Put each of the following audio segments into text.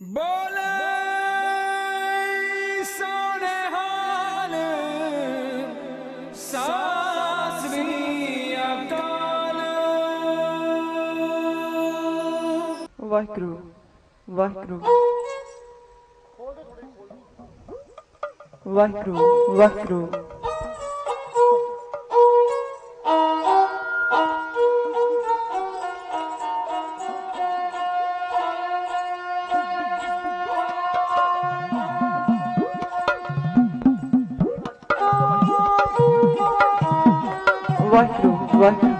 बोले सोने हाल सासवी अकाल। वाहिगुरु वाहिगुरु वाहिगुरु वाहिगुरु। वाहिगुरु वाहिगुरु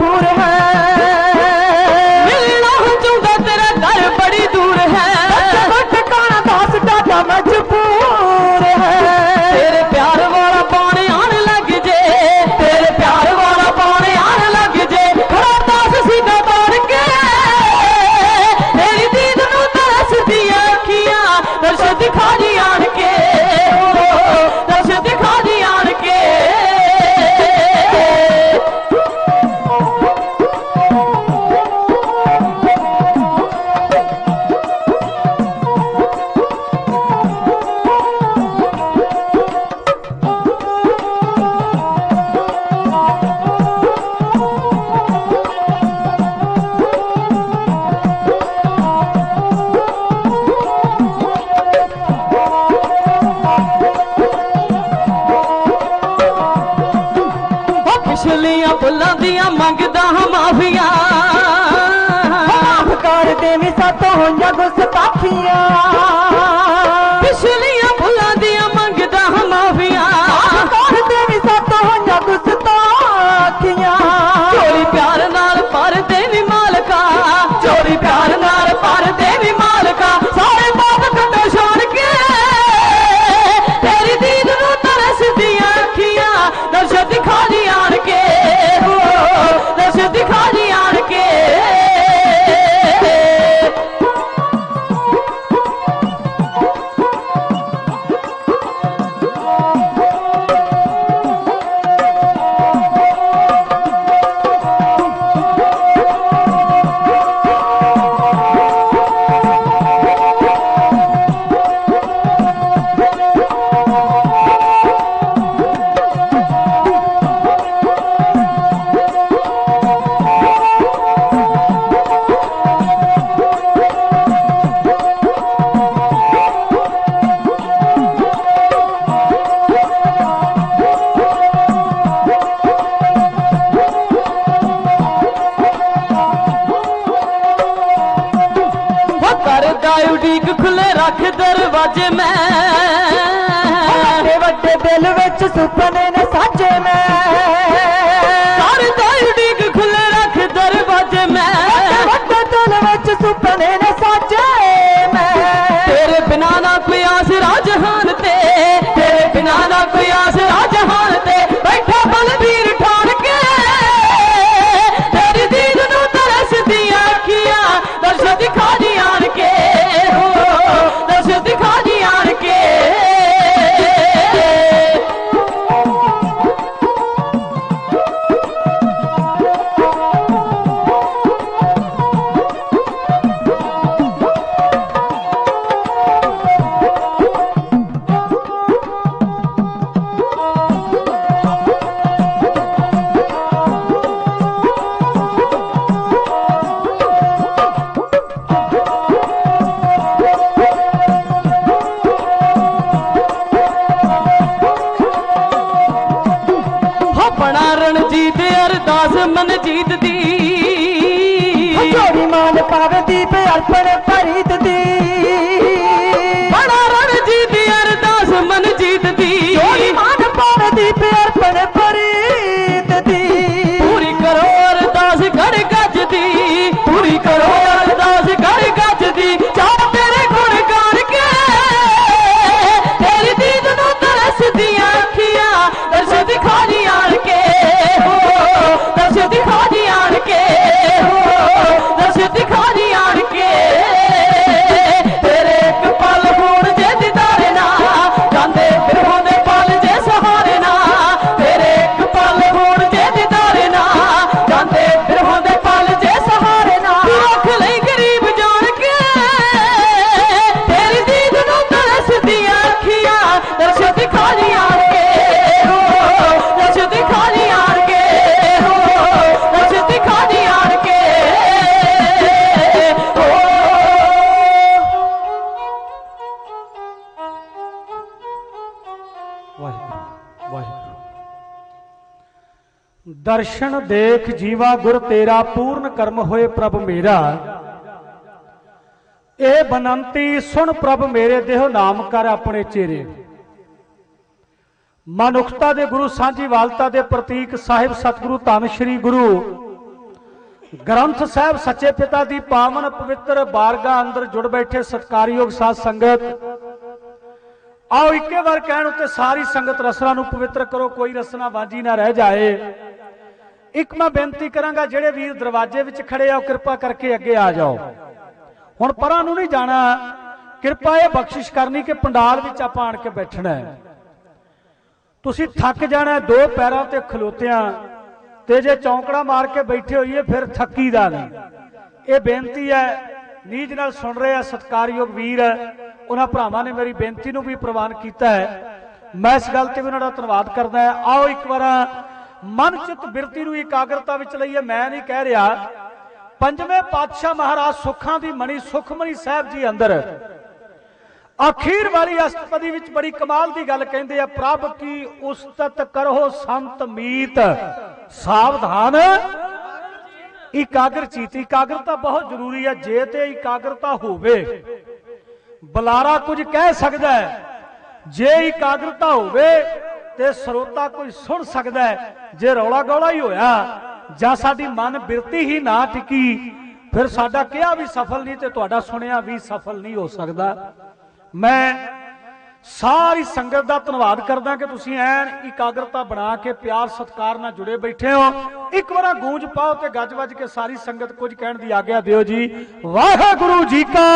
दूर है, मिलना चाहता तेरा घर बड़ी दूर है, ठिकाना दास डाटा मजबूर है। तेरे प्यार वाला पानी आने लग जे, तेरे प्यार वाला पानी आने लग जे, खड़ा दास सीधा तार के तेरी दीद नू तरस दिया अखियां, दर्श दिखा दी आन के, दर्श दिखा दी आन के। पिछलियां भुल्लां दियां मंगदा हां माफिया, माफ कर देवी सातों होइयां गुस्ताखियां, पिछलियां भुल्लां दियां मंगदा हां माफिया, माफ कर देवी सातों होइयां गुस्ताखियां। चोरी प्यार नाल पर देवी मालका, चोरी प्यार नाल पर देवी मालका, सारे पाप कटो छोड़ के तेरी दीद नू तरस दियां अखियां, दर्श दिखा दी आन के, दर्श दिखा दी आन के। उड़ीक खुले रख दरवाजे में, वड्डे वड्डे दिल विच सुपने ने साजे में, करदा उड़ीक खुले रख दरवाजे में, वड्डे दिल विच सुपने ने साजे में। तेरे बिना ना कोई आसरा जहान ते, तेरे बिना ना कोई आसरा जहान ते, बैठा बलबीर ठान के तेरी दीद नू तरस दियां अखियां, दर्श दिखा दी आन के, दर्श दिखा दी आन के। अपना रणजीत अरदास मन जीत दी, जोड़ी मान पावे दीप अर्पण परीत दी, बड़ा रणजीत अरदास मन जीत दी, जोड़ी मान पावे दीप अर्पण परीत दी। पूरी करो अरदास कर गज दी, पूरी करो अरदास कर गज दी, चाह तेरे गुण गान के तेरी दीद नू तरस दियां अखियां, दर्श दिखा दी आन के, दर्श दिखा दी आन के, दर्श दिखा दी आन के। तेरे एक पल होण जे दीदारे ना, जांदे फिर होंदे पल जे सहारे ना, तेरे एक पल होण जे दीदारे ना, जांदे फिर होंदे पल जे सहारे ना। रख लई गरीब जान के तेरी दीद नू तरस दियां अखियां, दर्श दिखा दी आन के, दर्श दिखा दी आन के, दर्श दिखा दी आन के। वाहिगुरु वाहिगुरु। दर्शन देख जीवा गुर तेरा, पूर्ण कर्म होए प्रभ मेरा। ए बनंती सुन प्रभ मेरे, देहो नाम कर अपने चेरे। मनुखता दे गुरु सांझीवालता दे प्रतीक साहिब सतगुरु धन श्री गुरु ग्रंथ साहब सच्चे पिता दी पावन पवित्र बारगाह अंदर जुड़ बैठे सत्कारयोग साध संगत, आओ इक्के बार कहण उत्ते सारी संगत रसना नूं पवित्र करो, कोई रसना वांझी ना रह जाए। एक मैं बेनती करांगा, जेड़े वीर दरवाजे विच खड़े आओ कृपा करके अगे आ जाओ। हुण परां नूं नहीं जाना, कृपा ये बख्शिश करनी कि पंडाल विच आपां आण के बैठना है। तुसीं थक जाना दो पैरां ते खलोतियां, ते जे चौंकड़ा मार के बैठे होइए फिर थकी दा नहीं। ये बेनती है, नीज नाल सुन रहे हैं सत्कारयोग वीर, उन्हां भरावां ने मेरी बेनती नूं भी प्रवान कीता है। मैं इस गल ते भी उन्हां दा धन्नवाद करदा है। आओ एक बार मन चित बिरती नूं एकाग्रता विच लईए। मैं नहीं कह रहा, पंजवें पातशाह महाराज सुखां दी मणि सुखमणी साहब जी अंदर आखिर वाली अष्टपदी विच बड़ी कमाल की गल कहते हैं, प्रभ की उस्तत करो संत मीत सावधान एकाग्र चीत। एकाग्रता बहुत जरूरी है। जे ते एकाग्रता होवे बुलारा कुछ कह सकता है, जे एकाग्रता होवे ते श्रोता कोई सुन सकता है। जे रौला गौला ही होया जां साडी मन बिरती ही ना टिकी, फिर साडा किया भी सफल नहीं ते तुहाडा सुनिया भी सफल नहीं हो सकता। मैं सारी संगत का धन्यवाद करदा कि तुसीं ऐन एकाग्रता बना के प्यार सत्कार नाल जुड़े बैठे हो। एक बार गूंज पाओ ते गज वज के सारी संगत कुछ कहण दी आग्या दिओ जी। वाहेगुरु जी का,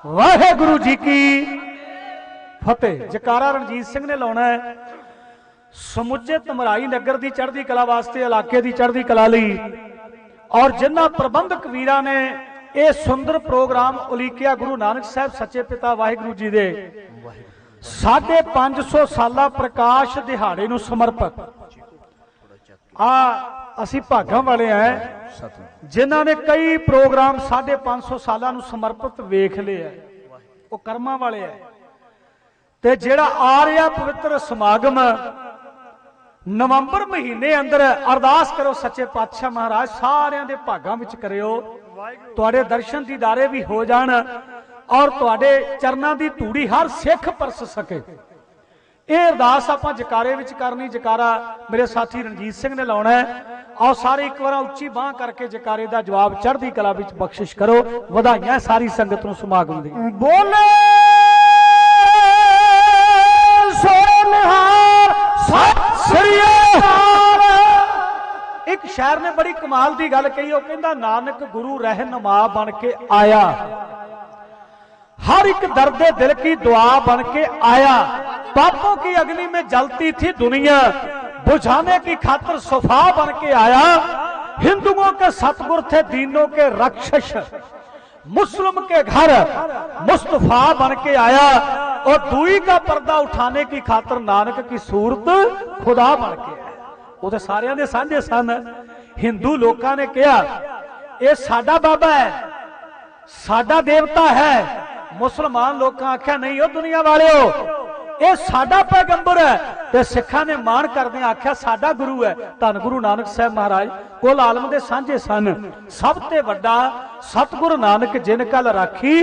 वाहेगुरु जी की फतेह। जकारा रणजीत सिंह ने लाउणा है। समुचे तमराई नगर की चढ़ती कला वास्ते, इलाके की चढ़ती कला लई, और जिन्हां प्रबंधक वीरां ने यह सुंदर प्रोग्राम उलीकिया गुरु नानक साहब सच्चे पिता वाहिगुरु जी दे 550 साला प्रकाश दिहाड़े नूं समर्पित। असीं भागां वाले हैं जिन्हां ने कई प्रोग्राम 550 सालां नूं समर्पित वेख लिया, वो कर्मां वाले है। ते जिहड़ा आ रहा पवित्र समागम नवंबर महीने अंदर, अरदास करो सच्चे पातशाह महाराज सारियां दे भागां विच करियो, तुहाडे दर्शन दीदारे भी हो जाण और तुहाडे चरनां दी धूड़ी हर सिख परस सके। ये अरदास आपां जकारे विच करनी। जकारा मेरे साथी रणजीत सिंह ने लाउणा है। आओ सारे एक बार उच्ची बांह करके जकारे दा जवाब चढ़दी कला विच बख्शिश करो। वधाइयां सारी संगत नूं समागम दी। बोले सोनहार सत श्री अकाल। एक शायर ने बड़ी कमाल की गल कही, वो कहंदा नानक गुरु रहनुमा बन के आया, हर एक दर्दे दिल की दुआ बन के आया। पापों की अग्नि में जलती थी दुनिया, बुझाने की खातिर सफा बन के आया। हिंदुओं के सतगुर थे दीनों के रक्षस, मुस्लिम के घर मुस्तफा बन के आया। और दुई का पर्दा उठाने की खातिर नानक की सूरत खुदा बन के आया। वो तो सारियां दे सांझे सन। हिंदू लोगों ने कहा यह साडा बाबा है, साडा देवता है। मुसलमान लोग आख्या नहीं, हो दुनिया वाले हो, यह साडा पैगंबर है। ते सिखा ने मान करदे आख्या साडा गुरु है। धन गुरु नानक साहब महाराज कुल आलम दे सांझे सन। सब ते वड्डा सतगुरु नानक जिन कल राखी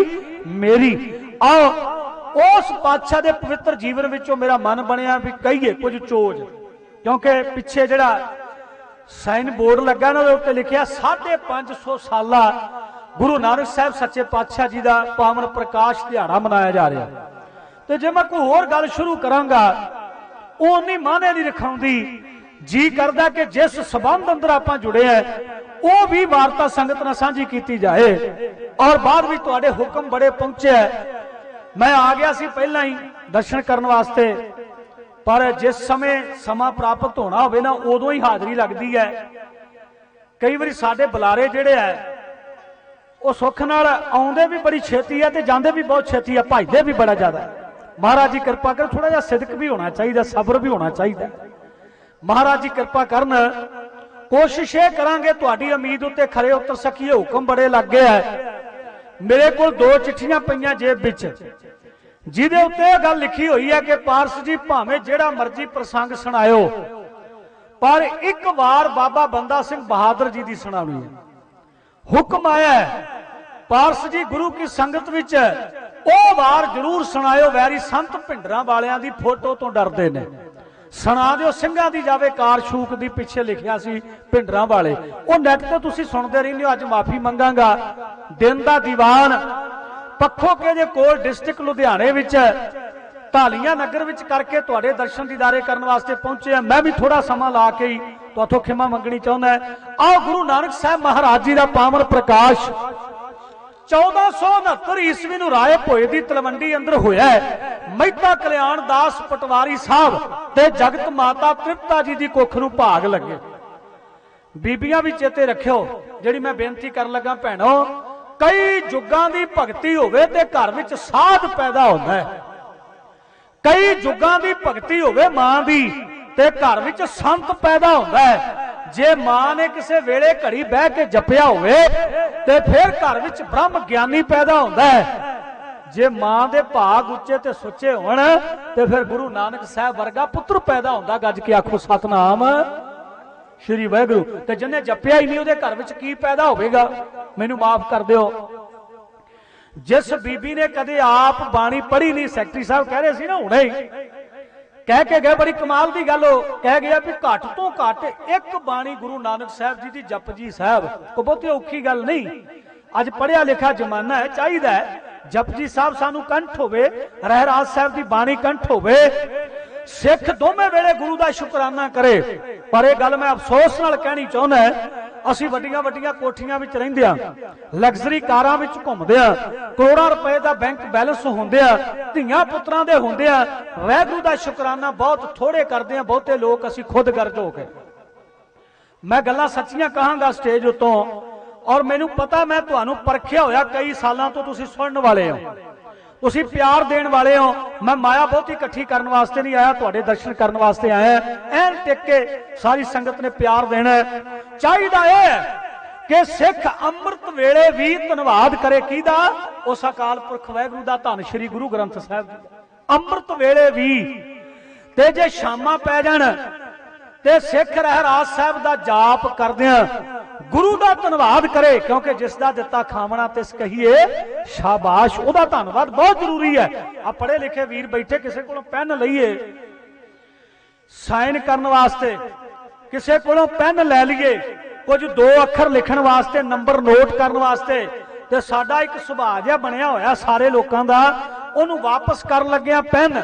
मेरी। आओ उस पातशाह दे पवित्र जीवन विचों मेरा मन बनया भी कहिए कुछ चोज, क्योंकि पिछे जिहड़ा साइन बोर्ड लगा ना, उत्ते लिखिया 550 साला गुरु नानक साहब सच्चे पातशाह जी का पावन प्रकाश दिहाड़ा मनाया जा रहा। तो जे मैं कोई होर गल शुरू करांगा वो नहीं माने नहीं रखाउंदी। जी करदा कि जिस संबंध अंदर आपां जुड़े हैं वो भी वार्ता संगत नाल सांझी कीती जाए। और बाद में तुहाडे हुक्म बड़े पहुंचे है। मैं आ गया सी पहला ही दर्शन करने वास्ते, पर जिस समय समा प्राप्त होना होवे ना उदों ही हाजरी लगती है। कई बार साडे बुलारे जिहड़े है वो सुख नाल आउंदे भी बड़ी छेती है ते जांदे भी बहुत छेती है, भजदे भी बड़ा ज्यादा है। महाराज जी कृपा कर, थोड़ा जिहा सिदक भी होना चाहिए, सब्र भी होना चाहिए। महाराज जी कृपा करन, कोशिश ये करांगे तुहाडी उम्मीद उत्ते खरे उतर सकीए। हुक्म बड़े लग गए है। मेरे को 2 चिट्ठियां पईयां जेब विच, जिहदे उत्ते यह गल लिखी हुई है कि पारस जी भावें जिहड़ा मर्जी प्रसंग सुनायो, पर एक बार बाबा बंदा सिंह बहादुर जी की सुनानी है। हुक्म आया है पारस जी गुरु की संगत विच ओ वार जरूर सुनायो, वैरी संत भिंडरां वालियां दी फोटो तो डरदे ने। ਸੁਣਾ ਦਿਓ ਸਿੰਘਾਂ ਦੀ ਜਾਵੇ ਕਾਰ ਸ਼ੂਕ ਦੀ, ਪਿੱਛੇ ਲਿਖਿਆ ਸੀ ਭਿੰਡਰਾਂ ਵਾਲੇ। ਉਹ ਨੈਟ ਤੇ ਤੁਸੀਂ ਸੁਣਦੇ ਰਹਿੰਦੇ ਹੋ। ਅੱਜ ਮਾਫੀ ਮੰਗਾਂਗਾ। ਦਿਨ ਦਾ ਦੀਵਾਨ ਪੱਖੋਕੇ ਦੇ ਕੋਲ ਡਿਸਟ੍ਰਿਕਟ ਲੁਧਿਆਣੇ ਵਿੱਚ ਢਾਲੀਆਂ ਨਗਰ ਵਿੱਚ ਕਰਕੇ ਤੁਹਾਡੇ ਦਰਸ਼ਨ ਦੀਦਾਰੇ ਕਰਨ ਵਾਸਤੇ ਪਹੁੰਚੇ ਆ। ਮੈਂ ਵੀ ਥੋੜਾ ਸਮਾਂ ਲਾ ਕੇ ਹੀ ਤੁਹਾਥੋਂ ਖਿਮਾ ਮੰਗਣੀ ਚਾਹੁੰਦਾ। ਆਓ ਗੁਰੂ ਨਾਨਕ ਸਾਹਿਬ ਮਹਾਰਾਜ ਜੀ ਦਾ ਪਾਵਨ ਪ੍ਰਕਾਸ਼ 1469 ਈਸਵੀ ਨੂੰ ਰਾਏ ਭੋਏ ਦੀ ਤਲਵੰਡੀ ਅੰਦਰ ਹੋਇਆ ਹੈ। ਮਹਿਤਾ ਕਲਿਆਣ ਦਾਸ ਪਟਵਾਰੀ ਸਾਹਿਬ ਤੇ ਜਗਤ ਮਾਤਾ ਤ੍ਰਿਪਤਾ ਜੀ ਦੀ ਕੁੱਖ ਨੂੰ ਭਾਗ ਲੱਗੇ। ਬੀਬੀਆਂ ਵੀ ਚੇਤੇ ਰੱਖਿਓ, ਜਿਹੜੀ ਮੈਂ ਬੇਨਤੀ ਕਰਨ ਲੱਗਾ ਭੈਣੋ, ਕਈ ਯੁੱਗਾਂ ਦੀ ਭਗਤੀ ਹੋਵੇ ਤੇ ਘਰ ਵਿੱਚ ਸਾਧ ਪੈਦਾ ਹੁੰਦਾ ਹੈ। ਕਈ ਯੁੱਗਾਂ ਦੀ ਭਗਤੀ ਹੋਵੇ ਮਾਂ ਦੀ ਤੇ ਘਰ ਵਿੱਚ ਸੰਤ ਪੈਦਾ ਹੁੰਦਾ ਹੈ। ਜੇ ਮਾਂ ਨੇ ਕਿਸੇ ਵੇਲੇ ਘੜੀ ਬਹਿ ਕੇ ਜਪਿਆ ਹੋਵੇ ਤੇ ਫਿਰ ਘਰ ਵਿੱਚ ਬ੍ਰਹਮ ਗਿਆਨੀ ਪੈਦਾ ਹੁੰਦਾ ਹੈ। ਜੇ ਮਾਂ ਦੇ ਭਾਗ ਉੱਚੇ ਤੇ ਸੁੱਚੇ ਹੋਣ ਤੇ ਫਿਰ ਗੁਰੂ ਨਾਨਕ ਸਾਹਿਬ ਵਰਗਾ ਪੁੱਤਰ ਪੈਦਾ ਹੁੰਦਾ। ਗੱਜ ਕੇ ਆਖੋ ਸਤਨਾਮ ਸ਼੍ਰੀ ਵਾਹਿਗੁਰੂ। ਤੇ ਜਿਹਨੇ ਜਪਿਆ ਹੀ ਨਹੀਂ ਉਹਦੇ ਘਰ ਵਿੱਚ ਕੀ ਪੈਦਾ ਹੋਵੇਗਾ? ਮੈਨੂੰ ਮਾਫ ਕਰ ਦਿਓ। ਜਿਸ ਬੀਬੀ ਨੇ ਕਦੇ ਆਪ ਬਾਣੀ ਪੜ੍ਹੀ ਨਹੀਂ, ਸੈਕਟਰੀ ਸਾਹਿਬ ਕਹਿ ਰਹੇ ਸੀ ਨਾ ਹੁਣੇ ਹੀ, ਕਹਿ ਕੇ ਗਏ, ਬੜੀ ਕਮਾਲ ਦੀ ਗੱਲ ਉਹ ਕਹਿ ਗਿਆ ਵੀ ਘੱਟ ਤੋਂ ਘੱਟ ਇੱਕ ਬਾਣੀ ਗੁਰੂ ਨਾਨਕ ਸਾਹਿਬ ਜੀ ਦੀ ਜਪਜੀ ਸਾਹਿਬ। ਕੋਈ ਬਹੁਤੀ ਔਖੀ ਗੱਲ ਨਹੀਂ। ਅੱਜ ਪੜ੍ਹਿਆ ਲਿਖਿਆ ਜ਼ਮਾਨਾ ਹੈ, ਚਾਹੀਦਾ ਹੈ ਜਪਜੀ ਸਾਹਿਬ ਸਾਨੂੰ ਕੰਠ ਹੋਵੇ, ਰਹਿਰਾਸ ਸਾਹਿਬ ਦੀ ਬਾਣੀ ਕੰਠ ਹੋਵੇ। ਸਿੱਖ ਦੋਵੇਂ ਵੇਲੇ ਗੁਰੂ ਦਾ ਸ਼ੁਕਰਾਨਾ ਕਰੇ। ਪਰ ਇਹ ਗੱਲ ਮੈਂ ਅਫਸੋਸ ਨਾਲ ਕਹਿਣੀ ਚਾਹੁੰਦਾ, ਅਸੀਂ ਵੱਡੀਆਂ ਵੱਡੀਆਂ ਕੋਠੀਆਂ ਵਿੱਚ ਰਹਿੰਦੇ ਆ, ਲਗਜ਼ਰੀ ਕਾਰਾਂ ਵਿੱਚ ਘੁੰਮਦੇ ਆ, ਕਰੋੜਾਂ ਰੁਪਏ ਦਾ ਬੈਂਕ ਬੈਲੈਂਸ ਹੁੰਦੇ ਆ, ਧੀਆਂ ਪੁੱਤਰਾਂ ਦੇ ਹੁੰਦੇ ਆ, ਵਾਹਿਗੁਰੂ ਦਾ ਸ਼ੁਕਰਾਨਾ ਬਹੁਤ ਥੋੜੇ ਕਰਦੇ ਆ ਬਹੁਤੇ ਲੋਕ। ਅਸੀਂ ਖੁਦ ਗਰਜ ਹੋ ਕੇ, ਮੈਂ ਗੱਲਾਂ ਸੱਚੀਆਂ ਕਹਾਂਗਾ ਸਟੇਜ ਉੱਤੋਂ, ਔਰ ਮੈਨੂੰ ਪਤਾ ਮੈਂ ਤੁਹਾਨੂੰ ਪਰਖਿਆ ਹੋਇਆ, ਕਈ ਸਾਲਾਂ ਤੋਂ ਤੁਸੀਂ ਸੁਣਨ ਵਾਲੇ ਹੋ, ਤੁਸੀਂ ਪਿਆਰ ਦੇਣ ਵਾਲੇ ਹੋ। ਮੈਂ ਮਾਇਆ ਬਹੁਤੀ ਇਕੱਠੀ ਕਰਨ ਵਾਸਤੇ ਨਹੀਂ ਆਇਆ, ਤੁਹਾਡੇ ਦਰਸ਼ਨ ਕਰਨ ਵਾਸਤੇ ਆਇਆ। ਐਨ ਟਿਕ ਕੇ ਸਾਰੀ ਸੰਗਤ ਨੇ ਪਿਆਰ ਦੇਣਾ। ਚਾਹੀਦਾ ਹੈ ਕਿ ਸਿੱਖ ਅੰਮ੍ਰਿਤ ਵੇਲੇ ਵੀ ਧੰਨਵਾਦ ਕਰੇ। ਕਿਹਦਾ? ਉਸ ਅਕਾਲ ਪੁਰਖ ਵਾਹਿਗੁਰੂ ਦਾ, ਧੰਨ ਸ਼੍ਰੀ ਗੁਰੂ ਗ੍ਰੰਥ ਸਾਹਿਬ ਜੀ। ਅੰਮ੍ਰਿਤ ਵੇਲੇ ਵੀ ਤੇ ਜੇ ਸ਼ਾਮਾਂ ਪੈ ਜਾਣ ਤੇ ਸਿੱਖ ਰਹਿਰਾਸ ਸਾਹਿਬ ਦਾ ਜਾਪ ਕਰਦਿਆਂ ਗੁਰੂ ਦਾ ਧੰਨਵਾਦ ਕਰੇ, ਕਿਉਂਕਿ ਜਿਸ ਦਾ ਦਿੱਤਾ ਖਾਵਣਾ ਤਿਸ ਕਹੀਏ ਸ਼ਾਬਾਸ਼। ਉਹਦਾ ਧੰਨਵਾਦ ਬਹੁਤ ਜ਼ਰੂਰੀ ਹੈ। ਆ ਪੜ੍ਹੇ ਲਿਖੇ ਵੀਰ ਬੈਠੇ, ਕਿਸੇ ਕੋਲੋਂ ਪੈਨ ਲਈਏ ਸਾਈਨ ਕਰਨ ਵਾਸਤੇ, ਕਿਸੇ ਕੋਲੋਂ ਪੈਨ ਲੈ ਲਈਏ ਕੁਝ ਦੋ ਅੱਖਰ ਲਿਖਣ ਵਾਸਤੇ, ਨੰਬਰ ਨੋਟ ਕਰਨ ਵਾਸਤੇ, ਤੇ ਸਾਡਾ ਇੱਕ ਸੁਭਾਅ ਜਿਹਾ ਬਣਿਆ ਹੋਇਆ ਸਾਰੇ ਲੋਕਾਂ ਦਾ, ਉਹਨੂੰ ਵਾਪਸ ਕਰਨ ਲੱਗਿਆ ਪੈਨ,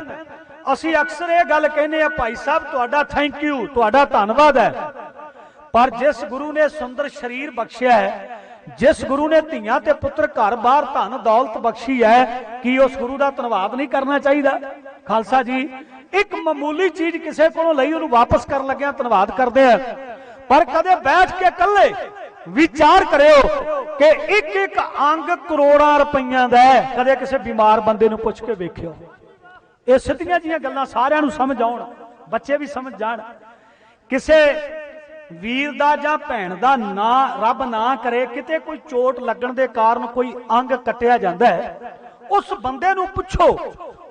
ਅਸੀਂ ਅਕਸਰ ਇਹ ਗੱਲ ਕਹਿੰਦੇ ਆ, ਭਾਈ ਸਾਹਿਬ ਤੁਹਾਡਾ ਥੈਂਕ ਯੂ, ਤੁਹਾਡਾ ਧੰਨਵਾਦ ਹੈ। ਪਰ ਜਿਸ ਗੁਰੂ ਨੇ ਸੁੰਦਰ ਸਰੀਰ ਬਖਸ਼ਿਆ ਹੈ, ਜਿਸ ਗੁਰੂ ਨੇ ਧੀਆਂ ਤੇ ਪੁੱਤਰ ਘਰ ਬਾਹਰ ਧਨ ਦੌਲਤ ਬਖਸ਼ੀ ਹੈ, ਕੀ ਉਸ ਗੁਰੂ ਦਾ ਧੰਨਵਾਦ ਨਹੀਂ ਕਰਨਾ ਚਾਹੀਦਾ? ਖਾਲਸਾ ਜੀ, ਇੱਕ ਮਾਮੂਲੀ ਚੀਜ਼ ਕਿਸੇ ਕੋਲੋਂ ਲਈ ਉਹਨੂੰ ਵਾਪਸ ਕਰਨ ਲੱਗਿਆ ਧੰਨਵਾਦ ਕਰਦੇ ਆ। ਪਰ ਕਦੇ ਬੈਠ ਕੇ ਇਕੱਲੇ ਵਿਚਾਰ ਕਰਿਓ ਕਿ ਇੱਕ ਇੱਕ ਅੰਗ ਕਰੋੜਾਂ ਰੁਪਈਆਂ ਦਾ ਹੈ। ਕਦੇ ਕਿਸੇ ਬਿਮਾਰ ਬੰਦੇ ਨੂੰ ਪੁੱਛ ਕੇ ਵੇਖਿਓ। ਇਹ ਸਿੱਧੀਆਂ ਜੀਆਂ ਗੱਲਾਂ ਸਾਰਿਆਂ ਨੂੰ ਸਮਝ ਆਉਣ, ਬੱਚੇ ਵੀ ਸਮਝ ਜਾਣ। ਕਿਸੇ ਵੀਰ ਦਾ ਜਾਂ ਭੈਣ ਦਾ ਨਾਂ ਰੱਬ ਨਾ ਕਰੇ ਕਿਤੇ ਕੋਈ ਚੋਟ ਲੱਗਣ ਦੇ ਕਾਰਨ ਕੋਈ ਅੰਗ ਕੱਟਿਆ ਜਾਂਦਾ ਹੈ, ਉਸ ਬੰਦੇ ਨੂੰ ਪੁੱਛੋ,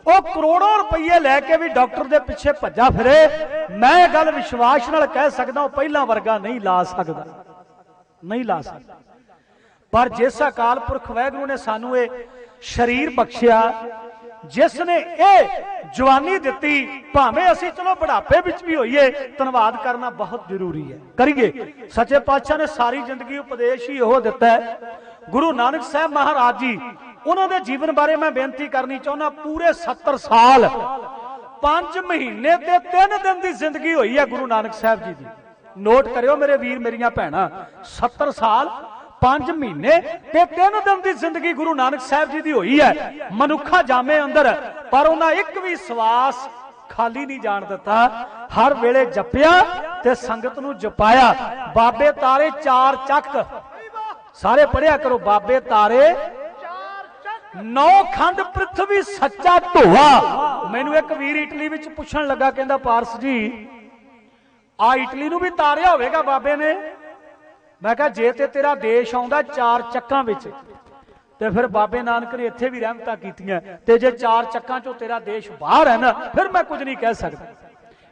ਉਹ ਕਰੋੜਾਂ ਰੁਪਏ ਲੈ ਕੇ ਵੀ ਡਾਕਟਰ ਦੇ ਪਿੱਛੇ ਭੱਜਾ ਫਿਰੇ, ਮੈਂ ਇਹ ਗੱਲ ਵਿਸ਼ਵਾਸ ਨਾਲ ਕਹਿ ਸਕਦਾ ਉਹ ਪਹਿਲਾਂ ਵਰਗਾ ਨਹੀਂ ਲਾ ਸਕਦਾ, ਨਹੀਂ ਲਾ ਸਕਦਾ। ਪਰ ਜਿਸ ਅਕਾਲ ਪੁਰਖ ਵਾਹਿਗੁਰੂ ਨੇ ਸਾਨੂੰ ਇਹ ਸਰੀਰ ਬਖਸ਼ਿਆ, ਜਿਸ ਨੇ ਇਹ ਜਵਾਨੀ ਦਿੱਤੀ, ਭਾਵੇਂ ਅਸੀਂ ਚਲੋ ਬੁਢਾਪੇ ਵਿੱਚ ਵੀ ਹੋਈਏ, ਧੰਨਵਾਦ ਕਰਨਾ ਬਹੁਤ ਜ਼ਰੂਰੀ ਹੈ। ਕਰੀਏ। ਸੱਚੇ ਪਾਤਸ਼ਾਹ ਨੇ ਸਾਰੀ ਜ਼ਿੰਦਗੀ ਉਪਦੇਸ਼ ਹੀ ਉਹ ਦਿੱਤਾ ਹੈ। ਗੁਰੂ ਨਾਨਕ ਸਾਹਿਬ ਮਹਾਰਾਜ ਜੀ, ਉਹਨਾਂ ਦੇ ਜੀਵਨ ਬਾਰੇ ਮੈਂ ਬੇਨਤੀ ਕਰਨੀ ਚਾਹੁੰਦਾ। ਪੂਰੇ 70 ਸਾਲ 5 ਮਹੀਨੇ ਤੇ 3 ਦਿਨ ਦੀ ਜ਼ਿੰਦਗੀ ਹੋਈ ਹੈ ਗੁਰੂ ਨਾਨਕ ਸਾਹਿਬ ਜੀ ਦੀ। ਨੋਟ ਕਰਿਓ ਮੇਰੇ ਵੀਰ ਮੇਰੀਆਂ ਭੈਣਾਂ, 70 ਸਾਲ 5 ਮਹੀਨੇ ਤੇ 3 ਦਿਨ ਦੀ ਜ਼ਿੰਦਗੀ ਗੁਰੂ ਨਾਨਕ ਸਾਹਿਬ ਜੀ ਦੀ ਹੋਈ ਹੈ ਮਨੁੱਖਾ ਜਾਮੇ ਅੰਦਰ। ਪਰ ਉਹਨਾਂ ਇੱਕ ਵੀ ਸਵਾਸ ਖਾਲੀ ਨਹੀਂ ਜਾਣ ਦਿੱਤਾ, ਹਰ ਵੇਲੇ ਜਪਿਆ ਤੇ ਸੰਗਤ ਨੂੰ ਜਪਾਇਆ। ਬਾਬੇ ਤਾਰੇ 4 ਚੱਕ, ਸਾਰੇ ਪੜਿਆ ਕਰੋ, ਬਾਬੇ ਤਾਰੇ 9 ਖੰਡ ਪ੍ਰਿਥਵੀ ਸੱਚਾ ਢੋਆ। ਮੈਨੂੰ ਇੱਕ ਵੀਰ ਇਟਲੀ ਵਿੱਚ ਪੁੱਛਣ ਲੱਗਾ, ਕਹਿੰਦਾ ਪਾਰਸ ਜੀ ਆ ਇਟਲੀ ਨੂੰ ਵੀ ਤਾਰਿਆ ਹੋਵੇਗਾ ਬਾਬੇ ਨੇ? ਮੈਂ ਕਿਹਾ ਜੇ ਤੇ ਤੇਰਾ ਦੇਸ਼ ਆਉਂਦਾ 4 ਚੱਕਾਂ ਵਿੱਚ ਤੇ ਫਿਰ ਬਾਬੇ ਨਾਨਕ ਨੇ ਇੱਥੇ ਵੀ ਰਹਿਮਤਾਂ ਕੀਤੀਆਂ, ਤੇ ਜੇ 4 ਚੱਕਾਂ ਚੋਂ ਤੇਰਾ ਦੇਸ਼ ਬਾਹਰ ਹੈ ਨਾ, ਫਿਰ ਮੈਂ ਕੁਝ ਨਹੀਂ ਕਹਿ ਸਕਦਾ।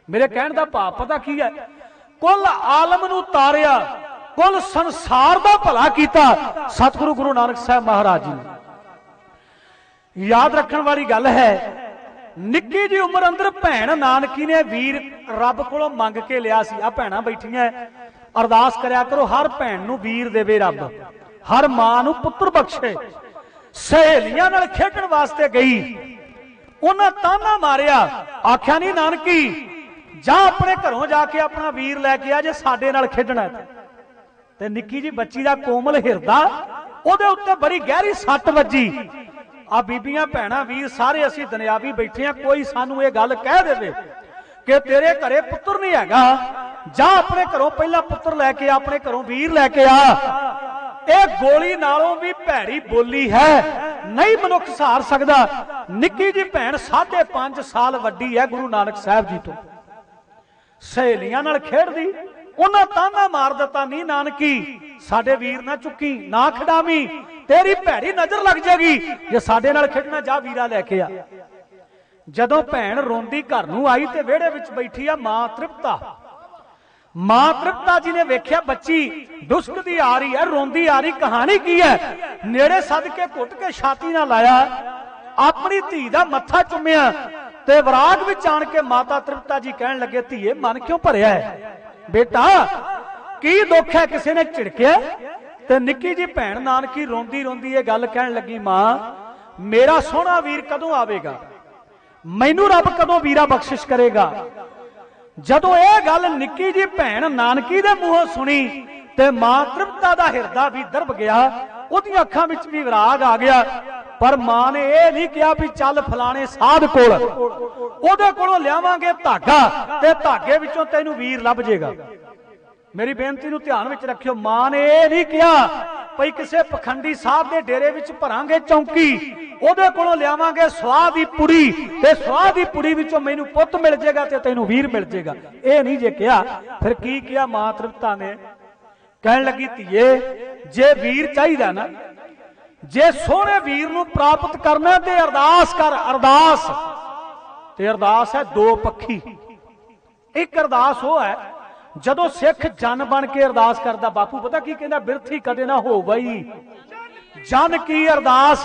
ਮੇਰੇ ਕਹਿਣ ਦਾ ਭਾਵ ਪਤਾ ਕੀ ਹੈ? ਕੁੱਲ ਆਲਮ ਨੂੰ ਤਾਰਿਆ, ਕੁੱਲ ਸੰਸਾਰ ਦਾ ਭਲਾ ਕੀਤਾ ਸਤਿਗੁਰੂ ਗੁਰੂ ਨਾਨਕ ਸਾਹਿਬ ਮਹਾਰਾਜ ਜੀ ਨੇ। ਯਾਦ ਰੱਖਣ ਵਾਲੀ ਗੱਲ ਹੈ निक्की जी उम्र अंदर भैन नानकी ने वीर रब कोलों मंग के लिया सी। आ भैणां बैठियां अरदास करया करो हर भैन नूं वीर देवे रब, हर मां नूं पुत्र बख्शे। सहेलियां नाल खेडण वास्ते गई, उन्हां ताना मारिया, आख्या नहीं नानकी जा अपने घरों जाके अपना वीर लैके आ जे साडे नाल खेडना है। ते निक्की जी बच्ची दा कोमल हिरदा उहदे उत्ते बड़ी गहरी सट वजी। आ बीबियां भैणां वीर सारे असीं दुनियावी बैठे हैं, कोई सानू ये गल कह देवे कि तेरे घरे पुत्र नहीं हैगा, जा अपने घरों पहला पुत्र लैके आ, अपने घरों वीर लैके आ। ये गोली नालों भी भैड़ी बोली है, नहीं मनुख सहार सकदा। निक्की जी भैन 5.5 साल वड्डी है गुरु नानक साहब जी तो, सहेलियां नाल खेडदी, उन्हां ताना मार दिता नहीं नानकी साडे वीर ना चुकी, ना खिडावी, तेरी भैड़ी नजर लग जाएगी जे साडे नाल खेडना, जा वीरा लैके आ। जदों भैन रोंदी घर नूं आई ते विहड़े विच बैठी आ मां तृप्ता। मां तृप्ता जी ने वेख्या बच्ची डुसकदी आ रही है, रोंदी आ रही, कहानी की है? नेड़े सद के घुट के छाती नाल लाया, अपनी धी दा मत्था चुम्मिया ते विराग विच आण के माता तृप्ता जी कहण लगे, धीए मन क्यों भरिया है? बेटा की दुख है? किसी ने झिड़किया? ते निक्की जी भैन नानकी रोंदी रोंदी ये गल कहण लगी, मां मेरा सोहना वीर कदों आवेगा, मैनू रब कदों वीरा बख्शिश करेगा? जदों यह गल निक्की जी भैन नानकी दे मूहों सुनी ते मां तृप्ता दा हिरदा भी दरब गया, उहदी अखां विच भी विराग आ गया। पर मां ने यह नहीं कहा भी चल फलाने साध कोल, उहदे कोलों लियावांगे धागा ते धागे विचों तैनूं वीर लभ जाएगा। मेरी बेनती नूं ध्यान विच रखियो, मां ने यह नहीं कहा भई किसी पखंडी साहब के डेरे विच भरांगे चौंकी, उहदे कोलों लियावांगे स्वाह दी पुड़ी ते स्वाह दी पुड़ी विचों मैनूं पुੱਤ मिल जाएगा ते तैनूं वीर मिल जाएगा। यह नहीं जे कहा। फिर की किया मां तृप्ता ने? कहण लगी, धीए जे वीर चाहिदा ना, जे सोहणे वीर नूं प्राप्त करना ते अरदास कर। अरदास ते अरदास है दो पक्षी। एक अरदास वो है जदों सिख जन बन के अरदास करदा। बापू पता की कहंदा, बिरथी कदे ना हो वही जन की अरदास,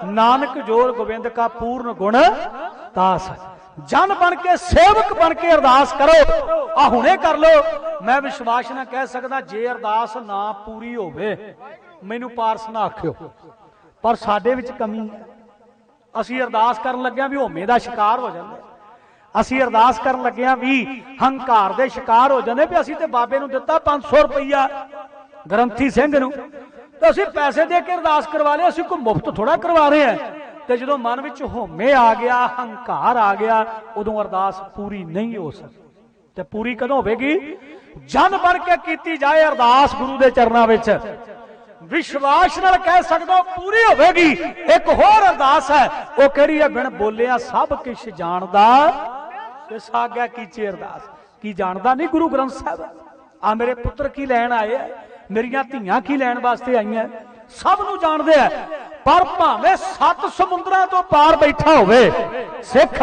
नानक जोर गोविंद का पूर्ण गुण दास। जन बन के सेवक बन के अरदास करो। आ हुणे कर लो, मैं विश्वास ना कह सकदा जे अरदास ना पूरी होवे मैनू पारस ना आखियो। पर साडे विच कमी है, असीं अरदास करन लग्गिआं भी होमे दा शिकार हो जांदे, असीं अरदास करन लग्गिआं भी हंकार दे शिकार हो जांदे भी असीं ते बाबे नूं दित्ता 500 रुपया ग्रंथी सिंह नूं ते असीं पैसे दे के अरदास करवा लिया, असीं कोई मुफ्त थोड़ा करवा रहे हैं। ते जदों मन विच होमे आ गया, हंकार आ गया, उदों अरदास पूरी नहीं हो सकती। ते पूरी कदों होवेगी? जन बन के कीती जाए अरदास गुरु दे चरनां विच, विश्वास नाल कह सकदा पूरी होवेगी। एक होर अरदास है, वो किहड़ी है? बिन बोलिया सब किश जानदा ते सागा कीचे अरदास। की जानदा नहीं गुरु ग्रंथ साहब? आ मेरे पुत्र की लैण आए है, मेरियां धीआं की लैण वास्ते आईआं, सब नूं जाणदे है। पर भावें 7 समुंदरां तो पार बैठा होवे सिख,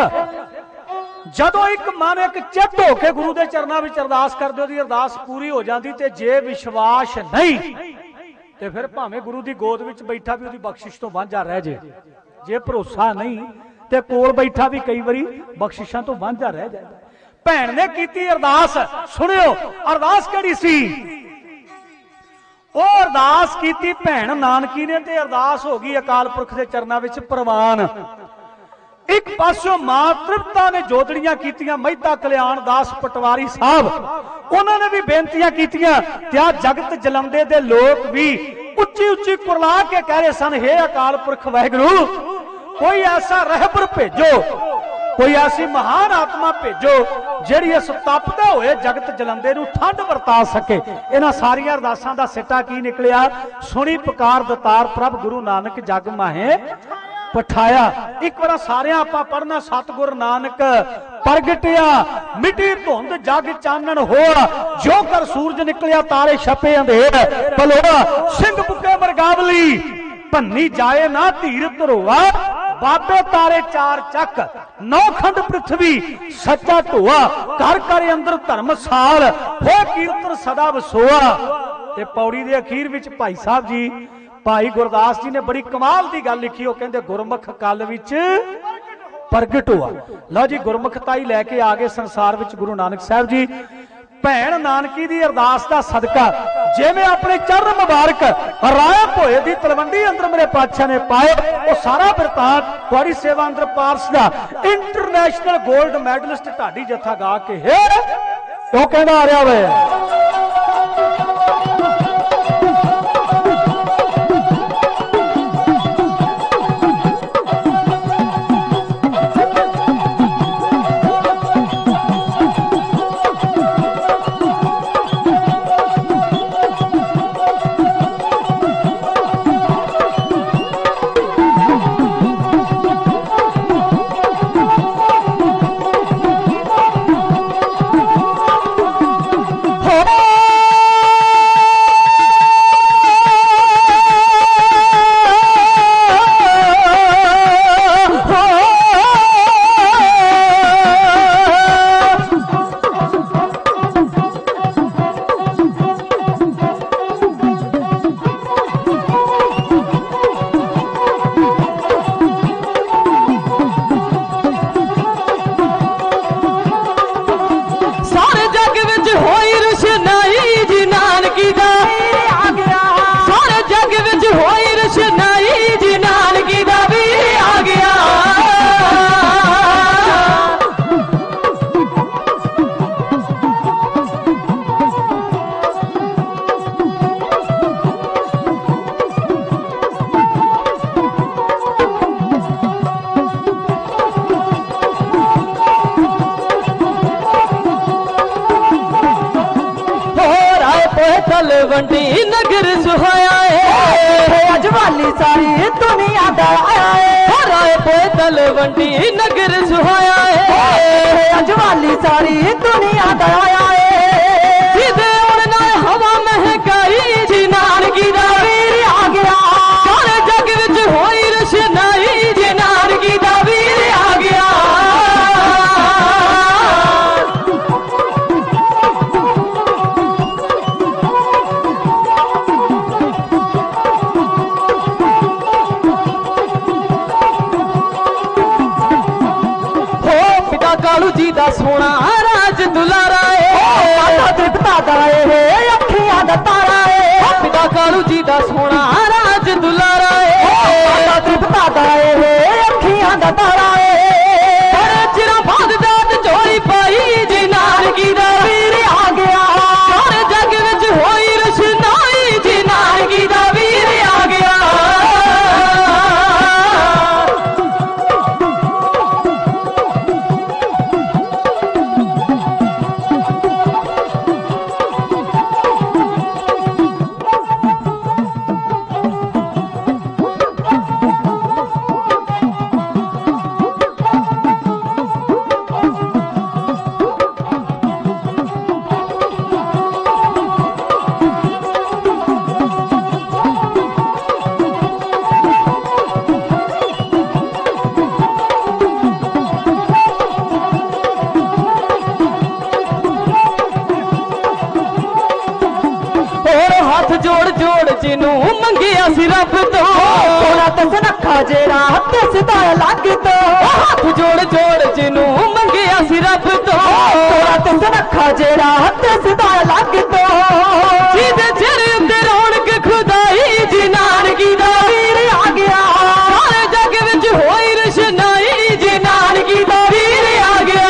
जदों एक मन एक चित होके गुरु दे चरनां विच अरदास करदे, ओदी अरदास पूरी हो जाती। ते जे विश्वास नहीं ते फिर भावें गुरु की गोद विच बैठा भी उहदी बख्शिश तो वांझा रह जाए। जे भरोसा नहीं ते कोल बैठा भी कई बारी बख्शिशां तो वांझा रह जाए। भैन ने कीती अरदास, सुनियो अरदास किहड़ी सी? वो अरदास कीती भैन नानकी ने ते अरदास हो गई अकाल पुरख के चरनां विच प्रवान। एक पासों मां तृप्ता ने जोदड़ियां कीतियां, मेहता कल्याण दास पटवारी साहब उन्होंने भी बेनतियां कीतियां। त्या जगत जलंदे दे लोग भी उच्ची उच्ची कुरला के कह रहे सन, हे अकाल पुरख वाहिगुरू कोई ऐसा रहबर भेजो, कोई ऐसी महान आत्मा भेजो जिहड़ी इस तपदे होए जगत जलंदे नूं ठंड वरता सके। इन्हां सारियां अरदासां दा सिੱਟਾ की निकलिया? सुनी पुकार दतार प्रभ गुरु नानक जग माहे पठाया। एक बार सारे आपां पढ़ना, सतगुर नानक प्रगटिया मिटी धुंध जग चानन होआ, जो कर सूरज निकलिया तारे छपे अंधेर पलोआ, सिंह बुके मरगावली भन्नी जाए ना धीर धरोआ, बाबे तारे 4 चक 9 खंड पृथ्वी सच्चा ढोआ, घर घर अंदर धर्मसाल हो कीर्तन सदा वसोआ। ते पौड़ी दे अखीर विच भाई साहब जी, भाई गुरदास जी ने बड़ी कमाल की गल लिखी। वो कहते गुरमुख कल विच ਪ੍ਰਗਟ ਹੋਆ। ਲਓ ਜੀ ਗੁਰਮੁਖਤਾਈ ਲੈ ਕੇ ਆ ਗਏ ਸੰਸਾਰ ਵਿੱਚ ਗੁਰੂ ਨਾਨਕ ਸਾਹਿਬ ਜੀ। ਭੈਣ ਨਾਨਕੀ ਦੀ ਅਰਦਾਸ ਦਾ ਸਦਕਾ ਜਿਵੇਂ ਆਪਣੇ ਚਰਨ ਮੁਬਾਰਕ ਰਾਏ ਭੋਏ ਦੀ ਤਲਵੰਡੀ ਅੰਦਰ ਮੇਰੇ ਪਾਤਸ਼ਾਹ ਨੇ ਪਾਏ, ਉਹ ਸਾਰਾ ਬਿਰਤਾਂਤ ਤੁਹਾਡੀ ਸੇਵਾ ਅੰਦਰ ਪਾਰਸ ਦਾ ਇੰਟਰਨੈਸ਼ਨਲ 골ਡ ਮੈਡਲਿਸਟ ਢਾਡੀ ਜੱਥਾ ਗਾ ਕੇ ਹੈ ਉਹ ਕਹਿੰਦਾ ਆ ਰਿਹਾ ਵੇ। तलवंडी नगर सुहाया अजवाली सारी दुनिया दा आया राय पे तलवंडी नगर सुहाया अजवाली सारी दुनिया दा आया सीधे उड़ना हवा महकाई जी नानकी दा वीर आ गया सारे जग विच होई रशनाई जी नानकी दा वीर आ गया। कालू जी दा सोना राज दुलारा तृप्ता दाए अखियां दा तारा पिता कालू जी दा सोना राज दुलारा तृप्ता दाए अखियां दा तारा चिरा बाद दात चोरी पाई जी नानकी दा वीर आ गया सारे जग विच होई रशनाई जी नानकी दा वीर आ गया। जोड़ जोड़ जिनू मंगिया सी रब तो सुनखा जेड़ा हत्थ सिदा लग तो हाथ जोड़ जोड़ जिनू मंगिया सी रब तो सुनखा जेड़ा हत्थ सिदा लग तो जिदे चेहरे उत्ते रौनक खुदाई जी नानकी दा वीर आ गया सारे जग विच होई रशनाई जी नानकी दा वीर आ गया।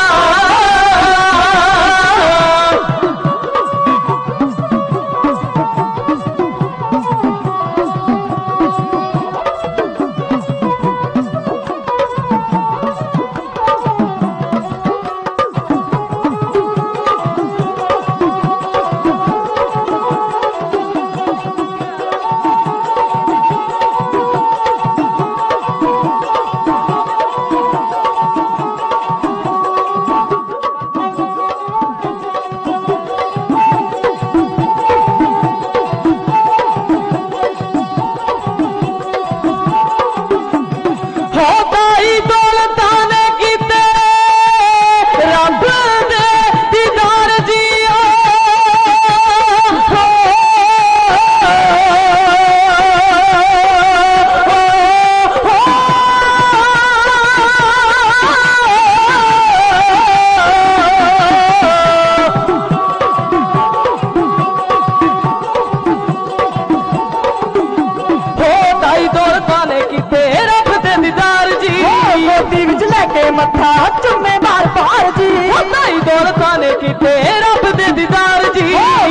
दौलतां ने कीते रब दे दीदार जी मोती विच लेके मत्था चुमे बार बार जी ताई दौलतां ने कीते रब दे दीदार जी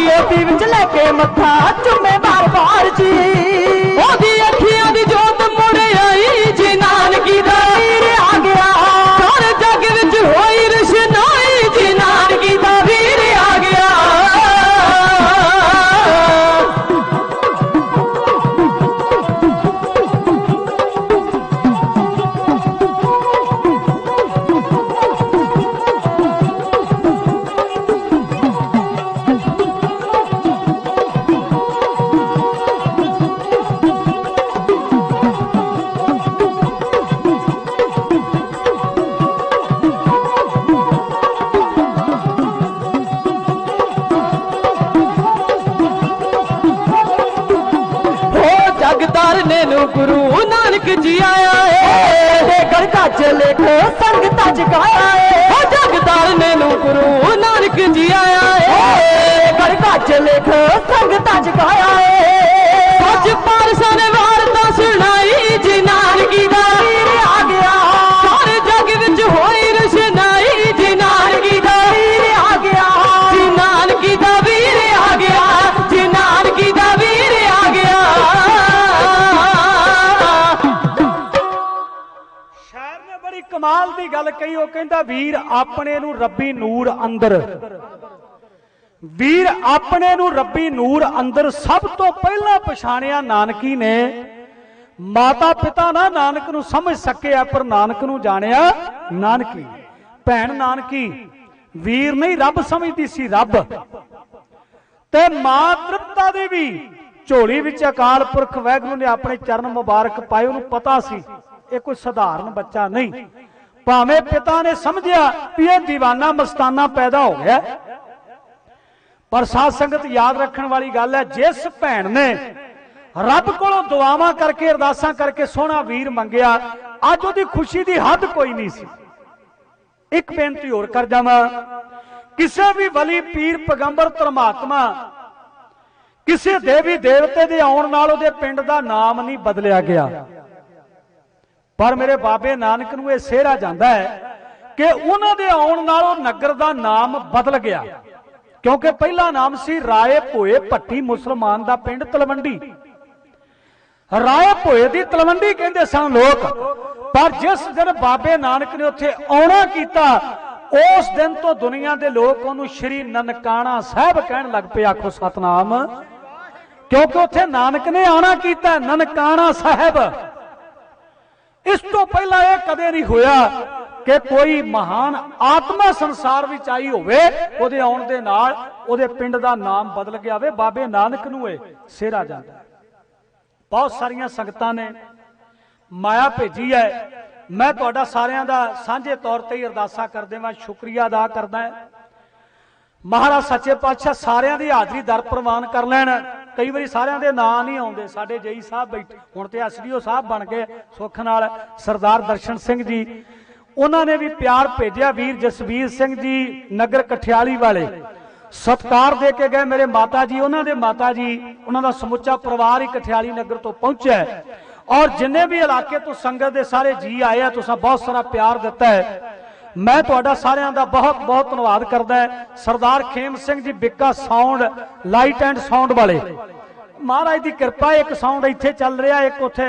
मोती विच लेके मत्था चुमे बार बार जी ओदी अखियां दी जोत मुड़ आई जी नानकी दा वीर आ गया सारे जग विच होई रशनाई जी नानकी दा वीर आ गया गुरु नानक जी आया है गढ़ चले को संगता जगाया है जगदार ने गुरु नानक जी आया है गढ़ चले को संगता जगाया है सच पारसा ने वार्ता सुनाई जी नानकी दा वीर आ गया सारे जग विच होई रशनाई जी नानकी दा वीर आ गया जी नानकी दा वीर आ गया जी नानकी दा वीर आ गया कमाल की गल कही वो कहता वीर अपने नू रब्बी नूर अंदर वीर अपने नू रब्बी नूर अंदर सब तो पहला पछाणिया नानकी ने माता पिता ना नानक नू समझ सके पर नानक नू जानिया नानकी भैन नानकी वीर नहीं रब समझती सी रब ते मां तृप्ता देवी झोली विच अकाल पुरख वाहिगुरू ने अपने चरण मुबारक पाए उन्होंने पता सी ये कोई साधारण बच्चा नहीं भावें पिता ने समझिया भी यह दीवाना मस्ताना पैदा हो गया पर साध संगत याद रखने वाली गल है जिस भैन ने रब कोलों दुआवां करके अरदासां करके सोहना वीर मंगिया अज उहदी खुशी की हद कोई नहीं सी। एक बेनती होर कर जावां किसी भी वली पीर पैगंबर धर्मात्मा किसी देवी देवते दे आउण नाल उहदे पिंड दा नाम नहीं बदलिया गया पर मेरे बाबे नानक नूं यह सेहरा जाता है कि उन्हां दे आउण नालों नगर दा नाम बदल गया क्योंकि पहला नाम सी राय भोए भट्टी मुसलमान दा पिंड तलवंडी राय भोए दी तलवंडी कहंदे सन लोग पर जिस दिन बाबे नानक ने उत्थे आउणा कीता उस दिन तो दुनिया दे लोग उहनूं श्री ननकाणा साहब कहण लग पे आखो सतनाम क्योंकि उत्थे नानक ने आना कीता ननकाणा साहब। इस तो पहला यह कदे नहीं होया कि कोई महान आत्मा संसार विच आई होवे उहदे आउण दे नाल उहदे पिंड दा नाम बदल गया होवे बाबे नानक नूं इह सेहरा जांदा है। बहुत सारियां संगतां ने माया भेजी है मैं तुहाडा सारियां दा सांझे तौर ते अरदासा करदे वां शुक्रिया अदा करदा है महाराज सच्चे पातशाह सारियां दी हाजरी दर प्रवान कर लैण कई बारी सारियां दे नां नहीं आउंदे साडे जई साहब बैठे हुण ते एसडीओ साहब बन गए सुख नाल सरदार दर्शन सिंह जी उन्होंने भी प्यार भेजिया वीर जसवीर सिंह जी नगर कठियाली वाले सत्कार दे के गए मेरे माता जी उन्होंने माता जी उन्होंने समुचा परिवार ही कठियाली नगर तो पहुंचा है और जिन्हें भी इलाके तो संगत के सारे जी आए हैं तुसां बहुत सारा प्यार दिता है मैं तुहाडा सारियां दा बहुत बहुत धन्नवाद करदा है। Sardar Khem Singh ji Bikka sound light and sound वाले महाराज की कृपा एक साउंड इत्थे चल रहा एक उत्थे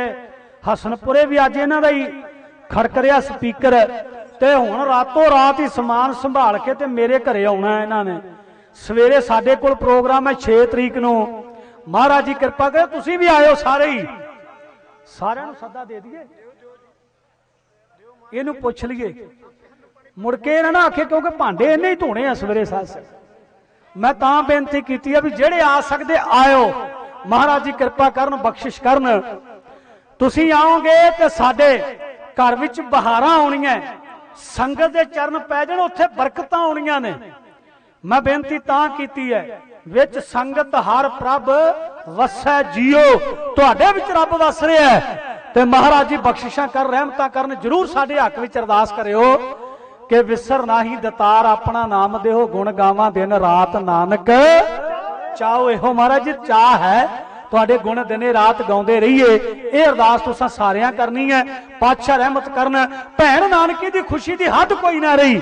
हसनपुरे भी अज इन्हां दा ही खड़क रहा स्पीकर ते हुण रातों रात ही समान संभाल के ते मेरे घरे आउणा है इन्हां ने सवेरे साडे कोल प्रोग्राम है 6 तरीक नूं महाराज जी कृपा करे तुसीं भी आयो सारे ही सारिआं नूं सद्दा दे दईए इहनूं पुछ लईए मुड़ के ना आखे क्योंकि भांडे इन्ने ही धोने आ सवेरे सास मैं तां बेनती कीती है भी जेड़े आ सकदे आयो महाराज जी कृपा करन बख्शिश करन तुसीं आओगे ते साडे घर विच बहारां आउणीआं संगत दे चरण पै जाण उत्थे बरकतां आउणीआं ने मैं बेनती तां कीती है विच संगत हर प्रभ वसै जियो तुहाडे विच रब वस रिहा है ते महाराज जी बख्शिशां कर रहमतां करन जरूर साडे हक विच अरदास करिओ कि विसर नाही दतार अपना नाम देहो गुण गावां दिन रात नानक चाहो इहो महाराज जी चाह है तुहाडे गुण दिने रात गाउंदे रहिए। ये अरदास तुसां सारियां करनी है। पातशाह रहमत करन। भैन नानकी दी खुशी दी हद कोई ना रही।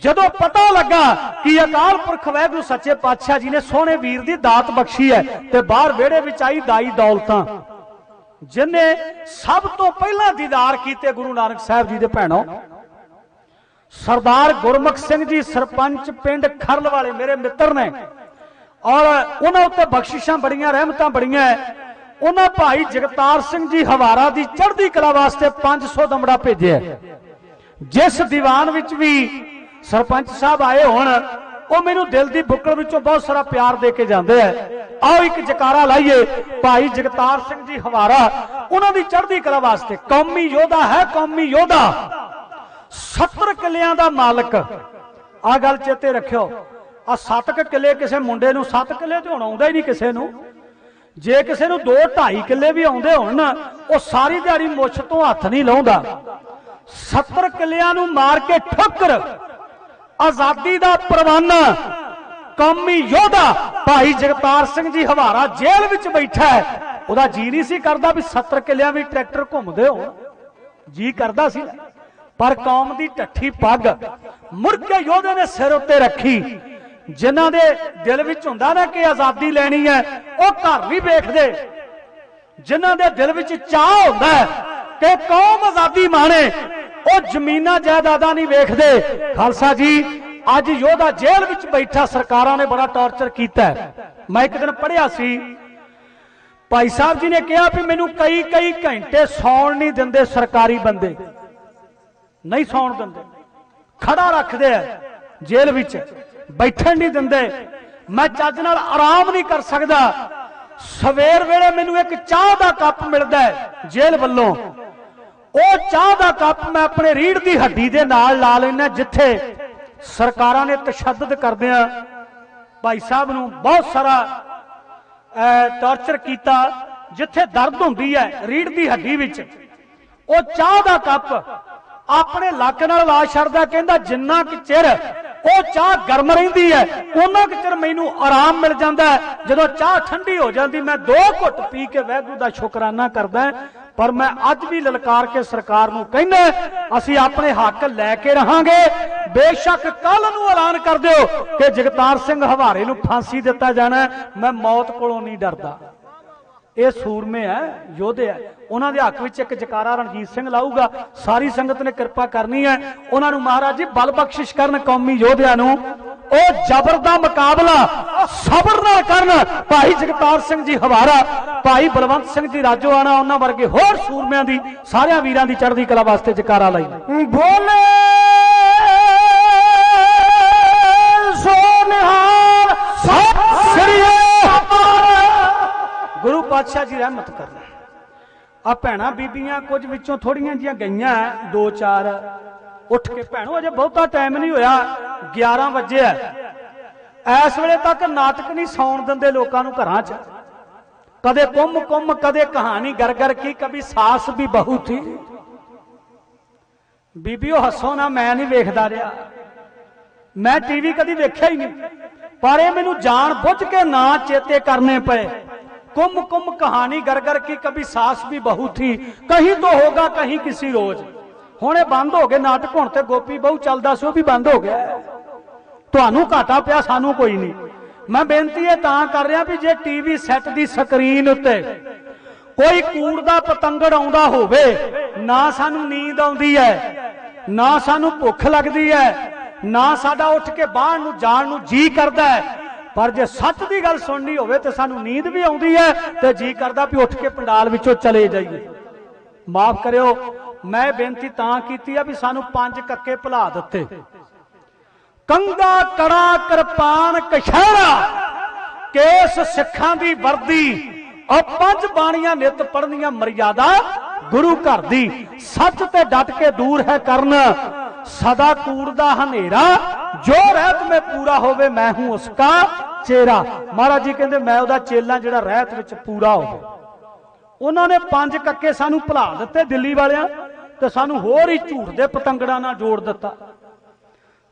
जदों पता लगा कि अकाल पुरख वाहिगुरू सच्चे पातशाह जी ने सोहणे वीर दी दात बख्शी है ते बाहर विहड़े विच आई दाई दौलतां, जिन्हें सब तो पहला दीदार कीते गुरु नानक साहब जी दे भैणों, सरदार गुरमुख सिंह जी सरपंच पिंड खरल वाले मेरे मित्र ने, और उन्होंने उत्ते बख्शिशां बड़ियां रहमतां बड़ियां है। उन्होंने भाई जगतार सिंह जी हवारा दी चढ़दी कला वास्ते 500 दमड़ा भेजे। जिस दीवान विच भी सरपंच साहब आए होण, वो मैनू दिल की बुकड़ विचों बहुत सारा प्यार दे के जाते हैं। आओ एक जकारा लाइए भाई जगतार सिंह जी हवारा, उन्होंने चढ़दी कला वास्ते। कौमी योद्धा है, कौमी योद्धा, 70 किलियां दा मालक। आ गल चेते रखियो, आ 7 किले किसी मुंडे नूं 7 किले तो हुण आउंदा ही नहीं किसी नूं। जे किसी नूं 2-2.5 किले भी आउंदे होण ना, वो सारी दिहाड़ी मुछ तो हथ नहीं लाउंदा। 70 किलियां नूं मार के ठोकर आजादी दा परवाना कौमी योद्धा भाई जगतार सिंह जी हवारा जेल विच बैठा है। उहदा जी नहीं सी करदा भी 70 किलियां भी ट्रैक्टर घुमदे हो, जी करदा सी। पर कौम दी टट्ठी पग मुड़ के योधे ने सिर उत्ते रखी। जिन्हां दे दिल विच हुंदा ना कि आजादी लैनी है, वो घर नहीं वेखदे। जिन्हां दे दिल विच चाह हुंदा है कि कौम आजादी माणे, वो जमीना जायदादा नहीं वेखदे। खालसा जी अज योधा जेल विच बैठा, सरकारां ने बड़ा टॉर्चर कीता है। मैं एक दिन पढ़िया सी, भाई साहब जी ने कहा भी मैनू कई कई घंटे सौण नहीं दिंदे, सरकारी बंदे नहीं सौण दिंदे, खड़ा रखते हैं जेल विच, बैठण नहीं दिंदे। मैं चज नाल आराम नहीं कर सकदा। सवेर वेले मैनू एक चाह दा कप मिलदा है जेल वल्लों, वो चाह दा कप मैं अपने रीढ़ की हड्डी दे नाल ला लेना, जिथे सरकारां ने तशद्दद करदियां भाई साहब नूं बहुत सारा टॉर्चर किया। जिथे दर्द हुंदी है रीढ़ की हड्डी विच, वो चाह दा कप अपने लक नाल ला छड़दा, कहंदा जिन्ना कि चिर वो चाह गर्म रहिंदी है उन्ना कि चिर मैनू आराम मिल जाता है। जदों चाह ठंडी हो जाती मैं 2 घुट पी के वाहिगुरू दा शुकराना करदा। पर मैं अज भी ललकार के सरकार नूं कहना, असीं अपने हक लैके रहांगे। बेशक कल नूं ऐलान कर दिओ कि जगतार सिंह हवारे नूं फांसी दिता जाना, मैं मौत कोलों नहीं डरदा। ये सूरमे है, योधे है। उन्होंने हक विच एक जकारा रणजीत सिंह लाऊगा, सारी संगत ने कृपा करनी है। उन्होंने महाराज जी बल बख्शिश करन कौमी योधिया नूं, ओ जबर दा मुकाबला सबर नाल करन। भाई जगतार सिंह जी हवारा, भाई बलवंत सिंह जी राजोआणा, उन्हां वर्गे होर सूरमियां दी सारियां वीरां दी चढ़दी कला वास्ते जकारा लाई। बोले सोनिहार सत श्री गुरु पातशाह जी रहमत करना। आ भैणा बीबियां कुछ विचों थोड़ियां जिहियां गईयां 2-4 उठ के, भैणों अजे बहुता टाइम नहीं होया, 11 बजे है। इस वेले तक नाटक नहीं सौण दिंदे लोकां नूं घरां च। कदे कुम कुम, कदे कहानी गरगर की, कभी सास भी बहू थी। बीबियो हसो ना, मैं नहीं वेखदा रहा, मैं टीवी कदी वेख्या ही नहीं। पर ये मैनूं जान बुझ के ना चेते करने पे। कुम कुम कहानी गरगर की, कभी सास भी बहू थी, कहीं तो होगा कहीं किसी रोज। हुणे बंद हो गए नाटक, हुण ते गोपी बहु चलदा सी, वो भी बंद हो गया। तुहानूं घाटा पिया, सानू कोई नहीं। मैं बेनती है तां कर रहा भी जे टीवी सैट दी स्क्रीन उत्ते कोई कूड़ दा पतंगड़ आउंदा होवे, ना सानू नींद आउंदी है, ना सानू भुख लगदी है, ना साडा उठ के बाहर नूं जाण नूं जी करदा है। पर जे सच की गल सुननी होवे तो सानू नींद भी आउंदी है ते जी करदा भी उठ के पंडाल विचों चले जाइए। माफ करियो, मैं बेनती तां कीती है भी सानू 5 कक्के भुला दिते। कंगा कड़ा किरपान कछहरा केस सिखां दी वर्दी, और 5 बाणियां नित पढ़नियां मर्यादा गुरु घर दी। सच ते डट के दूर है करन सदा कूड़ दा हनेरा, जो रहत में पूरा होवे मैं हूं उसका चेहरा। महाराज जी कहते मैं उहदा चेला जिहड़ा रहत विच पूरा होवे। उन्होंने 5 कक्के सानू भुला दिते दिल्ली वालियां, ते सानू होर ही झूठ दे पतंगड़ां नाल जोड़ दिता।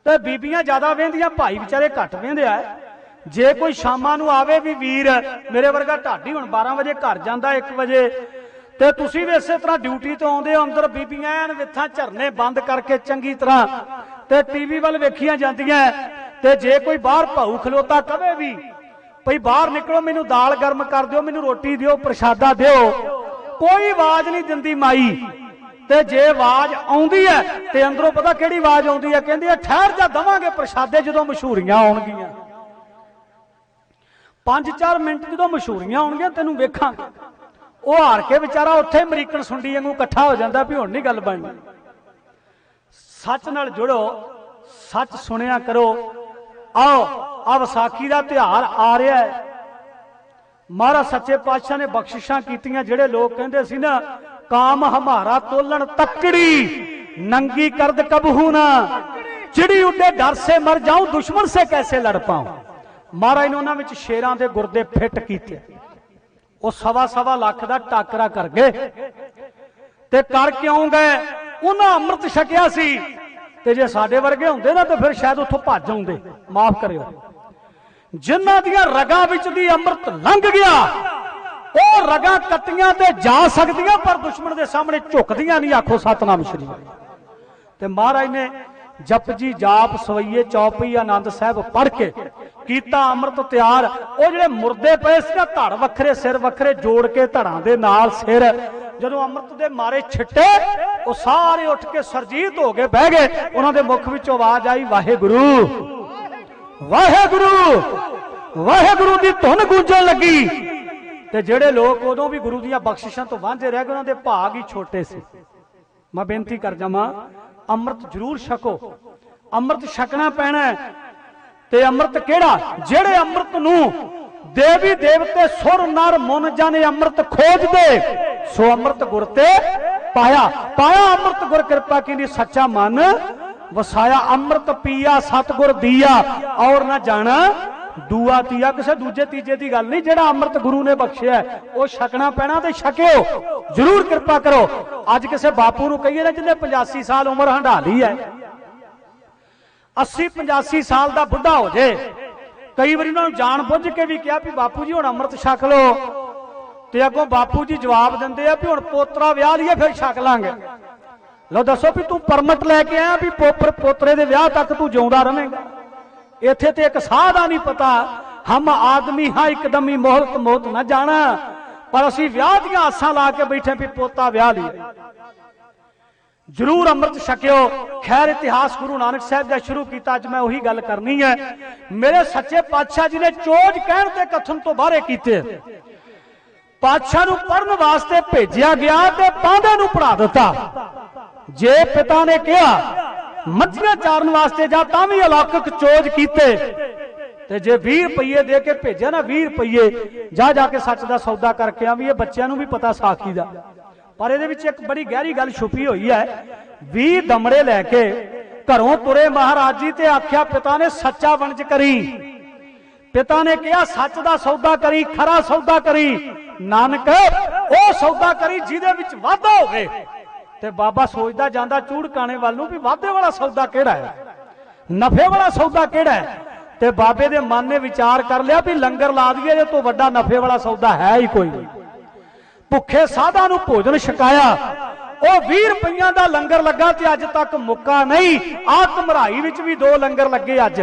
ते बीबियां ज्यादा वेंदियां, भाई बेचारे घट वेंदे आ। जे कोई शामां नूं आवे भी वीर मेरे वर्गा ढाडी हुण 12 वजे घर जांदा 1 वजे ते तुसीं भी इसे तरह ड्यूटी तो आउंदे हो अंदर बीबियां ऐन विथां झरने बंद करके चंगी तरह ते टीवी वाल वेखियां जांदियां ते जे कोई बाहर भाऊ खलोता कवे भी भई बाहर निकलो मैनूं दाल गर्म कर दिओ मैनूं रोटी दिओ प्रशादा दिओ कोई आवाज नहीं दिंदी माई ते जे आवाज आउंदी है ते अंदरों पता किहड़ी आवाज आउंदी है कहंदी है ठहर जा दवांगे प्रशादे जदों मशहूरियां आउणगीਆਂ 5-4 मिनट जदों मशहूरियां आउणगीਆਂ तैनूं वेखांगे ਉਹ ਹਾਰ ਕੇ ਵਿਚਾਰਾ ਉੱਥੇ ਅਮਰੀਕਨ ਸੁੰਡੀ ਵਾਂਗੂ ਇਕੱਠਾ ਹੋ ਜਾਂਦਾ ਵੀ ਹੁਣ ਨਹੀਂ ਗੱਲ ਬਣਨੀ ਸੱਚ ਨਾਲ ਜੁੜੋ ਸੱਚ ਸੁਣਿਆ ਕਰੋ आओ आ विसाखी का त्योहार आ रहा है महाराज सच्चे पातशाह ने बख्शिशां कीतियां जेड़े लोग कहंदे सी ना काम हमारा तोलन तकड़ी नंगी करद कबहू ना चिड़ी उड़े डर से मर जाऊं दुश्मन से कैसे लड़ पाऊं महाराज ने उन्हां विच शेरां दे गुरदे फिट कीते वो 1.25 लाख का टाकरा कर गए ते कर क्यों गए उन्हां अमृत छकिया सी ते जे साडे वर्गे हुंदे ना तो फिर शायद उत्थों भज आउंदे माफ करियो जिन्हां दियां रगां विच दी अमृत लंघ गया वो रगां कट्टियां ते जा सकदियां पर दुश्मन दे सामने झुकदियां नहीं आखो सतनाम श्री ते महाराज ने जपजी जाप सवैये चौपई आनंद साहब पढ़ के कीता अमृत तैयार वो जिहड़े मुर्दे पे सी ना धड़ वखरे सिर वखरे जोड़ के धड़ां दे नाल सिर जदों अमृत दे मारे छिट्टे वो सारे उठ के सरजीत हो गए बह गए उन्हां दे मुख विचों आवाज आई वाहेगुरु वाहेगुरु वाहेगुरु दी धुन गूंजण लगी ते जेड़े लोग उदों भी गुरु दीयां बख्शिशां तो वांझे रह गए उन्हां दे भाग ही छोटे सी मैं बेनती कर जावां अमृत जरूर छको अमृत छकना पैना ते अमृत केड़ा जेड़े अमृत नूं देवी देवते सुर नर मुन जाने अमृत खोज दे सो अमृत गुर ते पाया पाया अमृत गुर कृपा की सच्चा मन वसाया अमृत पिया सतगुर दिया और ना जाना दूआ तीया किसी दूजे तीजे की गल नहीं जेड़ा अमृत गुरु ने बख्शिया वो छकना पैना ते छकियो जरूर कृपा करो अज किसी बापू नूं कहिए ना जिन्हें 85 साल उम्र हंडा ली है 80-85 साल का बुढ़ा हो जाए कई बार उन्होंने जान बुझ के भी कहा भी बापू जी हुण अमृत छक लो ते अगों बापू जी जवाब देंदे आ भी हुण पोतरा विआह लईए फिर छक लांगे लो दसो भी तू परमट लैके आया भी पोतरे दे विआह तक तू जिउंदा रहेगा इत्थे ते एक साह दा नहीं पता हम आदमी हाँ एकदम ही मोहलत मौत न जाना पर असीं विआह दीआं आसां ला के बैठे भी पोता विआह लईए जरूर अमृत छकियो खैर इतिहास गुरु नानक साहब का शुरू किया अज मैं उही गल करनी है मेरे सच्चे पातशाह जी ने चोज कहण ते कथन तो बाहरे कीते पातशाह नूं पढ़न वास्ते भेजिया गया ते पांधे नूं पढ़ा दिता जे पिता ने कहा मच्छियां चारन वास्ते जा तां भी अलौकिक चोज कीते ते जे 20 रुपये दे के भेजा ना 20 रुपये जा जाके सच का सौदा करके आ भी ये बच्चों नूं भी पता साखी दा पर ये एक बड़ी गहरी गल छुपी हुई है 20 दमड़े लैके घरों तुरे महाराज जी ते आख्या पिता ने सच्चा वंज करी पिता ने कहा सच का सौदा करी खरा सौदा करी नानक वो सौदा करी जिहदे विच वाधा होवे ते बाबा सोचदा जांदा चूड़काने वाल नूं भी वाधे वाला सौदा केड़ा है नफे वाला सौदा केड़ा है ते बाबे दे मन ने विचार कर लिया भी लंगर ला दईए इह तों वड्डा नफे वाला सौदा है ही कोई नहीं भुखे साधा नूं भोजन छकाया वो 20 रुपया का लंगर लगा ते अज तक मुक्का नहीं आत्मराई विच भी 2 लंगर लगे अज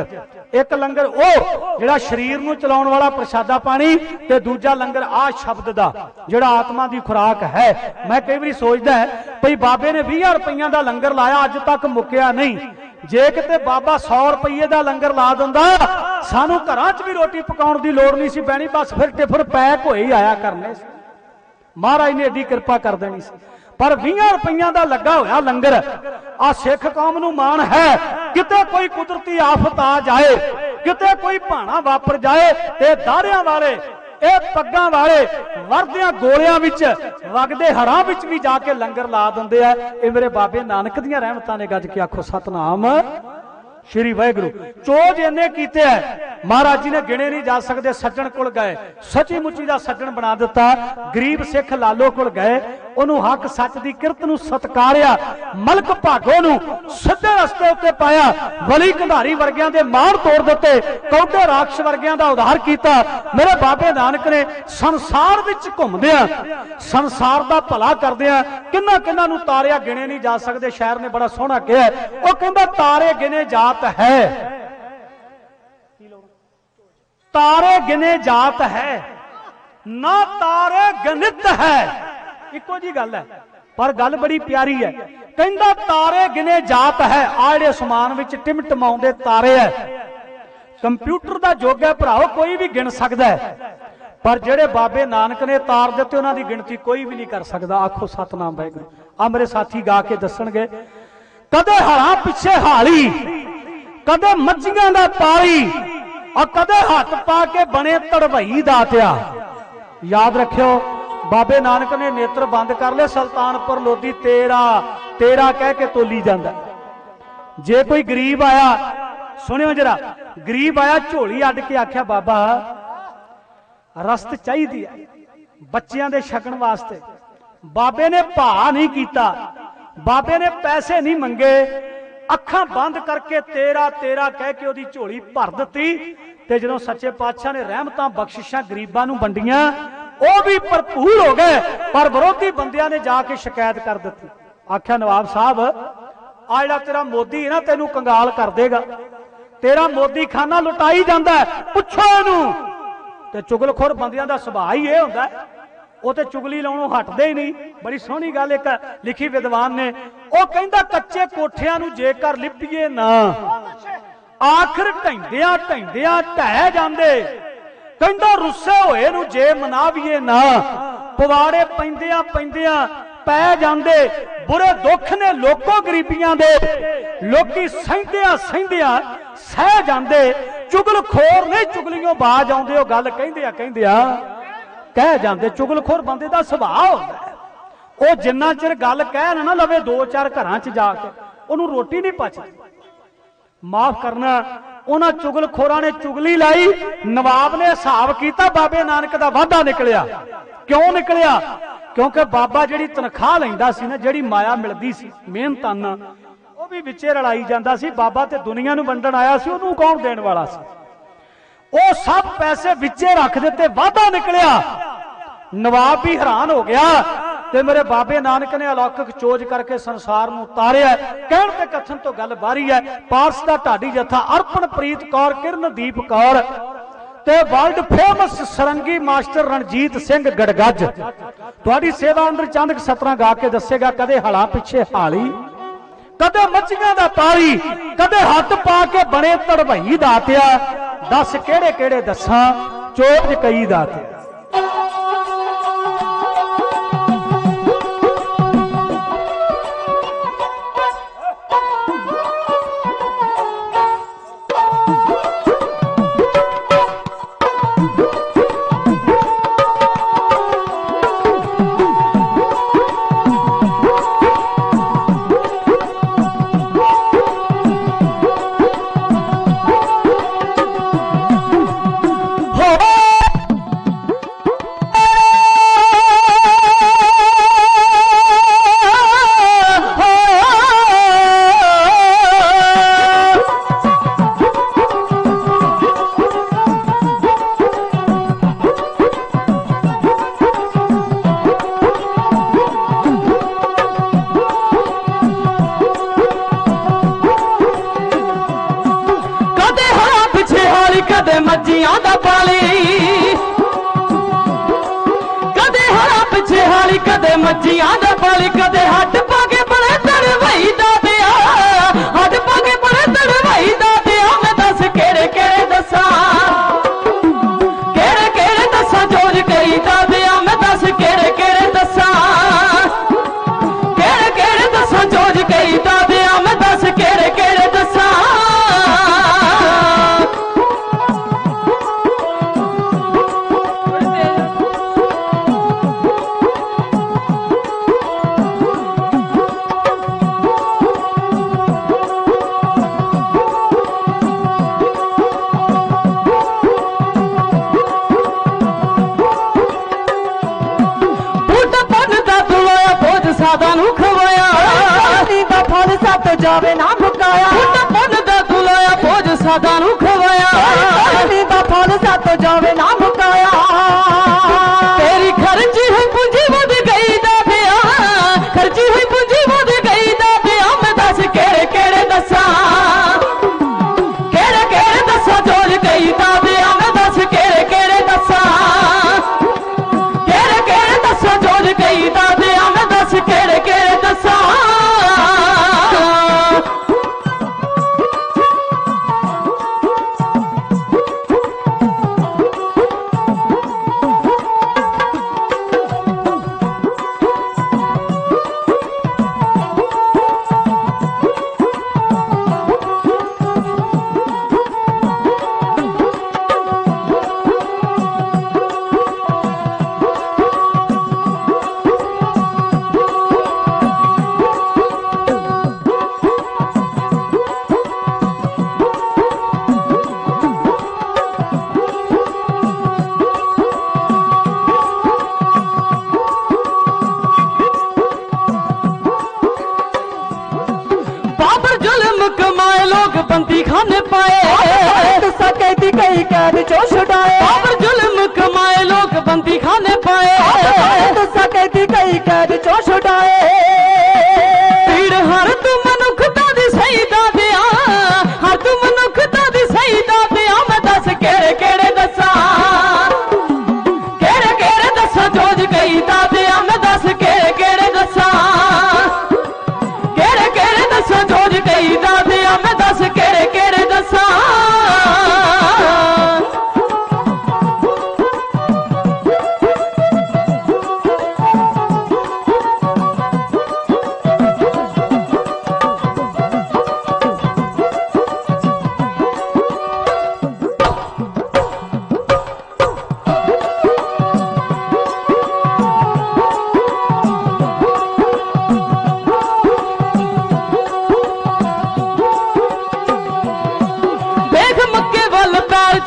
एक लंगर वो जिहड़ा शरीर नूं चलाउण वाला प्रसादा पानी ते दूजा लंगर आ शब्द दा जिहड़ा आत्मा दी खुराक है मैं कई बार सोचदा है भई बाबे ने 20 रुपया का लंगर लाया अज तक मुक्या नहीं जे किते बाबा 100 रुपये का लंगर ला दिंदा सानू घरां च भी रोटी पकाउण दी लोड़ नहीं सी पैनी बस फिर टिफर पैक होए ही आया करने महाराज ने एडी कृपा कर देनी सी पर 20 रुपया का लगा होया लंगर आ सिख कौम नूं माण है किते कोई कुदरती आफत आ जाए किते कोई भाणा वापर जाए ते दारियां वाले ए पग्गां वाले वरदियां गोलियां विच वगदे हरां विच भी जाके लंगर ला दिंदे आ ये मेरे बाबे नानक दीयां रहमतां ने गज के आखो सतनाम श्री वाहिगुरु चोज इन्ने कीते है महाराज जी ने गिने नहीं जा सकते सज्जन कोल गए सची मुची का सज्जन बना दिता गरीब सिख लालो कोल गए ਉਹਨੂੰ ਹੱਕ ਸੱਚ ਦੀ ਕਿਰਤ ਨੂੰ ਸਤਕਾਰਿਆ, ਮਲਕ ਭਾਗੋ ਨੂੰ ਸਿੱਧੇ ਰਸਤੇ ਉੱਤੇ ਪਾਇਆ, ਵਲੀ ਕੰਧਾਰੀ ਵਰਗਿਆਂ ਦੇ ਮਾਰ ਤੋੜ ਦਿੱਤੇ, ਕੌਡੇ ਰਾਖਸ਼ ਵਰਗਿਆਂ ਦਾ ਉਧਾਰ ਕੀਤਾ। ਮੇਰੇ ਬਾਬੇ ਨਾਨਕ ਨੇ ਸੰਸਾਰ ਵਿੱਚ ਘੁੰਮਦਿਆਂ, ਸੰਸਾਰ ਦਾ ਭਲਾ ਕਰਦਿਆਂ ਕਿੰਨਾ ਕਿੰਨਾ ਨੂੰ ਤਾਰਿਆ ਗਿਣੇ ਨਹੀਂ ਜਾ ਸਕਦੇ। ਸ਼ਾਇਰ ਨੇ ਬੜਾ ਸੋਹਣਾ ਕਿਹਾ, ਉਹ ਕਹਿੰਦਾ ਤਾਰੇ ਗਿਣੇ ਜਾਤ ਹੈ, ਤਾਰੇ ਗਿਨੇ ਜਾਤ ਹੈ ਨਾ ਤਾਰੇ ਗਣਿਤ ਹੈ। ਇੱਕੋ ਜੀ ਗੱਲ ਹੈ, ਪਰ ਗੱਲ ਬੜੀ ਪਿਆਰੀ ਹੈ। ਕਹਿੰਦਾ ਤਾਰੇ ਗਿਨੇ ਜਾਤ ਹੈ, ਆ ਜਿਹੜੇ ਅਸਮਾਨ ਵਿੱਚ ਟਿਮਟਮਾਉਂਦੇ ਤਾਰੇ ਹੈ, ਕੰਪਿਊਟਰ ਦਾ ਯੁੱਗ ਹੈ ਭਰਾਓ, ਕੋਈ ਵੀ ਗਿਣ ਸਕਦਾ ਹੈ, ਪਰ ਜਿਹੜੇ ਬਾਬੇ ਨਾਨਕ ਨੇ ਤਾਰ ਦਿੱਤੇ ਉਹਨਾਂ ਦੀ ਗਿਣਤੀ ਕੋਈ ਵੀ ਨਹੀਂ ਕਰ ਸਕਦਾ। ਆਖੋ ਸਤਨਾਮ ਵਾਹਿਗੁਰੂ। ਆ ਮੇਰੇ ਸਾਥੀ ਗਾ ਕੇ ਦੱਸਣਗੇ, ਕਦੇ ਹਰਾਂ ਪਿੱਛੇ ਹਾਲੀ, ਕਦੇ ਮੱਝੀਆਂ ਦਾ ਪਾਰੀ, और कदे हाथ पा के बने तड़वई दातिया। याद रखियो बाबे नानक ने नेत्र बंद कर ले, सुल्तानपुर लोधी तेरा तेरा कह के तोली जांदा। जे कोई गरीब आया, सुनियो जरा, गरीब आया झोली अड के आख्या बाबा रस्त चाहिए बच्चियां दे छकण वास्ते, बाबे ने भा नहीं कीता, बाबे ने पैसे नहीं मंगे, अखां बंद करके तेरा तेरा कह के ओदी झोली भर दित्ती। ते जदों सच्चे पातशाह ने रहमतां बख्शिशां गरीबां नूं वंडियां, वो भी भरपूर हो गए, पर विरोधी बंदियां ने जाके शिकायत कर दी। आख्या नवाब साहब आ जिहड़ा तेरा मोदी है ना तैनूं कंगाल कर देगा, तेरा मोदी खाना लुटाई जांदा है, पुछो इहनूं। ते चुगलखोर बंदियां दा सुभाਅ ही इह हुंदा है, वो तो चुगली लाउणों हटदे ही नहीं। बड़ी सोहनी गल एक लिखी विद्वान ने, वो कहंदा कच्चे कोठियां नूं जेकर लिपीए ना, आखिर ढैंदियां ढैंदियां ढह जांदे, कहंदा रुस्से होए नूं जे मनावीए ना, पवाड़े पैंदियां पैंदियां पै जांदे, बुरे दुख ने लोको गरीबियां दे, लोकी सहंदियां सहंदियां सह जांदे, चुगलखोर नहीं चुगलियों बाज आउंदे, ओ गल कहंदियां कहंदियां कह जाते। चुगलखोर बंदे का सुभाव होता है, वो जिन्ना चिर गल कह ना लवे दो चार घर च जाके उन्होंने रोटी नहीं पचती। माफ करना, उन्होंने चुगलखोरां ने चुगली लाई, नवाब ने हिसाब किया, बाबे नानक का वाधा निकलिया। क्यों निकलिया? क्योंकि बाबा जी तनख्वाह लैंदा सी ना, जिहड़ी माया मिलती सी मेहनताना, वो भी विचे रलाई जांदा सी। बाबा ते दुनिया नूं वंडण आया सी, उहनूं कौन देण वाला सी? वो सब पैसे विचे रख देते, वादा निकलिया। नवाब भी हैरान हो गया, ते मेरे बाबे नानक ने अलौकिक चोज करके संसार में उतारिया। कहण ते कथन तो गल बारी है। पारस दा ढाडी जथा अर्पणप्रीत कौर, किरणदीप कौर ते world famous sarangi master Ranjit Singh Gargaj तुहाडी सेवा अंदर चंद सतरां गा के दसेगा। कदे हला पिछे हाली, कदे मच्छियां दा पारी, कदे हथ पा के बने तड़वई दातिया। दस केड़े केड़े दसां, चोज कई दातिया। सादा नू खवाया नी दा फल सत जावे ना मुकाया पुन दा तुलाया भोज सादा नू खवाया नी दा फल सत जावे ना मुकाया तेरी खर्ची हुई पूंजी वध गई दा दिया खर्ची हुई पूंजी वध गई दा दिया मैं दस केड़े केड़े दसा केड़े केड़े दसा जोज गई दा दिया मैं दस केड़े केड़े दसा केड़े केड़े दसा जोज गई दा दिया मैं दस केड़े केड़े दसा बंदी खाने पाए सकैती कई कैद चो छुड़ाए बाबर जुल्म कमाए लोग बंदी खाने पाए सकैती कई कैद चो छुड़ाए पीड़ हर तू मनुखता दी सही दा दिया हर तू मनुखता दी सही दा दिया मैं दस केड़े केड़े दसा केड़े केड़े दसा जोज गई दा दिया मैं दस केड़े केड़े दसा केड़े केड़े दसा जोज गई दा दिया मैं दस केड़े केड़े दसा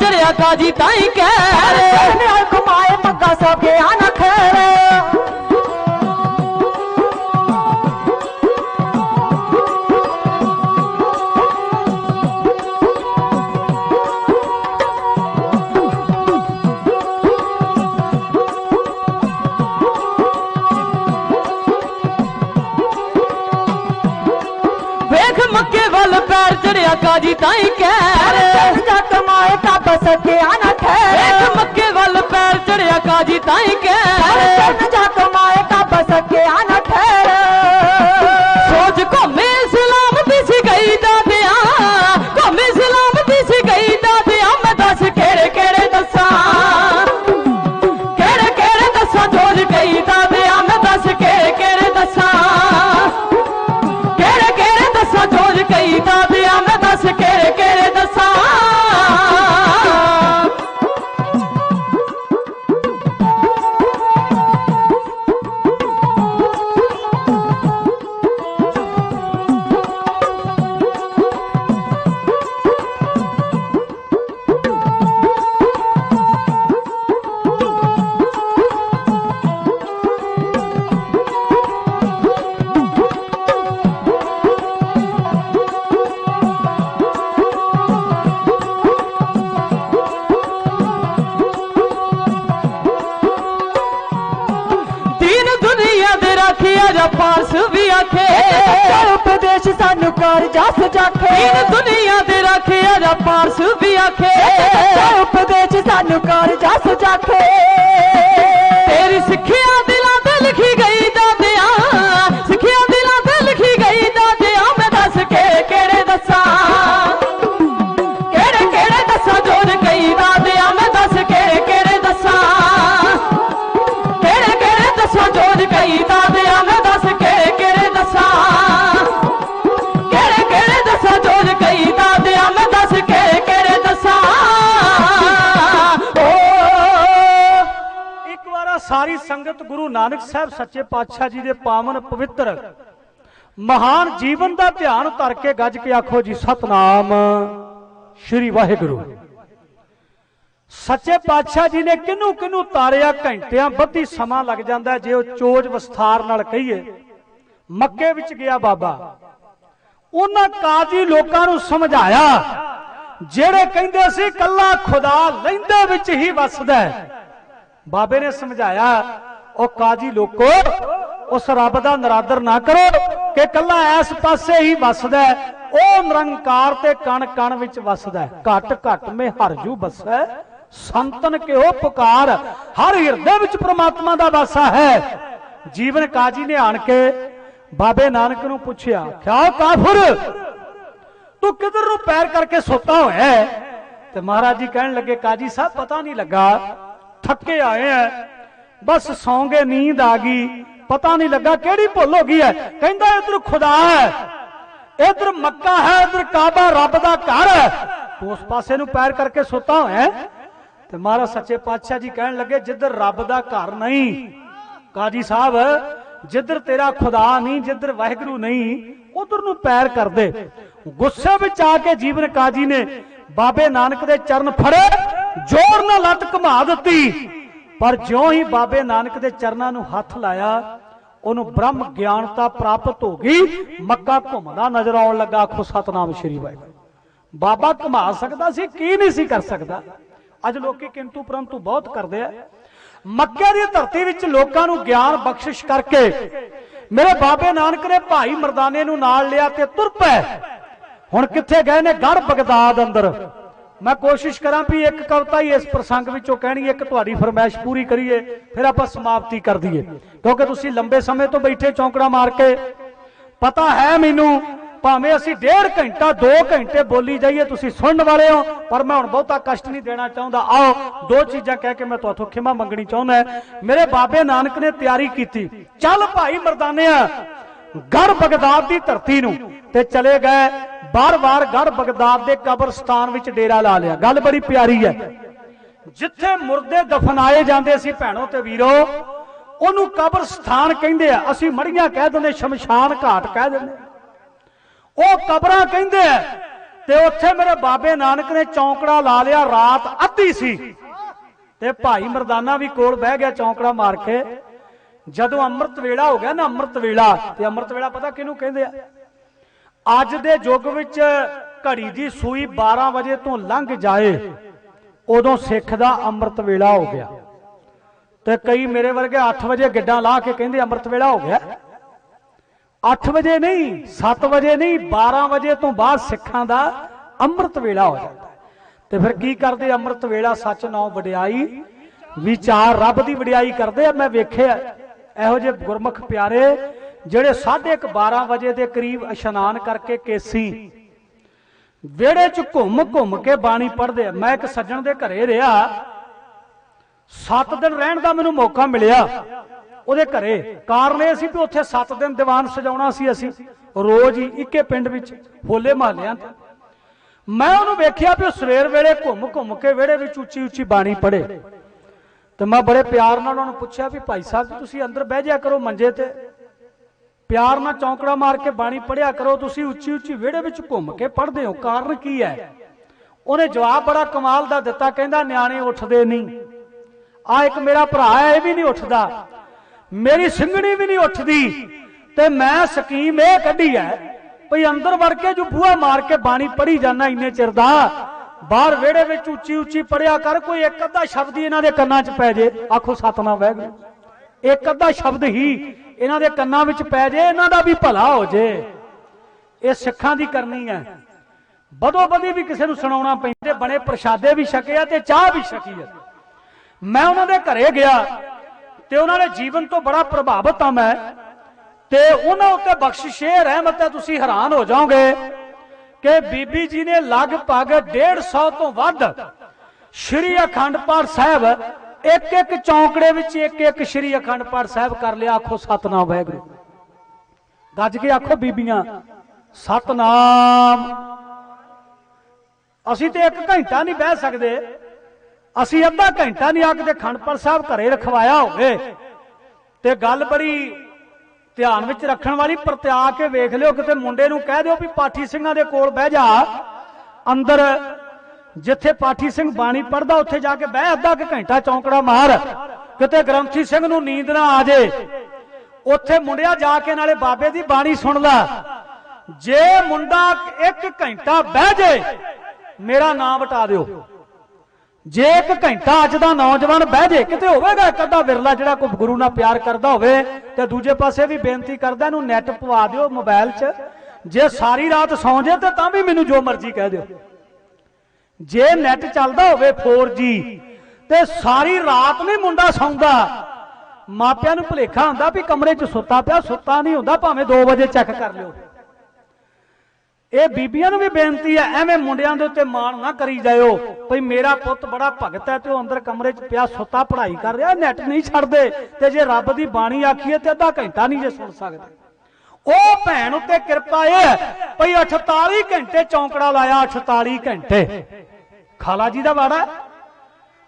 चढ़िया काजी ताई कह घुमाए मक्का सब के आना खैर वेख मक्के वाल पैर चढ़िया काजी ताई कह कमाए का बस के आना ठहर मक्के वाल पैर चढ़िया काजी ताई कह जा कमाए का बस के आना ठहर सोच को मैं सलामती सी गई दादिया को मैं सलामती सी गई दादिया मैं दस केड़े केड़े दसा केड़े केड़े दसा जोज गई दादिया मैं दस केड़े केड़े दसा केड़े केड़े दसा जोज गई दादिया मैं दस केड़े केड़े दसा पास भी आखे उपदेश सानू कर जस जाखे दुनिया दे रखे अजा पास भी आखे उपदेश सानू कर जस जाखे तेरी सिक्खिया दिलां ते लिखी गई दादिया सिक्खिया दिलां ते लिखी गई दादिया मैं दस केड़े दसा केड़े केड़े दसा जोज गई दादिया मैं दस केड़े दसा केड़े केड़े दसा जोज गई दादिया मैं दस केड़े दसा केड़े केड़े दसा जोज गई दादिया मैं दस केड़े दसा एक बार सारी संगत गुरु नानक साहब सच्चे पातशाह जी दे पावन पवित्र महान जीवन का ध्यान धर के गज के आखो जी सतनाम श्री वाहिगुरु। सच्चे पातशाह जी ने किनू किनू तारिया घंटिया बधी समा लग जाता है जे चोज विस्तार नाल कहीए मक्के विच गया बाबा, उन्हां काजी लोकां नूं समझाया जेड़े कहंदे सी कल्ला खुदा लैंदे विच ही वसदा है। बाबे ने समझाया ओ काजी लोको उस रब दा नरादर ना करो कि कल्ला इस पासे ही वसदा है, ओ निरंकार ते कण कण विच वसदा है। घट घट में हरजू बसै संतन के ओ पुकार, हर हिरदे विच परमात्मा दा वासा है। जीवन काजी ने आण के बाबे नानक नूं पुछया, क्या काफिर तू किधर नूं पैर करके सोता होया है? ते महाराज जी कहन लगे, काजी साहब पता नहीं लगा, थके आए हैं, बस सौंगे, नींद आ गई, पता नहीं लगा केड़ी भुल हो गई है। कहंदा इधर खुदा है, इधर मक्का है, इधर काबा रब दा घर है, तू उस पासे नूं पैर करके सोता है। ते महाराज सच्चे पातशाह जी कहन लगे, जिधर रब दा घर नहीं काजी साहब, जिधर तेरा खुदा नहीं, जिधर वाहिगुरू नहीं, उधर नूं पैर कर दे। गुस्से विच आके जीवन काजी ने बाबे नानक दे चरण फड़े, जोर नाल लत घुमा दित्ती, पर ज्यों ही बाबे नानक दे चरनां नूं हथ लाया, ओनू ब्रह्म ज्ञानता प्राप्त हो गई। मक्का घुमदा नजर आउण लगा। आखो सतनाम श्री वाहिगुरू। बाबा घुमा सकदा सी, की नहीं सी कर सकदा। अज लोकी किंतु परंतु बहुत करदे आ। मक्के दी धरती विच लोकां नूं ज्ञान बख्शिश करके मेरे बाबे नानक ने भाई मरदाने नूं नाल लिया ते तुर पए। हुण कित्थे गए ने? गढ़ बगदाद अंदर। मैं कोशिश करा भी एक कविता ही इस प्रसंग विचों कहनी, एक तुहाडी फरमाइश पूरी करिए, फिर आपां समाप्ति कर दईए, क्योंकि तुसीं लंबे समय तो बैठे चौंकड़ा मार के। पता है मैनू भावें असीं 1.5 घंटा 2 घंटे बोली जाइए, तुसीं सुनने वाले हो, पर मैं हुण बहुता कष्ट नहीं देना चाहुंदा। आओ 2 चीज़ां कह के मैं तुहाथों खिमा मंगनी चाहुंदा है। मेरे बाबे नानक ने तैयारी की, चल भाई मरदानिया गढ़ बगदाद की धरती नूं, ते चले गए। बार बार गढ़ बगदाद के कब्रस्तान विच डेरा ला लिया। गल बड़ी प्यारी है, जिथे मुर्दे दफनाए जाते सी भैणों ते वीरो, ओनू कब्रस्तान कहंदे आ। असीं मड़ियां कह दिंदे, शमशान घाट कह दिंदे, ओ कबरां कहंदे आ। ते उत्थे मेरे बाबे नानक ने चौंकड़ा ला लिया। रात अद्धी सी ते भाई मरदाना भी कोल बह गया चौंकड़ा मार के। जदों अमृत वेला हो गया ना, अमृत वेला, ते अमृत वेला पता किहनूं कहंदे आ? अज दे युग विच घड़ी दी सूई 12 बजे तो लंघ जाए, उदों सिख दा अमृत वेला हो गया। ते कई मेरे वर्गे 8 बजे गिड्डां ला के कहंदे अमृत वेला हो गया। 8 बजे नहीं, 7 बजे नहीं, 12 बजे तो बाद सिखां दा अमृत वेला हो जाता। ते फिर की करदे? अमृत वेला सच नाम वडियाई विचार रब दी वडियाई करदे। मैं वेखिआ इहो जे गुरमुख प्यारे ਜਿਹੜੇ 12:30 वजे के करीब इशनान करके केसी वेड़े च घुम घुम के बाणी पढ़ते। मैं एक सज्जन के घरे रहा, 7 दिन रहन का मैनू मौका मिलिया ਉਹਦੇ घरे। कारण यह सी भी उत्थे 7 दिन दीवान सजाउणा सी असीं रोज ही इक्के पिंड विच होले महल्लियां ते। मैं उहनूं वेखिआ भी सवेर वेले घुम घुम के वेड़े विच उच्ची उच्ची बाणी पढ़े। तो मैं बड़े प्यार नाल उहनूं पुछिआ भी भाई साहब तुसीं अंदर बह जाया करो मंजे ते, प्यार नाल चौंकड़ा मार के बाणी पढ़िया करो, तुसीं उच्ची उच्ची वेड़े विच घुम के पढ़दे हो, कारण की है? उहने जवाब बड़ा कमाल दा दिता, कहंदा न्याणे उठदे नहीं। आ एक मेरा भरा है, भी नहीं उठदा, मेरी सिंघणी भी नहीं उठदी, ते मैं स्कीम यह कढ़ी है भई अंदर वड़ के जो बूहा मार के बाणी पढ़ी जाना इन्ने चिर दा, बाहर वेड़े विच उच्ची उच्ची पढ़िया कर, कोई एक अद्धा शब्द ही इन्हां दे कन्नां च पै जे। आखो सतनाम वाहिगुरू। एक अद्धा शब्द ही इन्हां दे कन्नां विच पै जे, इन्हां दा भी भला हो जे। ये सिखां दी करनी है। बदो बदी भी किसी नूं सुणाउणा पैंदे, बने प्रशादे भी छके ते चाह भी छकी है। मैं उन्हां दे घरे गया ते उन्हां दे जीवन तो बड़ा प्रभावित हां मैं, ते उन्हां उत्ते बख्शिशे रहमत है। तुसीं हैरान हो जाओगे कि बीबी जी ने लगभग 150 तो वध श्री अखंड पाठ साहब एक एक चौंकड़े विच एक एक श्री अखंड पाठ साहब कर लिया। आखो सतनाम वाहिगुरू। गज के आखो बीबियां सतनाम। असीं ते 1 घंटा नहीं बह सकते, असीं अद्धा घंटा नहीं आके अखंड पाठ साहब घरे रखवाया होवे ते गल बड़ी ध्यान विच रखण वाली। परत्या के वेख लियो, किते मुंडे नूं कह दिओ भी पाठी सिंघां दे कोल बह जा, अंदर जिथे पाठी सिंह बाणी पढ़दा उत्थे जाके बह, अद्धा घंटा चौंकड़ा मार, किते ग्रंथी सिंह नूं नींद ना आ जाए। ਉੱਥੇ ਮੁੰਡਿਆ ਜਾ ਕੇ ਨਾਲੇ ਬਾਬੇ ਦੀ ਬਾਣੀ ਸੁਣ ਲੈ। ਜੇ ਮੁੰਡਾ 1 ਘੰਟਾ ਬਹਿ ਜੇ ਮੇਰਾ ਨਾਮ ਵਟਾ ਦਿਓ। ਜੇ 1 ਘੰਟਾ ਅੱਜ ਦਾ ਨੌਜਵਾਨ ਬਹਿ ਜੇ, ਕਿਤੇ ਹੋਵੇਗਾ ਇੱਕ ਅੱਧਾ ਵਿਰਲਾ ਜਿਹੜਾ ਕੋਈ ਗੁਰੂ ਨਾਲ ਪਿਆਰ ਕਰਦਾ ਹੋਵੇ, ਤੇ ਦੂਜੇ ਪਾਸੇ ਵੀ ਬੇਨਤੀ ਕਰਦਾ ਇਹਨੂੰ ਨੈਟ ਪਵਾ ਦਿਓ ਮੋਬਾਈਲ 'ਚ। ਜੇ ਸਾਰੀ ਰਾਤ ਸੌਂ ਜੇ ਤੇ ਤਾਂ ਵੀ ਮੈਨੂੰ ਜੋ ਮਰਜ਼ੀ ਕਹਿ ਦਿਓ। ਜੇ ਨੈਟ ਚੱਲਦਾ ਹੋਵੇ 4G ਤੇ ਸਾਰੀ ਰਾਤ ਨਹੀਂ ਮੁੰਡਾ ਸੌਂਦਾ, ਮਾਪਿਆਂ ਨੂੰ ਭੁਲੇਖਾ ਹੁੰਦਾ ਵੀ ਕਮਰੇ 'ਚ ਸੁੱਤਾ ਪਿਆ, ਸੁੱਤਾ ਨਹੀਂ ਹੁੰਦਾ, ਭਾਵੇਂ 2 ਵਜੇ ਚੈੱਕ ਕਰ ਲਿਓ। ਇਹ ਬੀਬੀਆਂ ਨੂੰ ਵੀ ਬੇਨਤੀ ਹੈ, ਐਵੇਂ ਮੁੰਡਿਆਂ ਦੇ ਉੱਤੇ ਮਾਣ ਨਾ ਕਰੀ ਜਾਇਓ ਭਈ ਮੇਰਾ ਪੁੱਤ ਬੜਾ ਭਗਤ ਹੈ ਤੇ ਉਹ ਅੰਦਰ ਕਮਰੇ 'ਚ ਪਿਆ ਸੁੱਤਾ ਪੜ੍ਹਾਈ ਕਰ ਰਿਹਾ, ਨੈਟ ਨਹੀਂ ਛੱਡਦੇ। ਤੇ ਜੇ ਰੱਬ ਦੀ ਬਾਣੀ ਆਖੀਏ ਤੇ ਅੱਧਾ ਘੰਟਾ ਨਹੀਂ ਜੇ ਸੁਣ ਸਕਦੇ। ਉਹ ਭੈਣ ਉੱਤੇ ਕਿਰਪਾ ਇਹ ਹੈ ਭਈ 48 ਘੰਟੇ ਚੌਂਕੜਾ ਲਾਇਆ, 48 ਘੰਟੇ ਖਾਲਾ ਜੀ ਦਾ ਵਾੜਾ,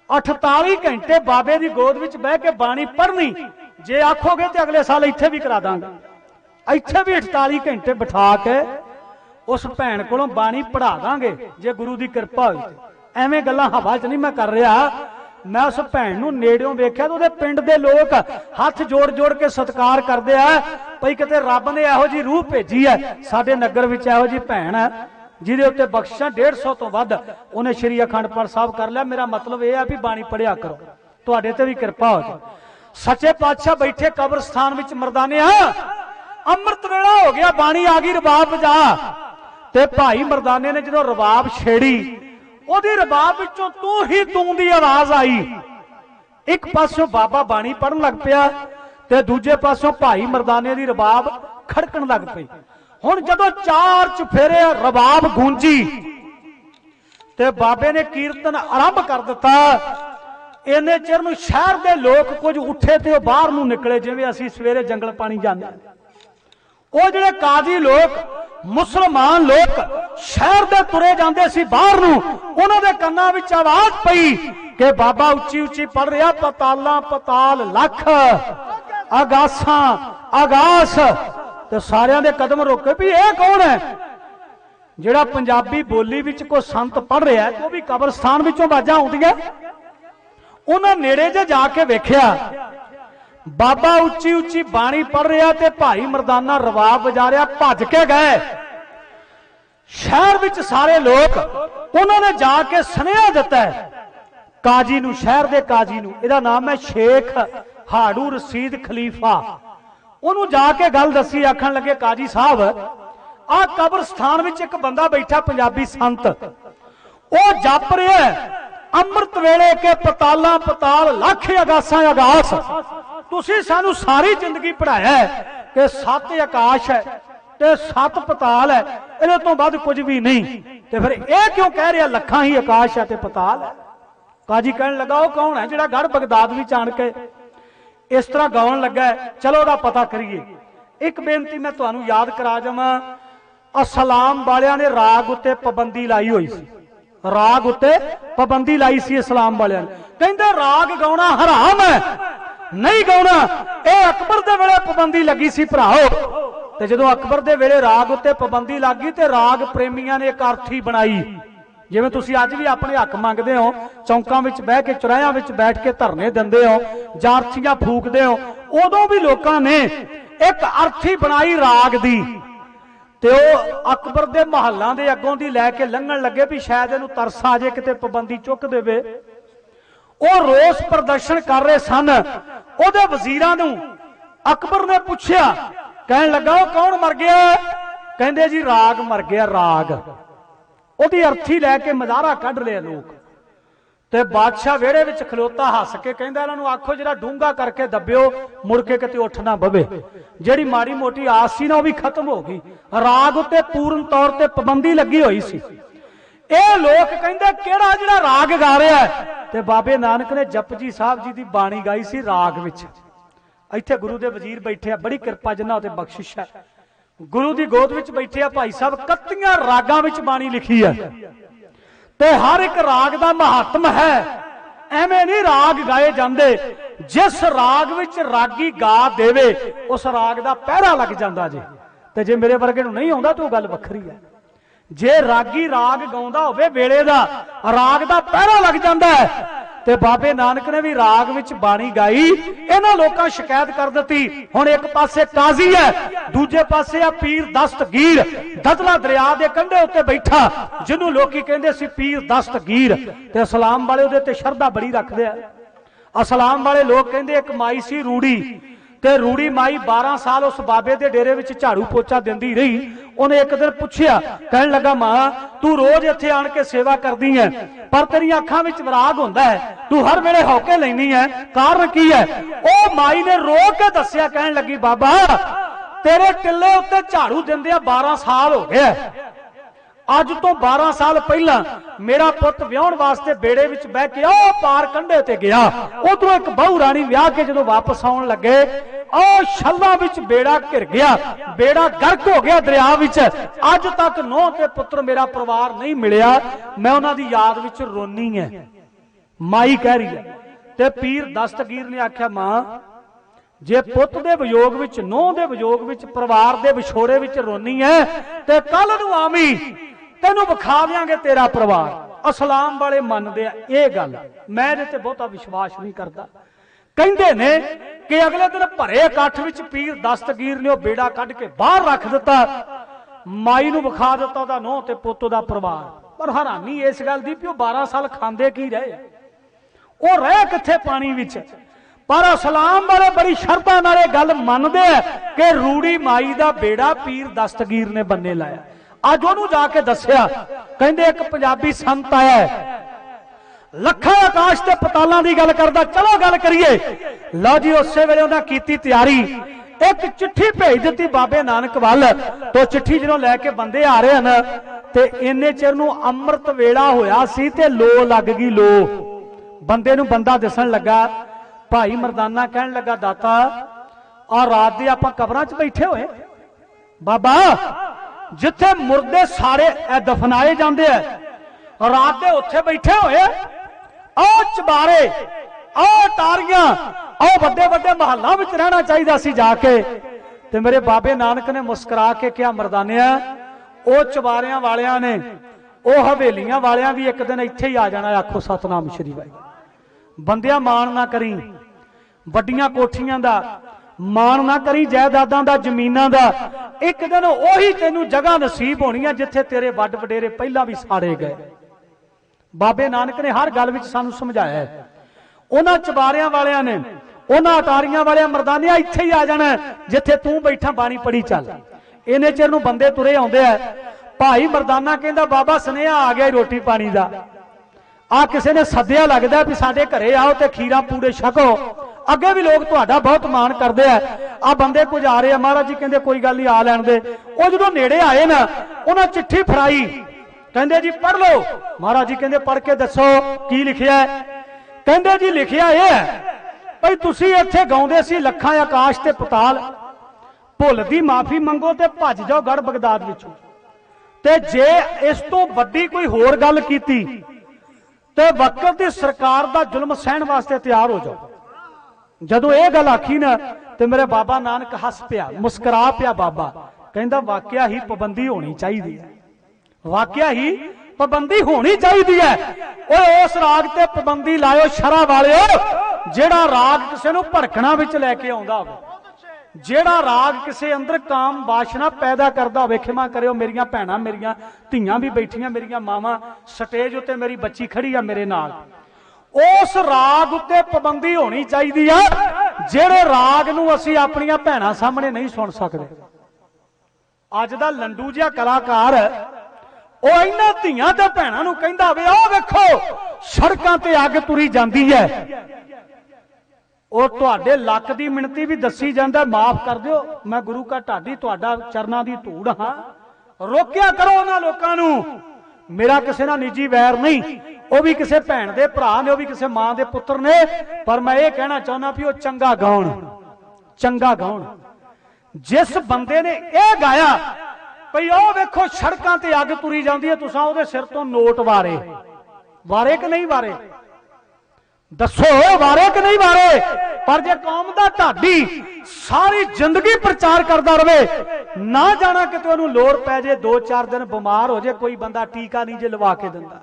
48 ਘੰਟੇ ਬਾਬੇ ਦੀ ਗੋਦ ਵਿੱਚ ਬਹਿ ਕੇ ਬਾਣੀ ਪੜ੍ਹਨੀ। ਜੇ ਆਖੋਗੇ ਤੇ ਅਗਲੇ ਸਾਲ ਇੱਥੇ ਵੀ ਕਰਾ ਦਾਂਗੇ, ਇੱਥੇ ਵੀ 48 ਘੰਟੇ ਬਿਠਾ ਕੇ ਉਸ ਭੈਣ ਕੋਲੋਂ ਬਾਣੀ ਪੜ੍ਹਾ ਦਾਂਗੇ ਜੇ ਗੁਰੂ ਦੀ ਕਿਰਪਾ ਹੋਈ। ਐਵੇਂ ਗੱਲਾਂ ਹਵਾ 'ਚ ਨਹੀਂ ਮੈਂ ਕਰ ਰਿਹਾ। ਮੈਂ ਉਸ ਭੈਣ ਨੂੰ ਨੇੜਿਓਂ ਵੇਖਿਆ ਤੇ ਉਹਦੇ ਪਿੰਡ ਦੇ ਲੋਕ ਹੱਥ ਜੋੜ ਜੋੜ ਕੇ ਸਤਿਕਾਰ ਕਰਦੇ ਆ ਭਈ ਕਿਤੇ ਰੱਬ ਨੇ ਇਹੋ ਜੀ ਰੂਹ ਭੇਜੀ ਹੈ ਸਾਡੇ ਨਗਰ ਵਿੱਚ, ਇਹੋ ਜੀ ਭੈਣ ਹੈ ਜਿਹਦੇ ਉੱਤੇ ਬਖਸ਼ਾਂ 150 ਤੋਂ ਵੱਧ ਉਹਨੇ ਸ਼੍ਰੀ ਅਖੰਡ ਪਾਠ ਸਾਹਿਬ ਕਰ ਲਿਆ। ਮੇਰਾ ਮਤਲਬ ਇਹ ਆ ਵੀ ਬਾਣੀ ਪੜਿਆ ਕਰੋ, ਤੁਹਾਡੇ ਤੇ ਵੀ ਕਿਰਪਾ ਹੋ ਜਾਏ। ਸੱਚੇ ਪਾਤਸ਼ਾਹ ਬੈਠੇ ਕਬਰਸਤਾਨ ਵਿੱਚ ਮਰਦਾਨਿਆ, ਅੰਮ੍ਰਿਤ ਵੇਲਾ ਹੋ ਗਿਆ, ਬਾਣੀ ਆ ਗਈ, ਰਬਾਬ ਵਜਾ। ਤੇ ਭਾਈ ਮਰਦਾਨੇ ਨੇ ਜਦੋਂ ਰਬਾਬ ਛੇੜੀ, ਉਹਦੀ ਰਬਾਬ ਵਿੱਚੋਂ ਤੂੰ ਹੀ ਤੂੰ ਦੀ ਆਵਾਜ਼ ਆਈ। ਇੱਕ ਪਾਸੋਂ ਬਾਬਾ ਬਾਣੀ ਪੜਨ ਲੱਗ ਪਿਆ ਤੇ ਦੂਜੇ ਪਾਸੋਂ ਭਾਈ ਮਰਦਾਨੇ ਦੀ ਰਬਾਬ ਖੜਕਣ ਲੱਗ ਪਈ। ਹੁਣ ਜਦੋਂ 4 ਚੁਫੇਰੇ ਰਬਾਬ ਗੂੰਜੀ ਤੇ ਬਾਬੇ ਨੇ ਕੀਰਤਨ ਆਰੰਭ ਕਰ ਦਿੱਤਾ। ਇੰਨੇ ਚਿਰ ਨੂੰ ਸ਼ਹਿਰ ਦੇ ਲੋਕ ਕੁਝ ਉੱਠੇ ਤੇ ਉਹ ਬਾਹਰ ਨੂੰ ਨਿਕਲੇ, ਜਿਵੇਂ ਅਸੀਂ ਸਵੇਰੇ ਜੰਗਲ ਪਾਣੀ ਜਾਂਦੇ। ਉਹ ਜਿਹੜੇ ਕਾਜ਼ੀ ਲੋਕ, ਮੁਸਲਮਾਨ ਲੋਕ ਸ਼ਹਿਰ ਦੇ ਤੁਰੇ ਜਾਂਦੇ ਸੀ ਬਾਹਰ ਨੂੰ, ਉਹਨਾਂ ਦੇ ਕੰਨਾਂ ਵਿੱਚ ਆਵਾਜ਼ ਪਈ ਕਿ ਬਾਬਾ ਉੱਚੀ ਉੱਚੀ ਪੜ ਰਿਹਾ, ਪਤਾਲਾਂ ਪਤਾਲ ਲੱਖ, ਆਗਾਸਾਂ ਆਗਾਸ। ਤੇ ਸਾਰਿਆਂ ਦੇ ਕਦਮ ਰੁਕੇ ਵੀ ਇਹ ਕੌਣ ਹੈ? ਜਿਹੜਾ ਪੰਜਾਬੀ ਬੋਲੀ ਵਿੱਚ ਕੋਈ ਸੰਤ ਪੜ ਰਿਹਾ, ਉਹ ਵੀ ਕਬਰਸਤਾਨ ਵਿੱਚੋਂ ਆਵਾਜ਼ਾਂ ਆਉਂਦੀਆਂ। ਉਹਨਾਂ ਨੇੜੇ ਜੇ ਜਾ ਕੇ ਵੇਖਿਆ, ਬਾਬਾ ਉੱਚੀ ਉੱਚੀ ਬਾਣੀ ਪੜ ਰਿਹਾ ਤੇ ਭਾਈ ਮਰਦਾਨਾ ਰਬਾਬ ਵਜਾ ਰਿਹਾ। ਭੱਜ ਕੇ ਗਏ ਸ਼ਹਿਰ ਵਿੱਚ ਸਾਰੇ ਲੋਕ। ਉਹਨਾਂ ਨੇ ਜਾ ਕੇ ਸੁਨੇਹਾ ਦਿੱਤਾ ਕਾਜੀ ਨੂੰ, ਸ਼ਹਿਰ ਦੇ ਕਾਜੀ ਨੂੰ, ਇਹਦਾ ਨਾਮ ਹੈ ਸ਼ੇਖ ਹਾੜੂ ਰਸੀਦ ਖਲੀਫਾ। ਉਹਨੂੰ ਜਾ ਕੇ ਗੱਲ ਦੱਸੀ, ਆਖਣ ਲੱਗੇ ਕਾਜੀ ਸਾਹਿਬ, ਆਹ ਕਬਰਸਤਾਨ ਵਿੱਚ ਇੱਕ ਬੰਦਾ ਬੈਠਾ ਪੰਜਾਬੀ ਸੰਤ, ਉਹ ਜਪ ਰਿਹਾ ਅੰਮ੍ਰਿਤ ਵੇਲੇ ਕੇ ਪਤਾਲਾਂ ਪਤਾਲ ਲੱਖ ਆਗਾਸਾਂ ਆਗਾਸ। ਤੁਸੀਂ ਸਾਨੂੰ ਸਾਰੀ ਜ਼ਿੰਦਗੀ ਪੜਾਇਆ ਕਿ 7 ਆਕਾਸ਼ ਹੈ ਤੇ 7 ਪਤਾਲ ਹੈ, ਇਹਦੇ ਤੋਂ ਵੱਧ ਕੁਝ ਵੀ ਨਹੀਂ, ਤੇ ਫਿਰ ਇਹ ਕਿਉਂ ਕਹਿ ਰਿਹਾ ਲੱਖਾਂ ਹੀ ਆਕਾਸ਼ ਹੈ ਤੇ ਪਤਾਲ ਹੈ? ਕਾਜੀ ਕਹਿਣ ਲੱਗਾ, ਉਹ ਕੌਣ ਹੈ ਜਿਹੜਾ ਗੜ ਬਗਦਾਦ ਵਿੱਚ ਆਣ ਕੇ ਇਸ ਤਰ੍ਹਾਂ ਗਾਉਣ ਲੱਗਾ? ਚਲੋ ਉਹਦਾ ਪਤਾ ਕਰੀਏ। ਇੱਕ ਬੇਨਤੀ ਮੈਂ ਤੁਹਾਨੂੰ ਯਾਦ ਕਰਾ ਜਾਵਾਂ, ਅਸਲਾਮ ਵਾਲਿਆਂ ਨੇ ਰਾਗ ਉੱਤੇ ਪਾਬੰਦੀ ਲਾਈ ਹੋਈ ਸੀ, ਰਾਗ ਉੱਤੇ ਪਾਬੰਦੀ ਲਾਈ ਸੀ ਇਸਲਾਮ ਵਾਲਿਆਂ ਨੇ। ਕਹਿੰਦੇ ਰਾਗ ਗਾਉਣਾ ਹਰਾਮ ਹੈ, ਨਹੀਂ ਗਾਉਣਾ। ਇਹ ਅਕਬਰ ਦੇ ਵੇਲੇ ਪਾਬੰਦੀ ਲੱਗੀ ਸੀ ਭਰਾਓ। ਤੇ ਜਦੋਂ ਅਕਬਰ ਦੇ ਵੇਲੇ ਰਾਗ ਉੱਤੇ ਪਾਬੰਦੀ ਲੱਗ ਗਈ ਤੇ ਰਾਗ ਪ੍ਰੇਮੀਆਂ ਨੇ ਇੱਕ ਅਰਥੀ ਬਣਾਈ। ਜਿਵੇਂ ਤੁਸੀਂ ਅੱਜ ਵੀ ਆਪਣੇ ਹੱਕ ਮੰਗਦੇ ਹੋ, ਚੌਂਕਾਂ ਵਿੱਚ ਬਹਿ ਕੇ, ਚੁਰਾਹਿਆਂ ਵਿੱਚ ਬੈਠ ਕੇ ਧਰਨੇ ਦਿੰਦੇ ਹੋ, ਜਾਰਥੀਆਂ ਫੂਕਦੇ ਹੋ, ਉਦੋਂ ਵੀ ਲੋਕਾਂ ਨੇ ਇੱਕ ਅਰਥੀ ਬਣਾਈ ਰਾਗ ਦੀ। ਤੇ ਉਹ ਅਕਬਰ ਦੇ ਮਹੱਲਾਂ ਦੇ ਅੱਗੋਂ ਦੀ ਲੈ ਕੇ ਲੰਘਣ ਲੱਗੇ ਵੀ ਸ਼ਾਇਦ ਇਹਨੂੰ ਤਰਸ ਆ ਜੇ, ਕਿਤੇ ਪਾਬੰਦੀ ਚੁੱਕ ਦੇਵੇ। ਉਹ ਰੋਸ ਪ੍ਰਦਰਸ਼ਨ ਕਰ ਰਹੇ ਸਨ। ਉਹਦੇ ਵਜ਼ੀਰਾਂ ਨੂੰ ਅਕਬਰ ਨੇ ਪੁੱਛਿਆ, ਕਹਿਣ ਲੱਗਾ, ਉਹ ਕੌਣ ਮਰ ਗਿਆ? ਕਹਿੰਦੇ ਜੀ ਰਾਗ ਮਰ ਗਿਆ, ਰਾਗ। ਉਹਦੀ ਅਰਥੀ ਲੈ ਕੇ ਮਜ਼ਾਰਾ ਕੱਢ ਲਿਆ ਲੋਕ। ਤੇ ਬਾਦਸ਼ਾਹ ਵਿਹੜੇ ਵਿੱਚ ਖਲੋਤਾ ਹੱਸ ਕੇ ਕਹਿੰਦਾ, ਇਹਨਾਂ ਨੂੰ ਆਖੋ ਜਿਹੜਾ ਡੂੰਘਾ ਕਰਕੇ ਦੱਬਿਓ, ਮੁੜ ਕੇ ਕਿਤੇ ਉੱਠ ਨਾ ਬਵੇ। ਜਿਹੜੀ ਮਾੜੀ ਮੋਟੀ ਆਸ ਸੀ ਨਾ, ਉਹ ਵੀ ਖਤਮ ਹੋ ਗਈ। ਰਾਗ ਉੱਤੇ ਪੂਰਨ ਤੌਰ ਤੇ ਪਾਬੰਦੀ ਲੱਗੀ ਹੋਈ ਸੀ। ਇਹ ਲੋਕ ਕਹਿੰਦੇ ਕਿਹੜਾ ਜਿਹੜਾ ਰਾਗ ਗਾ ਰਿਹਾ ਹੈ? ਤੇ ਬਾਬੇ ਨਾਨਕ ਨੇ ਜਪਜੀ ਸਾਹਿਬ ਜੀ ਦੀ ਬਾਣੀ ਗਾਈ ਸੀ ਰਾਗ ਵਿੱਚ। ਇੱਥੇ ਗੁਰੂ ਦੇ ਵਜ਼ੀਰ ਬੈਠੇ ਆ, ਬੜੀ ਕਿਰਪਾ ਜਿਨ੍ਹਾਂ ਉਤੇ ਬਖਸ਼ਿਸ਼ ਹੈ। ਗੁਰੂ ਦੀ ਗੋਦ ਵਿੱਚ ਬੈਠੇ ਆ ਭਾਈ ਸਾਹਿਬ, 31 ਰਾਗਾਂ ਵਿੱਚ ਬਾਣੀ ਲਿਖੀ ਹੈ ਤੇ ਹਰ ਇੱਕ ਰਾਗ ਦਾ ਮਹੱਤਮ ਹੈ। ਐਵੇਂ ਨਹੀਂ ਰਾਗ ਗਾਏ ਜਾਂਦੇ, ਜਿਸ ਰਾਗ ਵਿੱਚ ਰਾਗੀ ਗਾ ਦੇਵੇ ਉਸ ਰਾਗ ਦਾ ਪਹਿਰਾ ਲੱਗ ਜਾਂਦਾ ਜੀ। ਤੇ ਜੇ ਮੇਰੇ ਵਰਗੇ ਨੂੰ ਨਹੀਂ ਆਉਂਦਾ ਤਾਂ ਉਹ ਗੱਲ ਵੱਖਰੀ ਹੈ। ਜੇ ਰਾਗੀ ਰਾਗ ਗਾਉਂਦਾ ਹੋਵੇ ਵੇਲੇ ਦਾ, ਰਾਗ ਦਾ ਪਹਿਰਾ ਲੱਗ ਜਾਂਦਾ ਹੈ ते बाबे नानक ने भी राग विच बाणी गाई। इन्हां लोकां शिकायत कर दी। हुण एक पासे काजी है, दूजे पासे आ पीर दस्तगीर दतला दरिया के कंढे उत्ते बैठा, जिन्हों लोकी कहंदे सी पीर दस्तगीर। ते इस्लाम वाले उहदे ते शरधा बड़ी रखदे आ। इस्लाम वाले लोग कहंदे एक माई सी रूड़ी, ते रूड़ी माई 12 साल उस बाबे दे डेरे विच झाड़ू पोचा दिंदी रही। उन्हें एक दिन पूछया, कहन लगा मां तू रोज इत्थे आण के सेवा करदी है, पर तेरी अखां विच विराग हुंदा है, तू हर वेले हौके लैनी है, कारण की है? ओ माई ने रो के दस्सिया, कहन लगी बाबा तेरे टिल्ले उत्ते झाड़ू दिंदे 12 साल हो गए। अज तो 12 साल पहला मेरा पुत विआहण वास्ते बेड़े विच बह के ओ पार कंढे ते गया, उधरों एक बहु राणी विआह के जदों वापस आउण लगे ओ छल्ला विच बेड़ा घिर गया, बेड़ा गर्क हो गया दरिया विच। अज तक नौं ते पुत्र मेरा परिवार नहीं मिलिया, मैं उन्हां दी याद विच रोनी है, माई कह रही है। ते पीर दस्तगीर ने आख्या मां जे पुत दे वियोग विच, नौं दे वियोग विच, परिवार दे विछोड़े विच रोनी है, ते कल नूं आवी तेनू विखा देंगे तेरा परिवार। इस्लाम वाले मनदे आ ये गल, मैं इहदे ते बहुता विश्वास नहीं करता। कहंदे ने कि अगले दिन भरे इकट्ठ विच पीर दस्तगीर ने बेड़ा कढ के बाहर रख दिता, माई नूं विखा दिता उहदा नौं ते पुੱਤ दा परिवार। पर हैरानी इस गल दी कि 12 साल खांदे की रहे, वो रह कित्थे पानी विच। पर इस्लाम वाले बड़ी शरधा नाल इह गल मनदे कि रूड़ी माई दा बेड़ा पीर दस्तगीर ने बन्ने लाया। अज ओनू जाके दस्या, कहंदे एक पंजाबी संत आया लखा आकाश ते पतालां दी गल करदा, चलो गल करिए। लो जी उस वेले उन्हां कीती तैयारी, एक चिट्ठी भेज दित्ती बाबे नानक वाल। तो चिट्ठी जदों लैके बंदे आ रहे हैं ते इन्ने चिर नूं अमृत वेला होया सी ते लो लग गई। लो बंदे नूं बंदा दिसण लगा। भाई मरदाना कहण लगा दाता आ रात दे आपां कबरां च बैठे होए, बाबा जिथे मुर्दे सारे दफनाए जाते हैं रात दे उत्थे बैठे हुए, आओ चबारे, आओ तारियां, आओ बड़े बड़े महलों में रहना चाहिए सी जाके। ते मेरे बाबे नानक ने मुस्कुरा के क्या मरदानिया, ओ चबारियां वालियां ने, ओ हवेलियां वालियां भी एक दिन इत्थे ही आ जाना। आखो सतनाम श्री वाहिगुरू। बंदिया मान ना करी वड्डियां कोठियां दा, मान ना करी जायदादां दा, जमीनां दा। एक दिन ओही तेनू जगह नसीब होनी है जिथे तेरे वड वडेरे पहला भी साड़े गए। बाबे नानक ने हर गल विच सानू समझाया है। उन्हां चबारियां वालियां ने, उन्हां अटारियां वालियां मरदानियां इत्थे ही आ जाना जिथे तू बैठा बाणी पढ़ी चल। इन्ने चिर नूं बंदे तुरे आउंदे आ। भाई मरदाना कहंदा बाबा सुनेहा आ गया रोटी पानी दा, आ किसी ने सद्या लगता भी साडे घरे आओ ते खीरा पूड़े छको। अगे भी लोग तुहाडा बहुत मान करते हैं। आ बंदे कुछ आ रहे हैं, महाराज जी कहते कोई गल नहीं आ लैण दे। वो जो नेड़े आए ना उन्हें चिट्ठी फड़ाई, कहते जी पढ़ लो। महाराज जी कहते पढ़ के दसो की लिखिया है। कहते जी लिखिया यह है भाई तुसी इत्थे गाउंदे सी लखां आकाश ते पताल, भुल दी माफी मंगो ते भज जाओ गढ़ बगदाद विचों, ते जे इस तो वड्डी कोई होर गल कीती ते वक्त दी सरकार दा जुल्म सहण वास्ते तैयार हो जाओ। जदों ये गल आखी ना ते मेरे बाबा नानक हस पिया, मुस्कुरा पिया। बाबा कहंदा वाकया ही पाबंदी होनी चाहिए है, वाकया ही पाबंदी होनी चाहिए है। ओए उस राग ते पाबंदी लाओ शरा वालिओ जेड़ा राग किसी नूं भड़कणा विच लैके आउंदा होवे, जेड़ा राग किसी अंदर काम वासना पैदा करता हो। खिमा करियो मेरियां भैणां मेरियां धीआं भी बैठियां, मेरियां मावां स्टेज उत्ते मेरी बच्ची खड़ी आ मेरे नाल। उस राग उत्ते पाबंदी होनी चाहिए है जेड़े राग नूं असीं अपणियां भैणां सामने नहीं सुन सकदे। अज दा लंडू जिहा कलाकार ਉਹ ਇਹਨਾਂ ਧੀਆਂ ਤੇ ਭੈਣਾਂ ਨੂੰ ਕਹਿੰਦਾ ਵੇ ਆਹ ਵੇਖੋ ਸੜਕਾਂ ਤੇ ਅੱਗ ਤੁਰੀ ਜਾਂਦੀ ਹੈ। ਉਹ ਤੁਹਾਡੇ ਲੱਕ ਦੀ ਮਿਣਤੀ ਵੀ ਦੱਸੀ ਜਾਂਦਾ, ਮਾਫ ਕਰ ਦਿਓ ਮੈਂ ਗੁਰੂ ਕਾ ਢਾਡੀ ਤੁਹਾਡਾ ਚਰਨਾਂ ਦੀ ਧੂੜ ਹਾਂ। ਰੋਕਿਆ ਕਰੋ ਉਹਨਾਂ ਲੋਕਾਂ ਨੂੰ। मेरा किसी ना निजी वैर नहीं, वह भी किसी भैन के भरा ने, वह भी किसी मां के पुत्र ने। पर मैं ये कहना चाहना भी वह चंगा गाउण, चंगा गाउण। जिस बंदे ने यह गाया भई ओ वेखो सड़कों ते अग तुरी जाती है, तुसां उहदे सिर तो नोट वारे, वारे कि नहीं वारे? दसो वारे कि नहीं वारे? पर जे कौम दा ढाडी सारी जिंदगी प्रचार करता रहे, ना जाना कि तुहानूं लोड़ पै जे 2-4 दिन बीमार हो जाए, कोई बंदा टीका नहीं जे लवा के दिंदा,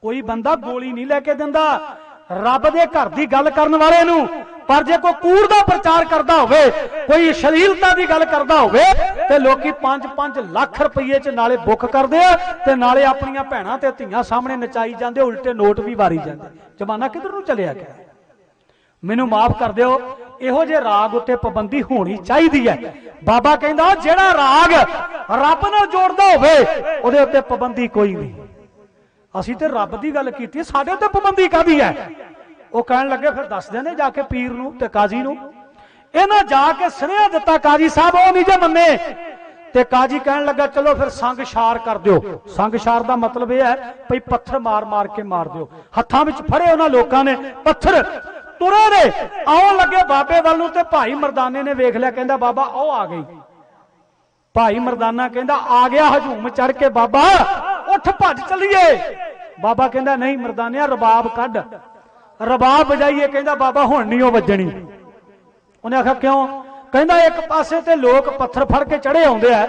कोई बंदा गोली नहीं लैके दिंदा रब दे घर दी गल करन वाले नूं। पर जे कोई कूड़ दा प्रचार करदा होवे, कोई अश्लीलता दी गल करदा होवे ते लोकी 5-5 लाख रुपये च नाले बुक करदे आ ते नाले अपणियां भैणां ते धीआं सामने नचाई जांदे, उल्टे नोट भी वारी जांदे। जमाना किधर नूं चलिया गया। मैनूं माफ कर दिओ, इहो जे राग उत्ते पाबंदी होनी चाहिदी है। बाबा कहंदा जेड़ा राग रब नाल जोड़दा होवे उहदे उत्ते पाबंदी कोई नहीं। असीं ते रब दी गल कीती, साडे उत्ते पाबंदी काहदी है? वो कहन लगे फिर दसदे ने जाके पीर नूं ते काजी नूं। इन्हां जाके सुनेहा दिता काजी साहब वो नहीं जे मन्ने ते काजी कहन लगा चलो फिर संग शार कर दिओ। संग शार दा मतलब यह है भई पत्थर मार मार के मार दिओ। हत्थां विच फड़े उन्हां लोकां ने पत्थर, तुरे ने आउण लगे बाबे वल नूं ते भाई मरदाने ने वेख लिया, कहंदा बाबा ओ आ गई। भाई मरदाना कहंदा आ गया हजूम चढ़ के, बाबा उठ भज चलीए। बाबा कहंदा नहीं मरदानिया रबाब कढ, रबाब बजाइए। कहंदा बाबा हुण नहीं वजनी। उन्हें आखिया क्यों? कहंदा एक पासे ते लोग पत्थर फड़ के चढ़े आउंदे आ,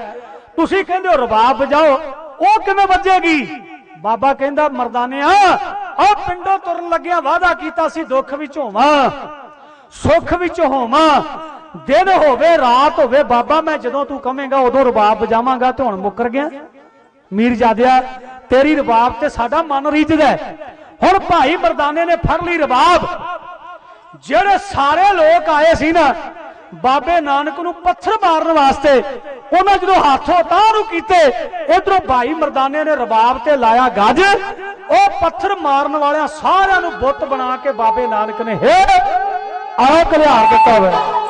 तुसीं कहंदे हो रबाब बजाओ, वो किवें वजेगी? बाबा कहंदा मरदानिया आ पिंडों तुरन लग्गिया वादा कीता सी दुख विच होवां सुख विच होवां, दिन होवे रात होवे बाबा मैं जदों तू कहेंगा उदों रबाब बजावांगा। ते हुण मुकर गया मीरजादिया, तेरी रबाब ते साडा मन रीझदा है। हुण भाई मरदाने ने फड़ ली रबाब। जेड़े सारे लोग आए सी ना बाबे नानक नूं पत्थर मारन वास्ते, उन्हां जदों हाथों तारू कीते, इधरों भाई मरदाने ने रबाब ते लाया गज। ओ पत्थर मारन वालियां सारियां नूं बुत बना के बाबे नानक ने हे आओ कलिहार दिता होवे।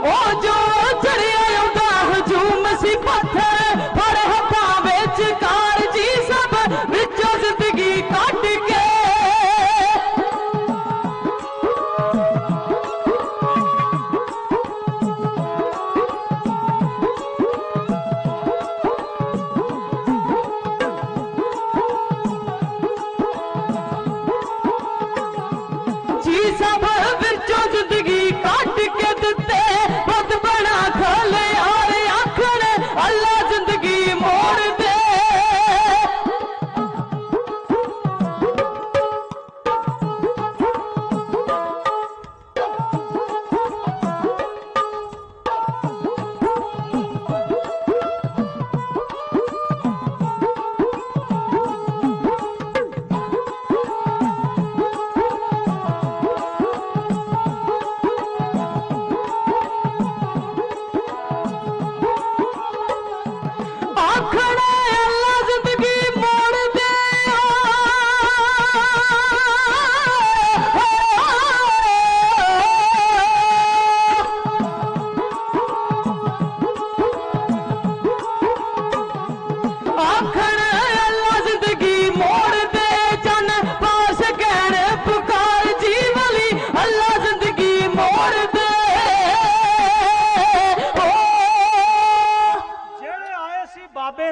ओ जो चढ़िया आउंदा हजूम सी पत्थर फड़ हत्थां विच कार जी सब विचों जिंदगी कट के जी सब विचों जिंदगी कट के दिते खुद बना खोले और आखर अल्लाह जिंदगी मोड़ दे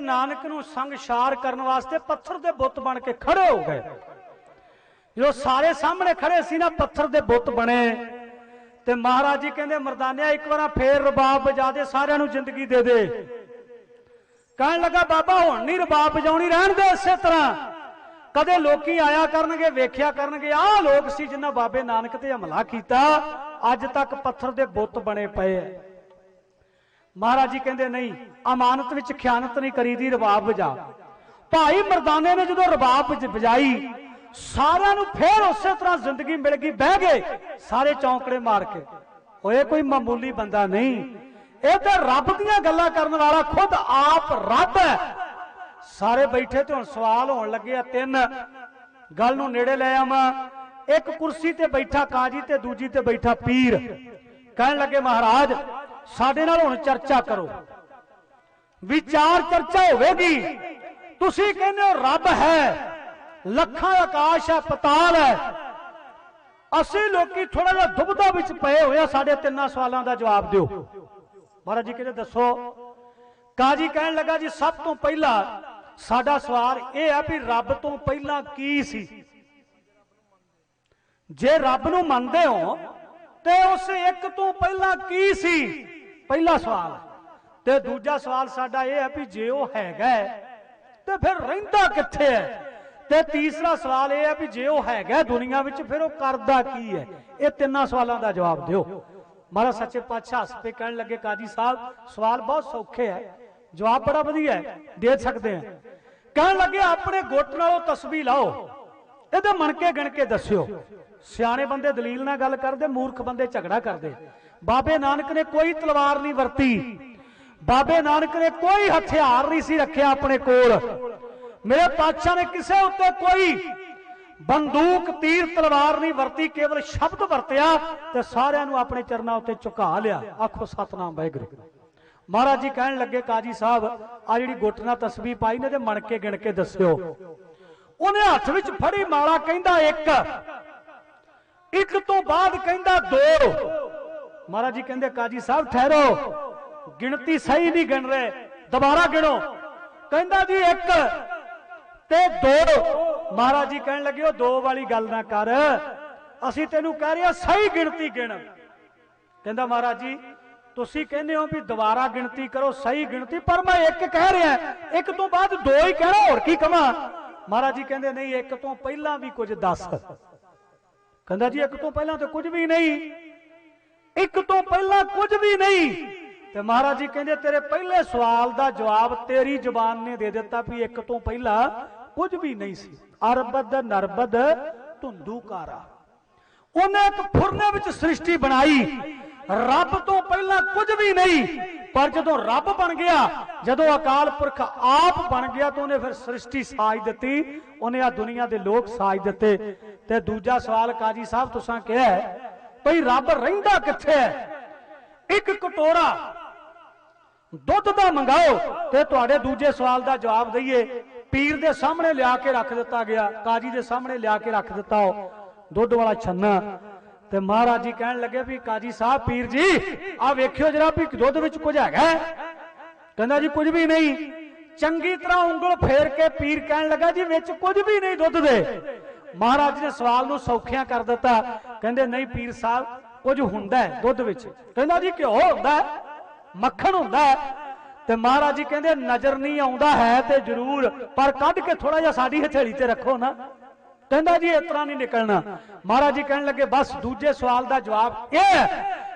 नानक नूं संगशार करने वास्ते पत्थर दे बुत बन के खड़े हो गए। जो सारे सामने खड़े सी ना पत्थर दे बुत बने ते महाराज जी कहंदे मर्दानिया एक बार फेर रबाब बजा दे सारियां नूं जिंदगी दे दे। कहन लगा बाबा हुण नहीं रबाब बजाउणी रहण दे इसे तरह कदे लोकी आया करनगे वेख्या करनगे आ लोग सी जिन्हां बाबे नानक ते हमला कीता अज तक पत्थर दे बुत बने पए है। महाराज जी कहते नहीं अमानत विच खयानत नहीं करी दी रबाब बजा। भाई मर्दाने ने जो रबाब बजाई सारियां नूं फिर उस तरह जिंदगी मिल गई बह गए सारे चौंकड़े मार के। होए कोई मामूली बंदा नहीं ये तो रब दियां गल्लां करन वाला खुद आप रब है। सारे बैठे तो हुण सवाल होण लगे तीन गल नूं नेड़े ले आवां। एक कुर्सी ते बैठा काजी ते दूजी ते बैठा पीर। कहन लगे महाराज साडे नाल हुण चर्चा करो विचार चर्चा होवेगी। तुसीं कहंदे हो रब है लखां आकाश है पताल है असीं लोकी थोड़ा जिहा दुबदा विच पए होए साडे तिन्नां सवालां दा जवाब दिओ। महाराज जी कहंदे दसो। काजी कहन लगा जी सब तो पहला साडा सवाल यह है भी रब तो पहला की सी। जे रब नूं मनदे हो ते उस एक तो पहला की सी पहला सवाल। ते दूजा सवाल साडा यह है भी जे वो हैगा ते फिर रहिंदा कित्थे है। ते तीसरा सवाल यह है भी जे वो हैगा दुनिया विच फिर वो करदा की है। ये तिन्नां सवालों का जवाब दिओ। महाराज सच्चे पातशाह हस पे कहन लगे काजी साहब सवाल बहुत सौखे है जवाब बड़ा वधिया है दे सकते हैं। कहन लगे अपने गुट नालों तस्बीह लाओ ये मनके गिण के दस्यो। सियाणे बंदे दलील नाल गल करदे मूर्ख बंदे झगड़ा करदे। बाबे नानक ने कोई तलवार नहीं वरती बाबे नानक ने कोई हथियार नहीं सी रखिया अपने कोल। मेरे पातशाह ने किसी उत्ते कोई बंदूक तीर तलवार नहीं वरती केवल शब्द वरतिया ते सारियां नूं अपने चरनां उत्ते झुका लिया। आखो सतनाम वाहिगुरू। महाराज जी कहन लगे काजी साहब आ जिहड़ी गुट नाल तस्बीह पाई ने ते मनके गिण के दस्यो। उन्हें हथ विच फड़ी माला कहंदा एक तो बाद कहंदा दो। महाराज जी कहंदे काजी साहब ठहरो गिनती सही नहीं गिन रहे दोबारा गिनो। कहंदा जी एक ते दो। महाराज जी कहन लगे दो वाली गल ना कर असीं तैनूं कह रहे सही गिनती गिन। कहंदा महाराज जी तुसीं कहंदे हो भी दोबारा गिनती करो सही गिनती पर मैं एक कह रहा एक तो बाद दो ही कहना होर की कहां। महाराज जी कहंदे नहीं एक तो पहला भी कुछ दस। कहंदा जी एक तो पहला तो कुछ भी नहीं एक तो पहला कुछ भी नहीं। ते महाराज जी कहंदे तेरे पहले सवाल का जवाब तेरी जुबान ने दे दिता भी एक तो पहला कुछ भी नहीं सी। अरबद नरबद धुंधुकारा उन्हें एक फुरने विच सृष्टि बनाई रब तो पहला कुछ भी नहीं। पर जो रब बन गया जदों अकाल पुरख आप बन गया तो उन्हें फिर सृष्टि साज दी उन्हें आ दुनिया के लोग साज दिते। ते दूजा सवाल काजी साहब तुसां कहा है भाई रब रहिंदा कित्थे है। एक कटोरा दुध का मंगाओ ते तुहाडे दूजे सवाल का जवाब दईए। पीर दे सामने लिया के रख दिता गया, काजी दे सामने लिया के रख दिता हो दुध वाला छन्ना। ते महाराज जी कहन लगे भी काजी साहब पीर जी आ वेखियो जरा भी दुध विच कुछ हैगा? कहंदा जी कुछ भी नहीं। चंगी तरह उंगल फेर के पीर कहन लगा जी विच कुछ भी नहीं दुध दे। महाराज जी ने सवाल नूं सौखिया कर दिता। कहंदे नहीं पीर साहब कुछ हुंदा है दुध विच। कहंदा जी घिओ हुंदा है, मक्खन हुंदा है। ते महाराज जी कहंदे नजर नहीं आउंदा है ते जरूर, पर कढ के थोड़ा जिहा साडी हथेली ते रखो ना। कहंदा जी इस तरह नहीं निकलना। महाराज जी कहन लगे बस दूजे सवाल का जवाब यह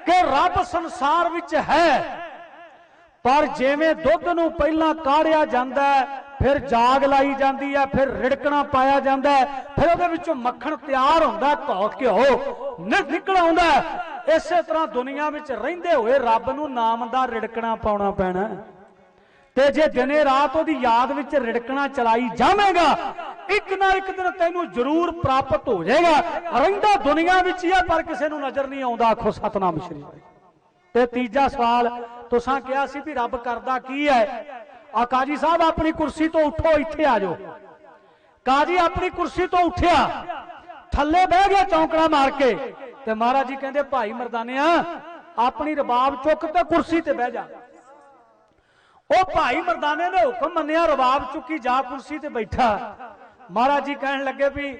कि रब संसार विच है, पर जिवें दुध नूं पहलां काढ़िया जांदा है, फिर जाग लाई जाती है, फिर रिड़कना पाया जाता है, फिर उहदे विचों मक्खन तैयार होंदा, घिओ निकल आउंदा है। इस तरह दुनिया विच रहिंदे होए रब नूं नाम दा रिड़कना पाउणा पैणा। ते जे दिने रात उहदी याद विच रिड़कना चलाई जावेगा, एक ना एक दिन तैनूं जरूर प्राप्त हो जाएगा। रहिंदा दुनिया विच ही है, पर किसी नूं नजर नहीं आउंदा। आखो सतनाम श्री वाहिगुरू। ते तीजा सवाल तुसां कहा सी भी रब करदा की है? आ काजी साहब अपनी कुर्सी तो उठो, इत्थे आ जाओ। काजी अपनी कुर्सी तो उठिया, थल्ले बह गया चौंकड़ा मार के। ते महाराज जी कहंदे भाई मर्दानिया अपनी रबाब चुक ते कुर्सी ते बह जा। ओ भाई मर्दाने ने हुक्म मन्निया, रबाब चुकी जा कुर्सी ते बैठा। महाराज जी कहन लगे भी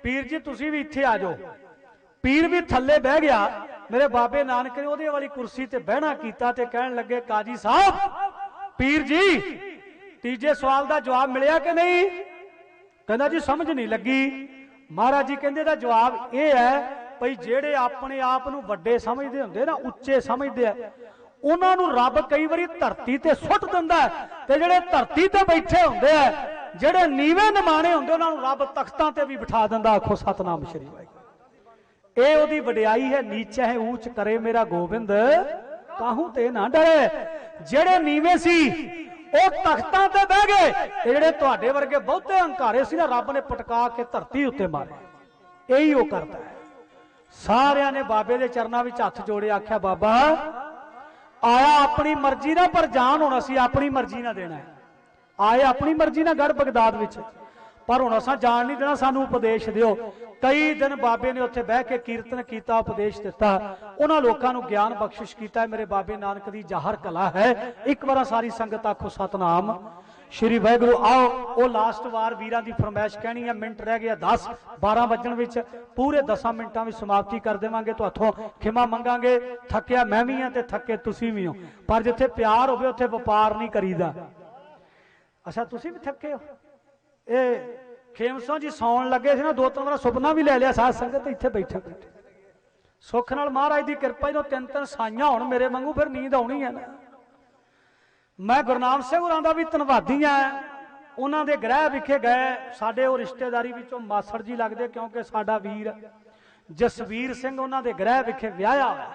पीर जी तुसी भी इत्थे आ जाओ। पीर भी थल्ले बह गया। मेरे बाबे नानक ने ओहदे वाली कुर्सी ते बहना कीता ते कहन लगे काजी साहब पीर जी तीजे सवाल का जवाब मिलिया कि नहीं? कहंदा जी समझ नहीं लगी। महाराज जी कहंदे दा जवाब यह है भाई जेड़े अपने आप नूं वड्डे समझदे हुंदे ना, उच्चे समझदे आ, उन्हां नूं रब कई बारी धरती ते सुट दिंदा है, ते जेड़े धरती ते बैठे हुंदे आ, जेड़े नीवे निमाणे हुंदे उन्हां नूं रब तख्तां ते भी बिठा दिंदा। आखो सतनाम श्री वाहिगुरू। ये ओदी वडियाई है। नीचा है ऊंच करे मेरा गोबिंद, काहू ते ना डरे। जेड़े नीवे सी ओ तख्तां ते बह गए, जेड़े तुहाडे वर्गे बहुते हंकारे सी ना, रब ने पटका के धरती उत्ते मारे। यही वो करता है। सारियां ने बाबे दे चरनां विच हथ जोड़े, आख्या बाबा आया अपनी मर्जी ना, पर जान हुण असीं अपनी मर्जी ना देना है। आए अपनी मर्जी ना गढ़ बगदाद विच, पर हुण असां जान नहीं देना, सानू उपदेश दिओ। कई दिन बाबे ने उत्थे बह के कीर्तन किया, उपदेश दिता, उन्हां लोकां नूं ज्ञान बख्शिश किया। मेरे बाबे नानक दी जाहर कला है। एक बार सारी संगत आखो सतनाम श्री वाहिगुरू। आओ वो लास्ट वार वीरां दी फरमाइश कहनी है। मिनट रह गया 10-12 वजन विच, पूरे 10 मिनटां विच समाप्ति कर देवांगे। तो हथों खिमा मंगांगे। थकिया मैं भी हां ते थके तुसीं भी हो, पर जिथे प्यार होवे उत्थे वपार नहीं करीदा। अच्छा तुसीं भी थके हो? ये खेमसों जी सौन लगे सी ना, 2-3 बार सुपना भी ले लिया। साध संगत इत्थे बैठे बैठे सुख नाल महाराज की कृपा जो 3-3 साइयां होण मेरे वांगू, फिर नींद आउणी है ना। मैं गुरनाम सिंह होरां दा भी धन्नवादी हां। उन्हां दे गृह विखे गए, साडे वो रिश्तेदारी विचों मासड़ जी लगदे, क्योंकि साडा वीर जसवीर सिंह उन्हां दे गृह विखे विआहिया होया।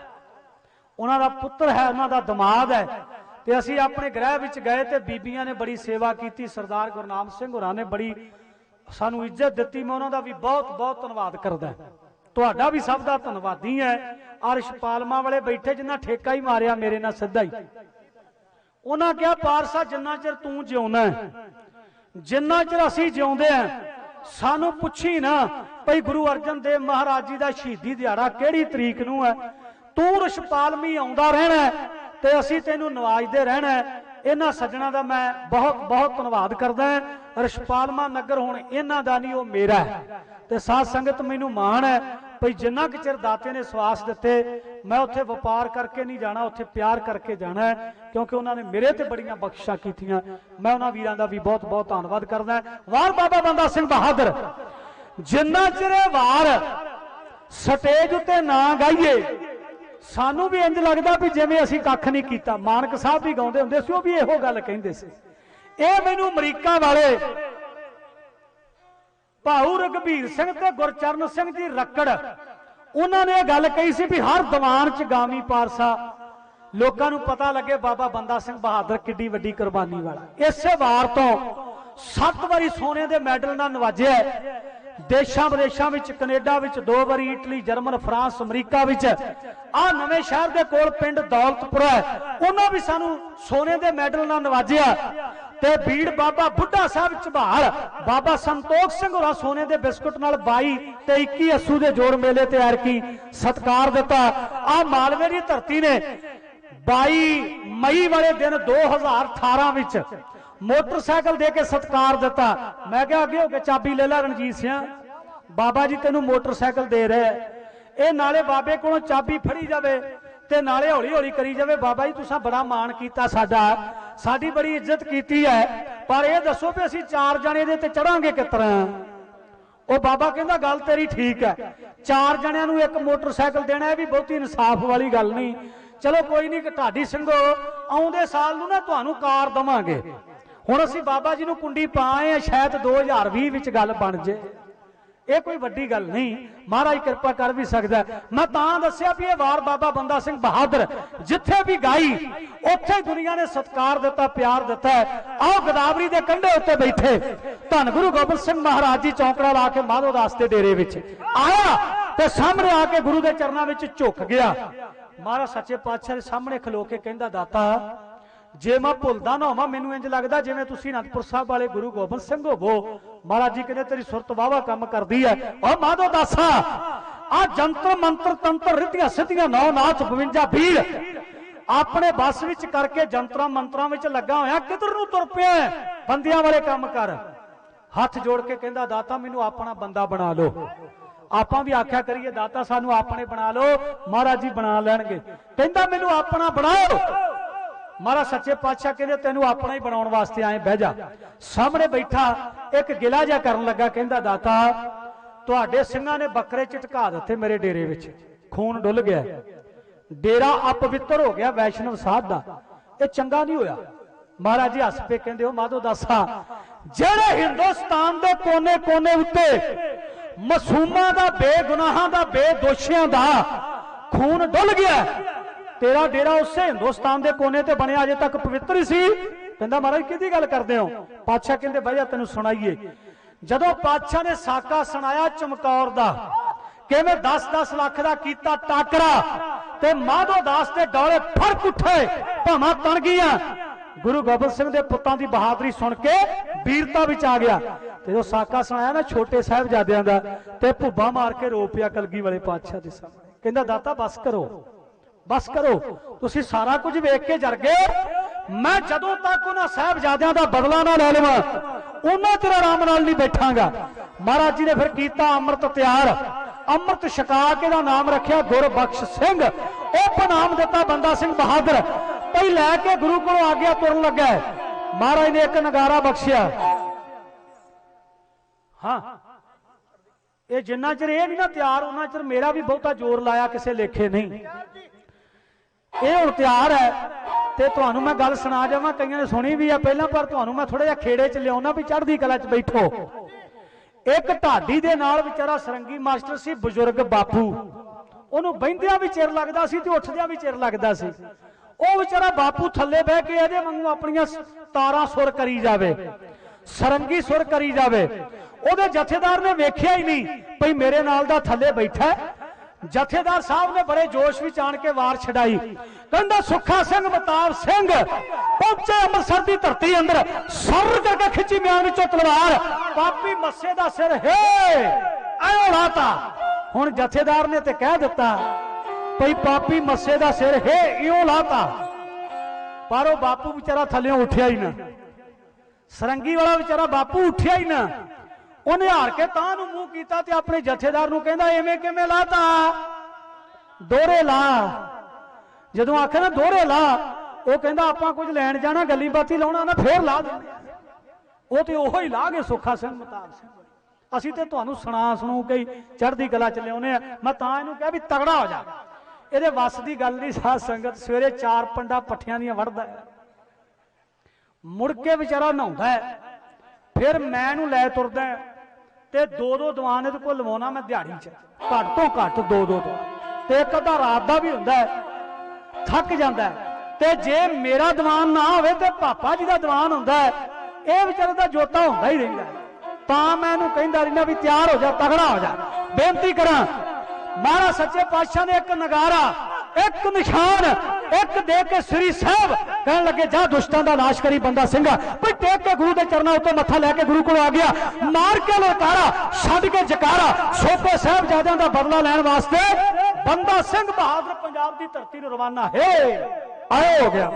उन्हां दा पुत्र है, उन्हां दा दमाद है। ते असीं अपने गृह विच गए ते बीबियां ने बड़ी सेवा की। सरदार गुरनाम सिंह होरां ने बड़ी सानू इज्जत दी। मैं उन्हां दा भी बहुत बहुत धन्नवाद करदा। तुहाडा भी सब दा धन्नवादी है। अर्श पालमा वाले बैठे जिन्हां ठेका ही मारिया मेरे नाल सिद्धा ही। उन्हां कहा पारसा जिन्ना चिर तू जिउंदा है, जिन्ना चिर असीं जिउंदे हैं, सानू पुछी ना भाई गुरु अर्जन देव महाराज जी का शहीदी दिहाड़ा किहड़ी तरीक नूं है। तू रछपालमी आउंदा रहना है ते असीं तैनूं नवाजदे रहना है। इन्हां सज्जणां दा मैं बहुत बहुत धन्नवाद करदा हां। रछपालमा नगर हुण इन्हां दा नहीं, वो मेरा है। ते साध संगत मैनूं माण है भाई जिन्ना कि चिर दाते ने सवास दिते, मैं उत्थे वपार करके नहीं जाना, उत्थे प्यार करके जाना है, क्योंकि उन्होंने मेरे ते बड़ियां बख्शिशां कीतियां। मैं उन्हां वीरां दा भी बहुत बहुत धन्नवाद करदा। वार बाबा बंदा सिंह बहादुर, जिन्ना चिर वार स्टेज उत्ते ना गाइए सानू भी इंज लगदा भी जिवें असीं कख नहीं कीता। मानक साहब भी गाउंदे हुंदे सी, वो भी इहो गल कहिंदे सी। ਇਹ ਮੈਨੂੰ ਅਮਰੀਕਾ ਵਾਲੇ ਭਾਊ ਰਘਬੀਰ ਸਿੰਘ ਤੇ ਗੁਰਚਰਨ ਸਿੰਘ ਜੀ ਰੱਕੜ, ਉਹਨਾਂ ਨੇ ਇਹ ਗੱਲ ਕਹੀ ਸੀ ਵੀ ਹਰ ਦੀਵਾਨ ਚ ਗਾਵੀ ਪਾਰਸਾ, ਲੋਕਾਂ ਨੂੰ ਪਤਾ ਲੱਗੇ ਬਾਬਾ ਬੰਦਾ ਸਿੰਘ ਬਹਾਦਰ ਕਿੱਡੀ ਵੱਡੀ ਕੁਰਬਾਨੀ ਵਾਲਾ। ਇਸੇ ਵਾਰ ਤੋਂ 7 ਵਾਰੀ ਸੋਨੇ ਦੇ ਮੈਡਲ ਨਾਲ ਨਵਾਜਿਆ। देशों विदेशों में, कनेडा में 2 बारी, इटली, जर्मन, फ्रांस, अमरीका में, आ नवे शहर के कोल पिंड दौलतपुर है, उन्होंने भी सानू सोने के मैडल नाल नवाजिया। ते बीड़ बाबा बुढ़ा साहब झबाल बाबा संतोख सिंह होरां सोने के बिस्कुट नाल 22 ते 21 अस्सू के जोड़ मेले ते ऐरकी सत्कार दिता। आ मालवे की धरती ने 22 मई वाले दिन 2018 विच मोटरसाइकिल दे के सत्कार दिता। मैं क्या अगे होके चाबी ले ला रणजीत सिंह, बाबा जी तेनू मोटरसाइकिल दे रहे, ये नाले बाबे कोलों चाबी फड़ी जावे ते नाले हौली हौली करी जावे, बाबा जी तुसां बड़ा मान कीता, साडी बड़ी इज्जत कीती है, पर यह दसो भी असीं 4 जणे दे ते चढ़ांगे किस तरह। ਉਹ ਬਾਬਾ ਕਹਿੰਦਾ ਗੱਲ ਤੇਰੀ ਠੀਕ ਹੈ, 4 ਜਣਿਆਂ ਨੂੰ ਇੱਕ ਮੋਟਰਸਾਈਕਲ ਦੇਣਾ ਇਹ ਵੀ ਬਹੁਤੀ ਇਨਸਾਫ ਵਾਲੀ ਗੱਲ ਨਹੀਂ। ਚਲੋ ਕੋਈ ਨਹੀਂ, ਢਾਡੀ ਸਿੰਘੋ ਆਉਂਦੇ ਸਾਲ ਨੂੰ ਨਾ ਤੁਹਾਨੂੰ ਕਾਰ ਦਵਾਂਗੇ। ਹੁਣ ਅਸੀਂ ਬਾਬਾ ਜੀ ਨੂੰ ਕੁੰਡੀ ਪਾਏ ਆ, ਸ਼ਾਇਦ 2020 ਵਿੱਚ ਗੱਲ ਬਣ ਜੇ, ਇਹ ਕੋਈ ਵੱਡੀ ਗੱਲ नहीं, महाराज कृपा कर भी सकता है। मैं तां दस्सिया भी ये वार बाबा बंदा सिंह बहादुर जिथे भी गाई उत्थे दुनिया ने सत्कार दिता, प्यार दिता है। आओ गोदावरी के कंढे उत्ते बैठे धन गुरु गोबिंद सिंह महाराज जी चौंकड़ा ला के माधो दास के डेरे विच आया ते सामने आके गुरु के चरणों में झुक गया। महाराज सच्चे पातशाह के सामने खलो के कहंदा, दाता जे मैं भुलदा ना होवां, मैनूं इंज लगदा जिवें तुसीं अनंदपुर साहब वाले गुरु गोबिंद सिंह होवो। महाराज जी कहते तेरी सुरत वाहवा काम करदी है। और माधो दासा आ जंतर मंत्र तंत्र रिद्धियां सिद्धियां 9 नाथ 52 भीड़ अपने बस विच करके जंतरां मंत्रां विच लगा होया किधर नूं तुर पिया, बंदियां वाले काम कर। हथ जोड़ के कहंदा, दाता मैनूं अपना बंदा बना लो। आपां भी आख्या करिए दाता सानू अपने बना लो, महाराज जी बना लैणगे। कहंदा मैनूं अपना बनाओ। महाराज सच्चे पातशाह कहते तेनू अपना ही बनाने वास्ते आए, बह जा। सामने बैठा एक गिला जा करन लगा, कहंदा दाता तुहाडे सिंहां ने बकरे झटका दिते मेरे डेरे विच, खून डुल गया, डेरा अपवित्र हो गया वैष्णव साध दा, ये चंगा नहीं होया। महाराज जी हस पे कहंदे, ओ माधो दासा जेड़े हिंदुस्तान दे कोने कोने उत्ते मासूमां दा, बेगुनाहां दा, बेदोशियां दा खून डुल गया, तेरा डेरा उस हिंदुस्तान के कोने ते बनया अजे तक पवित्र ही सी। कहंदा महाराज किहदी गल करदे हो? पातशाह कहंदे बह जा तैनूं सुणाईए। जदों पातशाह ने साका सुनाया चमकौर दा किवें 10-10 लाख दा कीता टाकरा ते माधो दास दे डोले फड़क उठे, भावां तण गईयां। गुरु गोबिंद सिंह दे पुत्तां दी बहादुरी सुन के वीरता विच आ गया। ते जो साका सुनाया ना छोटे साहिबजादियां दा ते भुब्बा मार के रो पिया कलगी वाले पातशाह दे सामने। कहंदा दाता बस करो, बस करो, तुसी सारा कुछ वेख के जर गए। मैं जदों तक उन्हां साहिबजादियां दा बदला ना ले लवां उन्हां चिर आराम नाल नहीं बैठांगा। महाराज जी ने फिर कीता अमृत तैयार, अमृत छका के दा नाम रखिया गुरबख्श सिंह, उपनाम दिता बंदा सिंह बहादुर। पई लैके गुरु कोलों आ गया, तुरन लगा। महाराज ने एक नगारा बख्शिया। हाँ ये जिन्ना चिर ये नहीं ना तैयार उन्ना चिर मेरा भी बहुता जोर लाया किसी लेखे नहीं। ये हुण तैयार है ते तुहानूं मैं गल सुना जावां, कईयां ने सुनी भी है पहलां, पर तुहानूं मैं थोड़ा जिहा खेड़े च लिआउणा भी चढ़दी कला च बैठो। एक ढाडी दे नाल विचारा सरंगी मास्टर सी बजुर्ग बापू, उहनूं बहिंदियां भी चिर लगदा सी ते उठदियां भी चिर लगदा सी। ਉਹ ਵਿਚਾਰਾ ਬਾਪੂ ਥੱਲੇ ਬਹਿ ਕੇ ਇਹਦੇ ਵਾਂਗੂ ਆਪਣੀਆਂ ਤਾਰਾਂ ਸੁਰ ਕਰੀ ਜਾਵੇ, ਸਰੰਗੀ ਸੁਰ ਕਰੀ ਜਾਵੇ। ਉਹਦੇ ਜਥੇਦਾਰ ਨੇ ਵੇਖਿਆ ਹੀ ਨਹੀਂ ਭਈ ਮੇਰੇ ਨਾਲ ਦਾ ਥੱਲੇ ਬੈਠਾ। ਜਥੇਦਾਰ ਸਾਹਿਬ ਨੇ ਬੜੇ ਜੋਸ਼ ਵਿੱਚ ਆਣ ਕੇ ਵਾਰ ਛਡਾਈ। ਕਹਿੰਦਾ ਸੁੱਖਾ ਸਿੰਘ ਮਤਾਬ ਸਿੰਘ ਪਹੁੰਚੇ ਅੰਮ੍ਰਿਤਸਰ ਦੀ ਧਰਤੀ ਅੰਦਰ, ਸਰ ਕਰਕੇ ਖਿੱਚੀ ਮਿਆਨ ਵਿੱਚੋਂ ਤਲਵਾਰ, ਪਾਪੀ ਮੱਸੇ ਦਾ ਸਿਰ ਹੈ ਐਂ ਉਡਾਤਾ। ਹੁਣ ਜਥੇਦਾਰ ਨੇ ਤੇ ਕਹਿ ਦਿੱਤਾ भई पापी मस्से का सिर है इं लाता, पर वह बापू बेचारा थल्ले उठिया ही ना, सरंगी वाला बेचारा बापू उठिया ही ना। उन्हें हार के तां नूं मूंह कीता ते अपने जथेदार नूं कहंदा इवें किवें लाता, दोहरे ला। जदों आखे ना दोहरे ला, वो कहंदा आपां कुछ लैण जाना गल्ली बाती लाउणा ना फिर ला दिंदे। वो तो ओहो ही ला गए सुखा सिंह मताब सिंह। असीं ते तुहानूं सुणा सुणू के चढ़दी कला च लिआउने आ। मैं तां इहनूं कहा भी तगड़ा हो जा, ਇਹਦੇ ਵਸ ਦੀ ਗੱਲ ਨਹੀਂ। ਸਾਧ ਸੰਗਤ ਸਵੇਰੇ 4 ਪੰਡਾ ਪੱਠਿਆਂ ਦੀਆਂ ਵੜਦਾ, ਮੁੜ ਕੇ ਵਿਚਾਰਾ ਨਹਾਉਂਦਾ, ਫਿਰ ਮੈਂ ਨੂੰ ਲੈ ਤੁਰਦਾ ਤੇ 2-2 ਦੀਵਾਨ ਇਹਦੇ ਕੋਲ ਲਵਾਉਣਾ ਮੈਂ ਦਿਹਾੜੀ 'ਚ, ਘੱਟ ਤੋਂ ਘੱਟ 2-2 ਤੇ ਇੱਕ ਅੱਧਾ ਰਾਤ ਦਾ ਵੀ ਹੁੰਦਾ। ਥੱਕ ਜਾਂਦਾ ਤੇ ਜੇ ਮੇਰਾ ਦੀਵਾਨ ਨਾ ਹੋਵੇ ਤੇ ਪਾਪਾ ਜੀ ਦਾ ਦੀਵਾਨ ਹੁੰਦਾ, ਇਹ ਵਿਚਾਰੇ ਦਾ ਜੋਤਾ ਹੁੰਦਾ ਹੀ ਰਹਿੰਦਾ। ਤਾਂ ਮੈਂ ਇਹਨੂੰ ਕਹਿੰਦਾ ਰਹਿਣਾ ਵੀ ਤਿਆਰ ਹੋ ਜਾ, ਤਗੜਾ ਹੋ ਜਾ। ਬੇਨਤੀ ਕਰਾਂ ਮਹਾਰਾਜ ਸੱਚੇ ਪਾਤਸ਼ਾਹ ਨੇ ਇੱਕ ਨਗਾਰਾ, ਇੱਕ ਨਿਸ਼ਾਨ, ਇੱਕ ਦੇ ਕੇ ਸ੍ਰੀ ਸਾਹਿਬ ਕਹਿਣ ਲੱਗੇ ਜਾ ਦੁਸ਼ਟਾਂ ਦਾ ਨਾਸ਼ ਕਰੀ ਬੰਦਾ ਸਿੰਘਾ। ਕੋਈ ਟੇਕ ਕੇ ਗੁਰੂ ਦੇ ਚਰਨਾਂ ਉੱਤੇ ਮੱਥਾ ਲੈ ਕੇ ਗੁਰੂ ਕੋਲ ਆ ਗਿਆ, ਮਾਰ ਕੇ ਲਲਕਾਰਾ, ਛੱਡ ਕੇ ਜਕਾਰਾ, ਛੋਟੇ ਸਾਹਿਬਜ਼ਾਦਿਆਂ ਦਾ ਬਦਲਾ ਲੈਣ ਵਾਸਤੇ ਬੰਦਾ ਸਿੰਘ ਬਹਾਦਰ ਪੰਜਾਬ ਦੀ ਧਰਤੀ ਨੂੰ ਰਵਾਨਾ ਹੈ ਆਏ ਹੋ ਗਿਆ।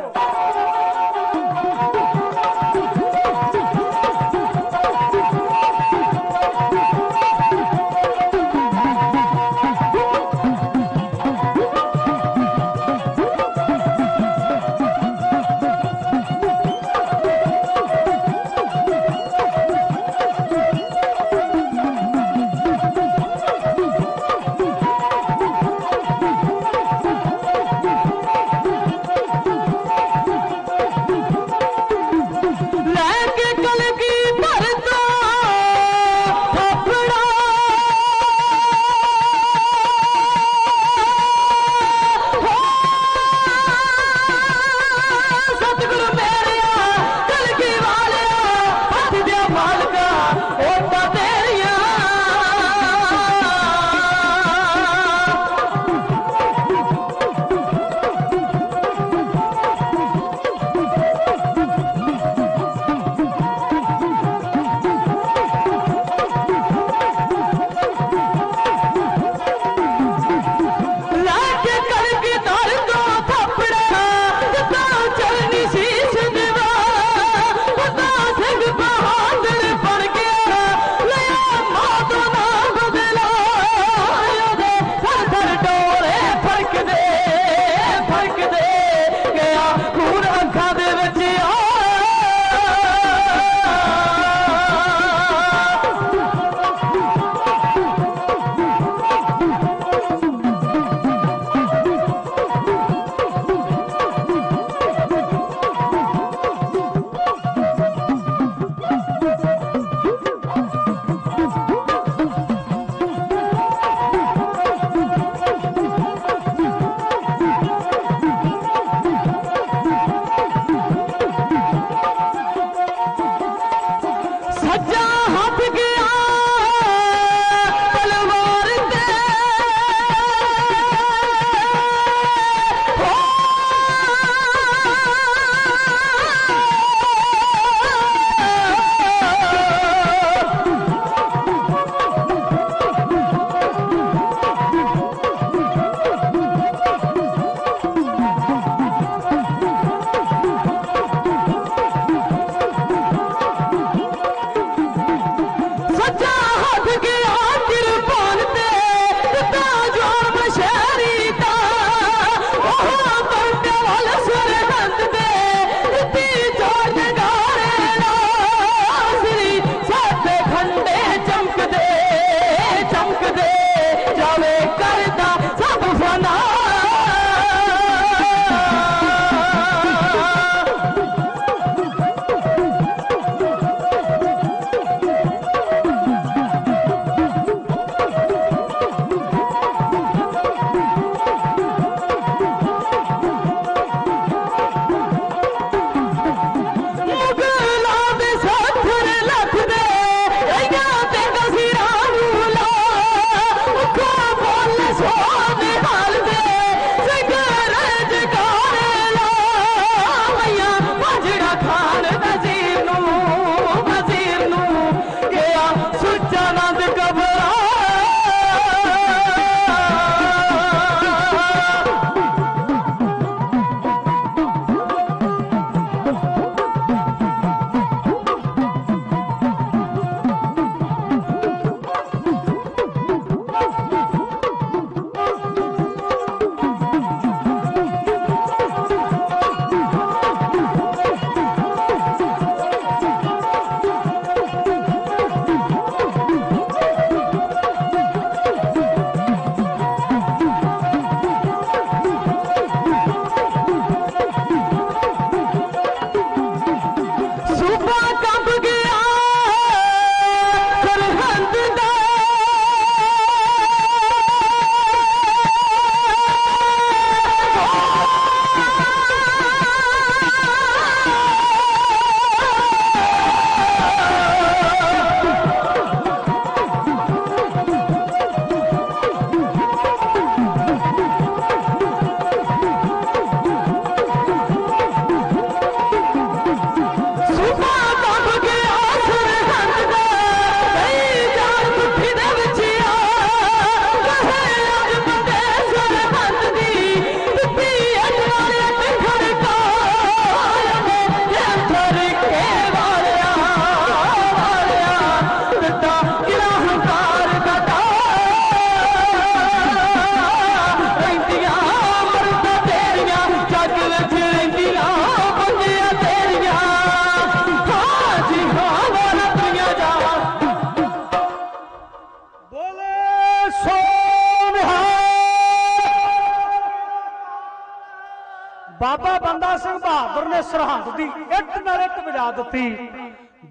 ਬੰਦਾ ਸਿੰਘ ਬਹਾਦਰ ਨੇ ਸਰਹੰਦ ਦੀ ਇੱਟ ਨਾਲ ਇੱਟ ਵਜਾ ਦਿੱਤੀ,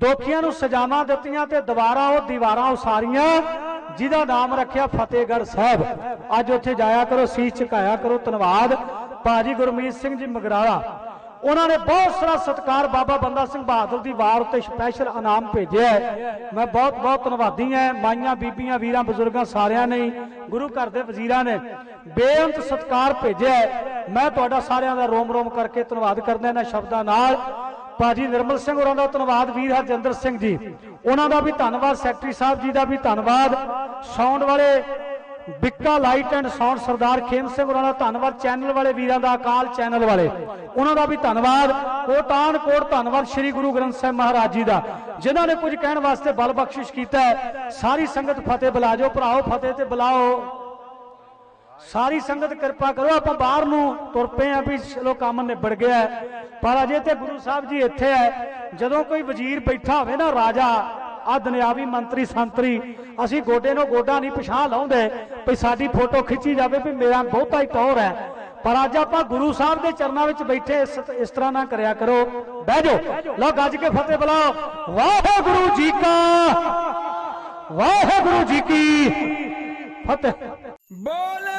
ਦੋਖੀਆਂ ਨੂੰ ਸਜ਼ਾਵਾਂ ਦਿੱਤੀਆਂ ਤੇ ਦੁਬਾਰਾ ਉਹ ਦੀਵਾਰਾਂ ਉਸਾਰੀਆਂ ਜਿਹਦਾ ਨਾਮ ਰੱਖਿਆ ਫਤਿਹਗੜ੍ਹ ਸਾਹਿਬ। ਅੱਜ ਉੱਥੇ ਜਾਇਆ ਕਰੋ, ਸੀਸ ਝੁਕਾਇਆ ਕਰੋ। ਧੰਨਵਾਦ ਭਾਜੀ ਗੁਰਮੀਤ ਸਿੰਘ ਜੀ ਮਗਰਾਲਾ, ਉਹਨਾਂ ਨੇ ਬਹੁਤ ਸਾਰਾ ਸਤਿਕਾਰ ਬਾਬਾ ਬੰਦਾ ਸਿੰਘ ਬਹਾਦਰ ਦੀ ਵਾਰ ਉੱਤੇ ਸਪੈਸ਼ਲ ਇਨਾਮ ਭੇਜਿਆ। ਮੈਂ ਬਹੁਤ ਬਹੁਤ ਧੰਨਵਾਦੀ ਹਾਂ। ਮਾਈਆਂ ਬੀਬੀਆਂ ਵੀਰਾਂ ਬਜ਼ੁਰਗਾਂ ਸਾਰਿਆਂ ਨੇ, ਗੁਰੂ ਘਰ ਦੇ ਵਜ਼ੀਰਾਂ ਨੇ ਬੇਅੰਤ ਸਤਿਕਾਰ ਭੇਜਿਆ। ਮੈਂ ਤੁਹਾਡਾ ਸਾਰਿਆਂ ਦਾ ਰੋਮ ਰੋਮ ਕਰਕੇ ਧੰਨਵਾਦ ਕਰਦਾ ਇਹਨਾਂ ਸ਼ਬਦਾਂ ਨਾਲ। ਭਾਜੀ ਨਿਰਮਲ ਸਿੰਘ ਹੋਰਾਂ ਦਾ ਧੰਨਵਾਦ, ਵੀਰ ਹਰਜਿੰਦਰ ਸਿੰਘ ਜੀ ਉਹਨਾਂ ਦਾ ਵੀ ਧੰਨਵਾਦ, ਸੈਕਟਰੀ ਸਾਹਿਬ ਜੀ ਦਾ ਵੀ ਧੰਨਵਾਦ, ਸਾਊਂਡ ਵਾਲੇ ਬਿੱਕਾ ਲਾਈਟ ਐਂਡ ਸਾਊਂਡ ਸਰਦਾਰ ਖੇਮ ਸਿੰਘ ਹੋਰਾਂ ਦਾ ਧੰਨਵਾਦ, ਚੈਨਲ ਵਾਲੇ ਵੀਰਾਂ ਦਾ, ਅਕਾਲ ਚੈਨਲ ਵਾਲੇ ਉਹਨਾਂ ਦਾ ਵੀ ਧੰਨਵਾਦ, ਕੋਟਾਨ ਕੋਟ ਧੰਨਵਾਦ ਸ੍ਰੀ ਗੁਰੂ ਗ੍ਰੰਥ ਸਾਹਿਬ ਮਹਾਰਾਜ ਜੀ ਦਾ ਜਿਨ੍ਹਾਂ ਨੇ ਕੁਝ ਕਹਿਣ ਵਾਸਤੇ ਬਲ ਬਖਸ਼ਿਸ਼ ਕੀਤਾ ਹੈ। ਸਾਰੀ ਸੰਗਤ ਫਤਿਹ ਬੁਲਾ ਜਾਓ ਭਰਾਓ, ਫਤਿਹ ਤੇ ਬੁਲਾਓ ਸਾਰੀ ਸੰਗਤ, ਕਿਰਪਾ ਕਰੋ। ਆਪਾਂ ਬਾਹਰ ਨੂੰ ਤੁਰ ਪਏ ਆ ਵੀ ਚਲੋ ਕੰਮ ਨਿਬੜ ਗਿਆ, ਪਰ ਅਜੇ ਤੇ ਗੁਰੂ ਸਾਹਿਬ ਜੀ ਇੱਥੇ ਹੈ। ਜਦੋਂ ਕੋਈ ਵਜ਼ੀਰ ਬੈਠਾ ਹੋਵੇ ਨਾ, ਰਾਜਾ ਆ ਦੁਨਿਆਵੀ ਮੰਤਰੀ ਸੰਤਰੀ, ਅਸੀਂ ਗੋਡੇ ਨੂੰ ਗੋਡਾ ਨਹੀਂ ਪਛਾਣ ਲਾਉਂਦੇ ਵੀ ਸਾਡੀ ਫੋਟੋ ਖਿੱਚੀ ਜਾਵੇ ਵੀ ਮੇਰਾ ਬਹੁਤਾ ਹੀ ਟੌਰ ਹੈ। ਪਰ ਅੱਜ ਆਪਾਂ ਗੁਰੂ ਸਾਹਿਬ ਦੇ ਚਰਨਾਂ ਵਿੱਚ ਬੈਠੇ, ਇਸ ਤਰ੍ਹਾਂ ਨਾ ਕਰਿਆ ਕਰੋ। ਬਹਿ ਜਾਓ, ਲਓ ਗੱਜ ਕੇ ਫਤਿਹ ਬੁਲਾਓ। ਵਾਹਿਗੁਰੂ ਜੀ ਕਾ, ਵਾਹਿਗੁਰੂ ਜੀ ਕੀ ਫਤਿਹ। ਬੋਲੇ